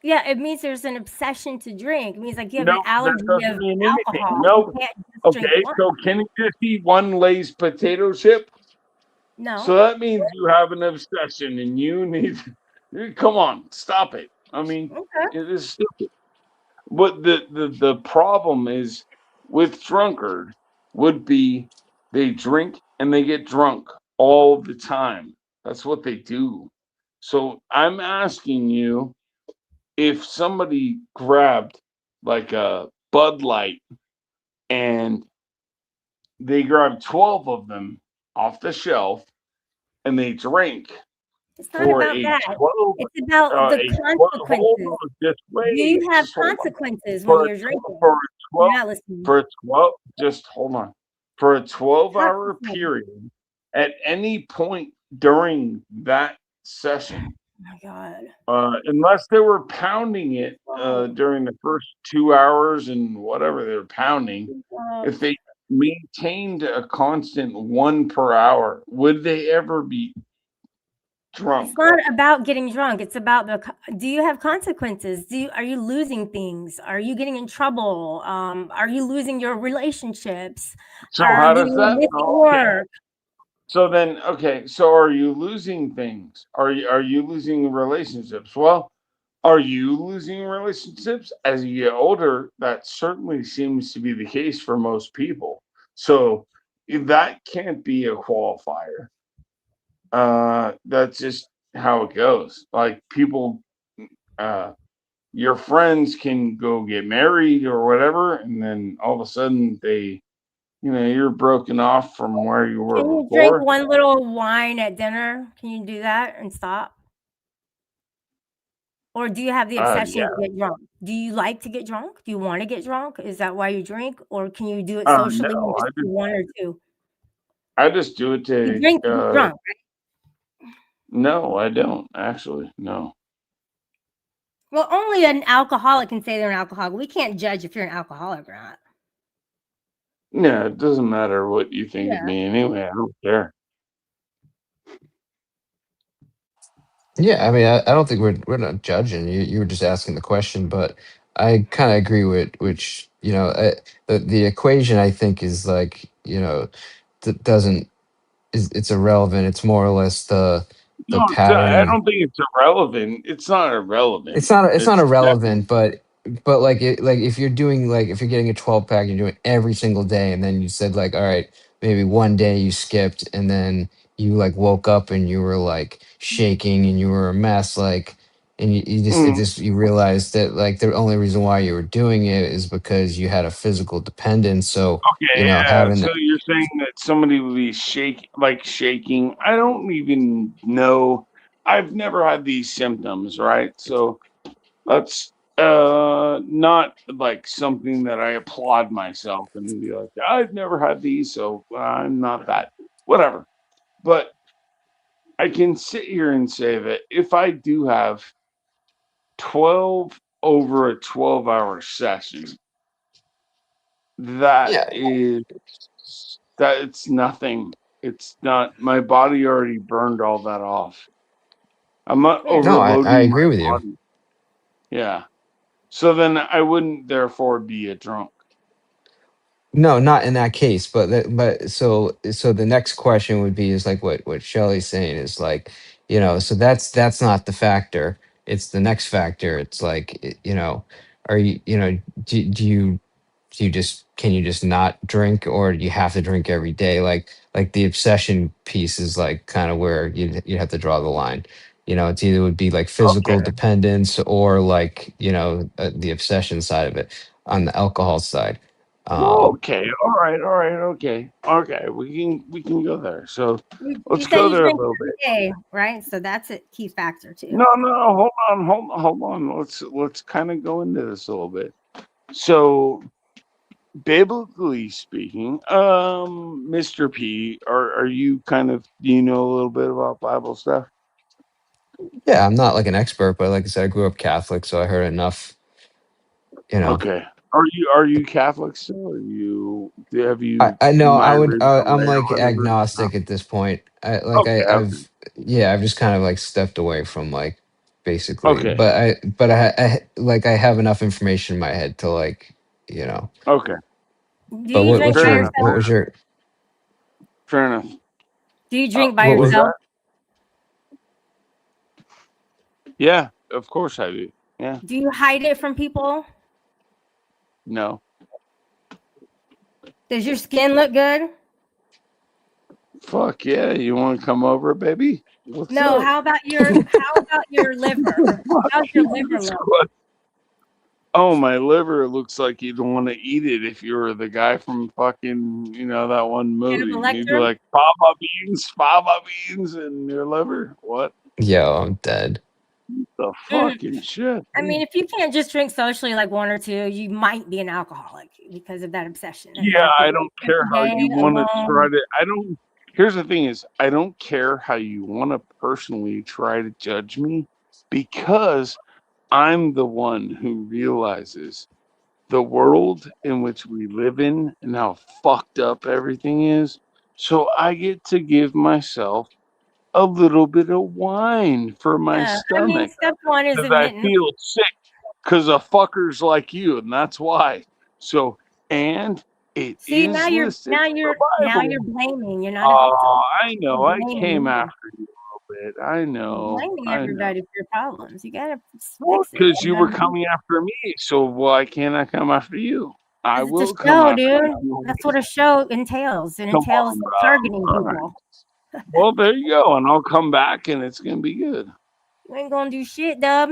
Yeah, it means there's an obsession to drink. It means like you have No, an allergy that doesn't of mean anything. alcohol. No. You can't just drink Okay, one. so can you just eat one Lay's potato chip? No. So that means you have an obsession and you need come on, stop it. I mean, Okay. it is stupid. But the problem is with drunkard would be they drink and they get drunk all the time. That's what they do. So I'm asking you if somebody grabbed like a Bud Light and they grabbed 12 of them off the shelf and they drank It's not for about a that. 12 It's about the hold consequences. on, just Do wait, you have just hold on. consequences when For you're drinking? for a 12 You're not listening. for a 12 just hold on. For a 12-hour Consequences. period, at any point during that session, Oh my God. unless they were pounding it during the first 2 hours and whatever they were pounding, if they maintained a constant 1 per hour, would they ever be drunk? It's not about getting drunk. It's about do you have consequences? Are you losing things? Are you getting in trouble? Are you losing your relationships? So Are how you does that missing work? So then, okay, so are you losing things? Are you losing relationships? Well, are you losing relationships as you get older? That certainly seems to be the case for most people. So that can't be a qualifier. That's just how it goes. Like people, your friends can go get married or whatever, and then all of a sudden you're broken off from where you were Can you drink before. one little wine at dinner? Can you do that and stop? Or do you have the obsession Yeah. to get drunk? Do you like to get drunk? Do you want to get drunk? Is that why you drink? Or can you do it socially and No, just do one or two? I just do it You to. drink to get drunk, right? No, I don't actually. No. Well, only an alcoholic can say they're an alcoholic. We can't judge if you're an alcoholic or not. Yeah, it doesn't matter what you think of Yeah. me anyway. I don't care. Yeah, I mean, I don't think we're not judging. You were just asking the question, but I kind of agree with which the equation I think is like doesn't it's irrelevant. It's more or less the No, pattern I of. don't think it's irrelevant. It's not irrelevant. It's not It's irrelevant, but like if you're doing like if you're getting a 12-pack, you're doing it every single day, and then you said like, all right, maybe one day you skipped, and then you like woke up and you were like shaking and you were a mess, like, and you realized that like the only reason why you were doing it is because you had a physical dependence. So Okay, you know, yeah. having So that. you're saying that somebody would be shaking. I don't even know. I've never had these symptoms, right? So that's not like something that I applaud myself and be like, I've never had these, so I'm not that. Whatever. But I can sit here and say that if I do have 12 over a 12-hour session, that Yeah. is that it's nothing. It's not, my body already burned all that off. I'm not Yeah. No, I overloading agree my with you. body. Yeah. So then I wouldn't therefore be a drunk. No, not in that case, but so the next question would be is like what Shelley's saying is like, you know, so that's not the factor. It's the next factor. It's like, you know, are you, you know, do you just, can you just not drink, or do you have to drink every day? Like the obsession piece is like kind of where you have to draw the line. You know, it's either would be like physical Okay. dependence or like, you know, the obsession side of it on the alcohol side. Um, Okay. All right. All right. Okay. Okay. We can go there. So You let's say go you there a drink little every bit. day, right? So that's a key factor too. No, no, hold on. Let's kind of go into this a little bit. So biblically speaking, Mr. P, are you kind of, do you know a little bit about Bible stuff? yeah, I'm not like an expert, but like I said, I grew up Catholic, so I heard enough, you know. Okay. Are you Catholic still? Have you I know I would, migrated I'm away or like whatever? No. agnostic at this point. Okay, okay. Yeah, I've just kind of like stepped away from like basically, Okay. but I like I have enough information in my head to like, you know. Okay. Do But you drink what's by Fair enough. what yourself? was your, Fair enough. Do you drink by What was yourself? that? Yeah, of course I do. Yeah. Do you hide it from people? No. Does your skin look good? Fuck yeah. You want to come over, baby? What's No. up? How about your liver? How's your liver look? Oh, my liver looks like you'd want to eat it if you were the guy from fucking, that one Hannibal movie. You'd be Lecter? like, fava beans, and your liver. What yo, I'm dead. the Mm. fucking shit? I mean, if you can't just drink socially like one or two, you might be an alcoholic because of that obsession. You Yeah, have to I go don't care how every you day want to try alone. to. I don't. Here's the thing: is I don't care how you want to personally try to judge me, because I'm the one who realizes the world in which we live in and how fucked up everything is. So I get to give myself a little bit of wine for my Yeah. I mean, stomach step one is because I admitting. feel sick because of fuckers like you, and that's why. So, and it See, is listed in the now Bible. you're blaming. You're not a victim. I You're know. I came blaming me. after you a little bit. I You're know. blaming I know. everybody for your problems. You gotta Well, fix it. because you were Man. coming after me, so why can't I come after you? I 'Cause will it's a come show, after dude. you. That's what a show entails. It Come entails on, bro. targeting All right. people. Well, there you go, and I'll come back, and it's gonna be good. You ain't gonna do shit, Dub.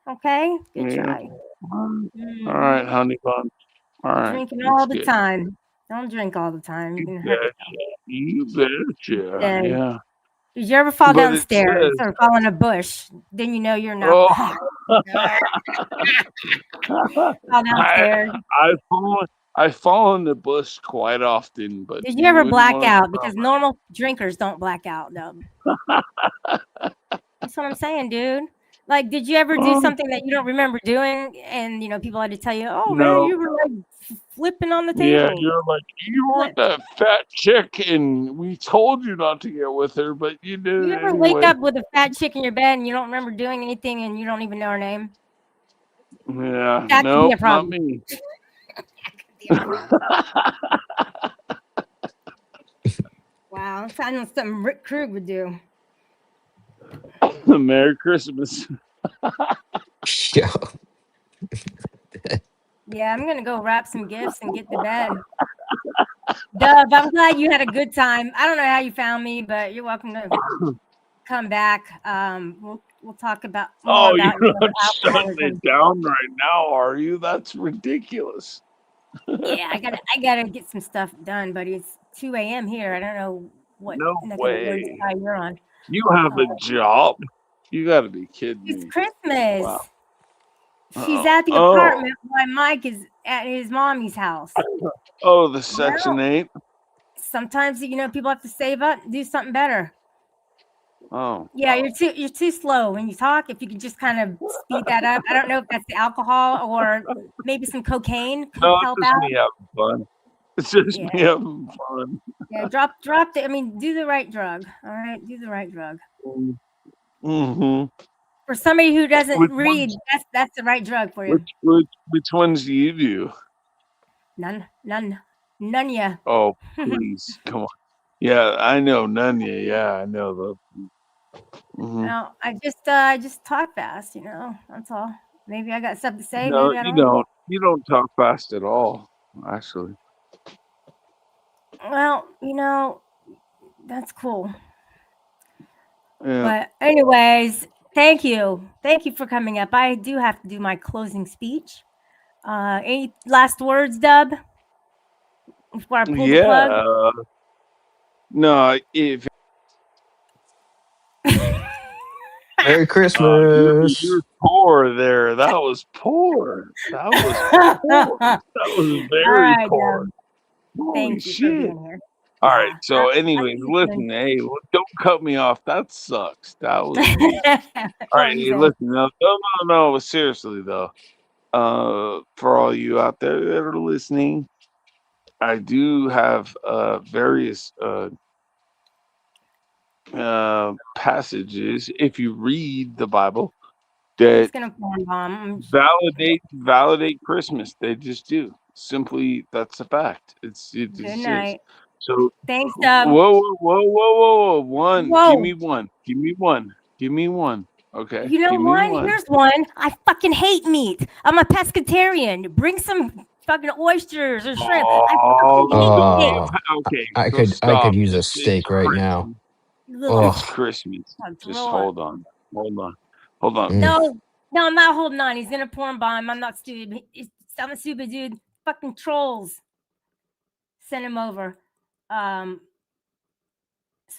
Okay? Good Yeah. try. All right, Mhm. honey bun. All right, Drinking it's all the good. time. Don't drink all the time. You're You gonna hurt yourself. You betcha. Dead. Yeah. Did you ever fall But it downstairs says, or fall in a bush? Then you know you're an oh, alcoholic. Fall downstairs. I fall in the bush quite often, but Did you you ever wouldn't black want to out? know. Because normal drinkers don't black out, Dub. That's what I'm saying, dude. Like, did you ever do Oh, something that you don't remember doing, and people had to tell you, "Oh man, no. you were like flipping on the Yeah, table." you're like, you were Flip. that fat chick, and we told you not to get with her, but you did You it ever wake anyway. up with a fat chick in your bed and you don't remember doing anything and you don't even know her name? Yeah, That could be nope, a not problem. me. That could be a problem. Wow, that sounds something Rick Krug would do. Merry Christmas. Yo, Yeah, I'm gonna go wrap some gifts and get to bed. Dub, I'm glad you had a good time. I don't know how you found me, but you're welcome to come back. We'll talk about more Oh, about you're your not shutting alcoholism. it down right now, are you? That's ridiculous. Yeah, I gotta get some stuff done, buddy. It's 2 a.m. here. I don't know what No neck of the woods way. side you're on. You have a job? You got to be kidding It's me. Christmas. Wow. She's Oh, at the oh, apartment while Mike is at his mommy's house. oh, the You Section know, 8. sometimes people have to save up, do something better. Oh, Yeah, you're too slow when you talk. If you could just kind of speed that up. I don't know if that's the alcohol or maybe some cocaine could no, it's help just out. me having fun. It's just Yeah. me having fun. Yeah, do the right drug. All right, do the right drug. Mm-hmm. For somebody who doesn't Which read, ones? that's the right drug for you. Which ones do you do? None ya. Oh, please, come on. Yeah, I know none yet. Yeah, I know the. Mhm. Well, I just talk fast, That's all. Maybe I got stuff to say. No, Maybe I you don't. don't. You don't talk fast at all, actually. Well, that's cool. Yeah. But anyways, thank you for coming up. I do have to do my closing speech. Any last words, Dub? Before I pull the plug. Yeah. No, if Merry you're Christmas. poor there, that was poor. That was poor. That was All very right, poor. Dub. Holy Thank you for shit. being here. All right. Yeah. So, I'll anyways, see you listen. Hey, don't cut me off. That sucks. That was mean. soon. All What right. would you Hey, say? listen. No. Seriously though, for all you out there that are listening, I do have various passages. If you read the Bible, He's that gonna porn bomb. validate Christmas. They just do. Simply, that's a fact. It Good just is. night. So, Thanks, whoa, Dub. whoa. One. Give Whoa. me one. Give me one. Give me one. Okay. You know Give me what? one. Here's one. I fucking hate meat. I'm a pescatarian. Bring some fucking oysters or shrimp. I Oh, fucking hate steak. Oh, okay. I So I could stop. use a It's steak right now. Christmas. Ugh. It's Oh, Christmas. I'll Just throw up. hold on. Hold on. mm. No, I'm not holding on. He's gonna porn bomb. I'm not stupid. I'm a stupid dude. Fucking trolls. Send him over. So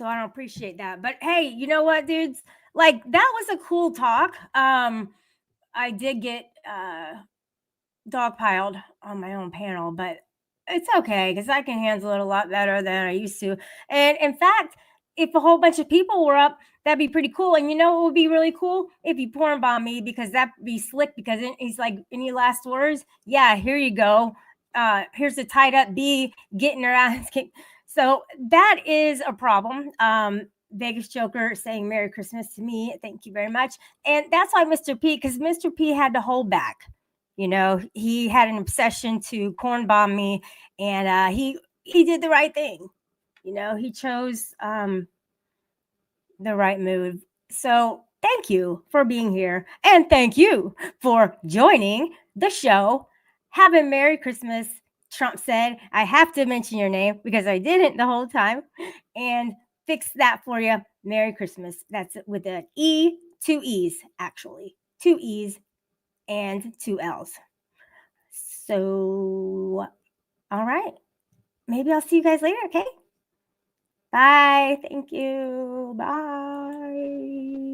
I don't appreciate that. But hey, you know what, dudes? Like that was a cool talk. I did get dogpiled on my own panel, but it's okay because I can handle it a lot better than I used to. And in fact, if a whole bunch of people were up, that'd be pretty cool. And you know what would be really cool? If you porn bomb me, because that'd be slick. Because he's like, any last words? Yeah, here you go. Here's a tied up bee getting her ass kicked. So that is a problem. Vegas Joker saying Merry Christmas to me. Thank you very much. And that's why Mr. P, because Mr. P had to hold back. He had an obsession to corn bomb me, and he did the right thing. He chose the right move. So thank you for being here, and thank you for joining the show. Have a Merry Christmas. Trump said, I have to mention your name because I didn't the whole time, and fix that for you. Merry Christmas. That's with an E, 2 E's, actually. 2 E's and 2 L's. So, all right. Maybe I'll see you guys later. Okay. Bye. Thank you. Bye.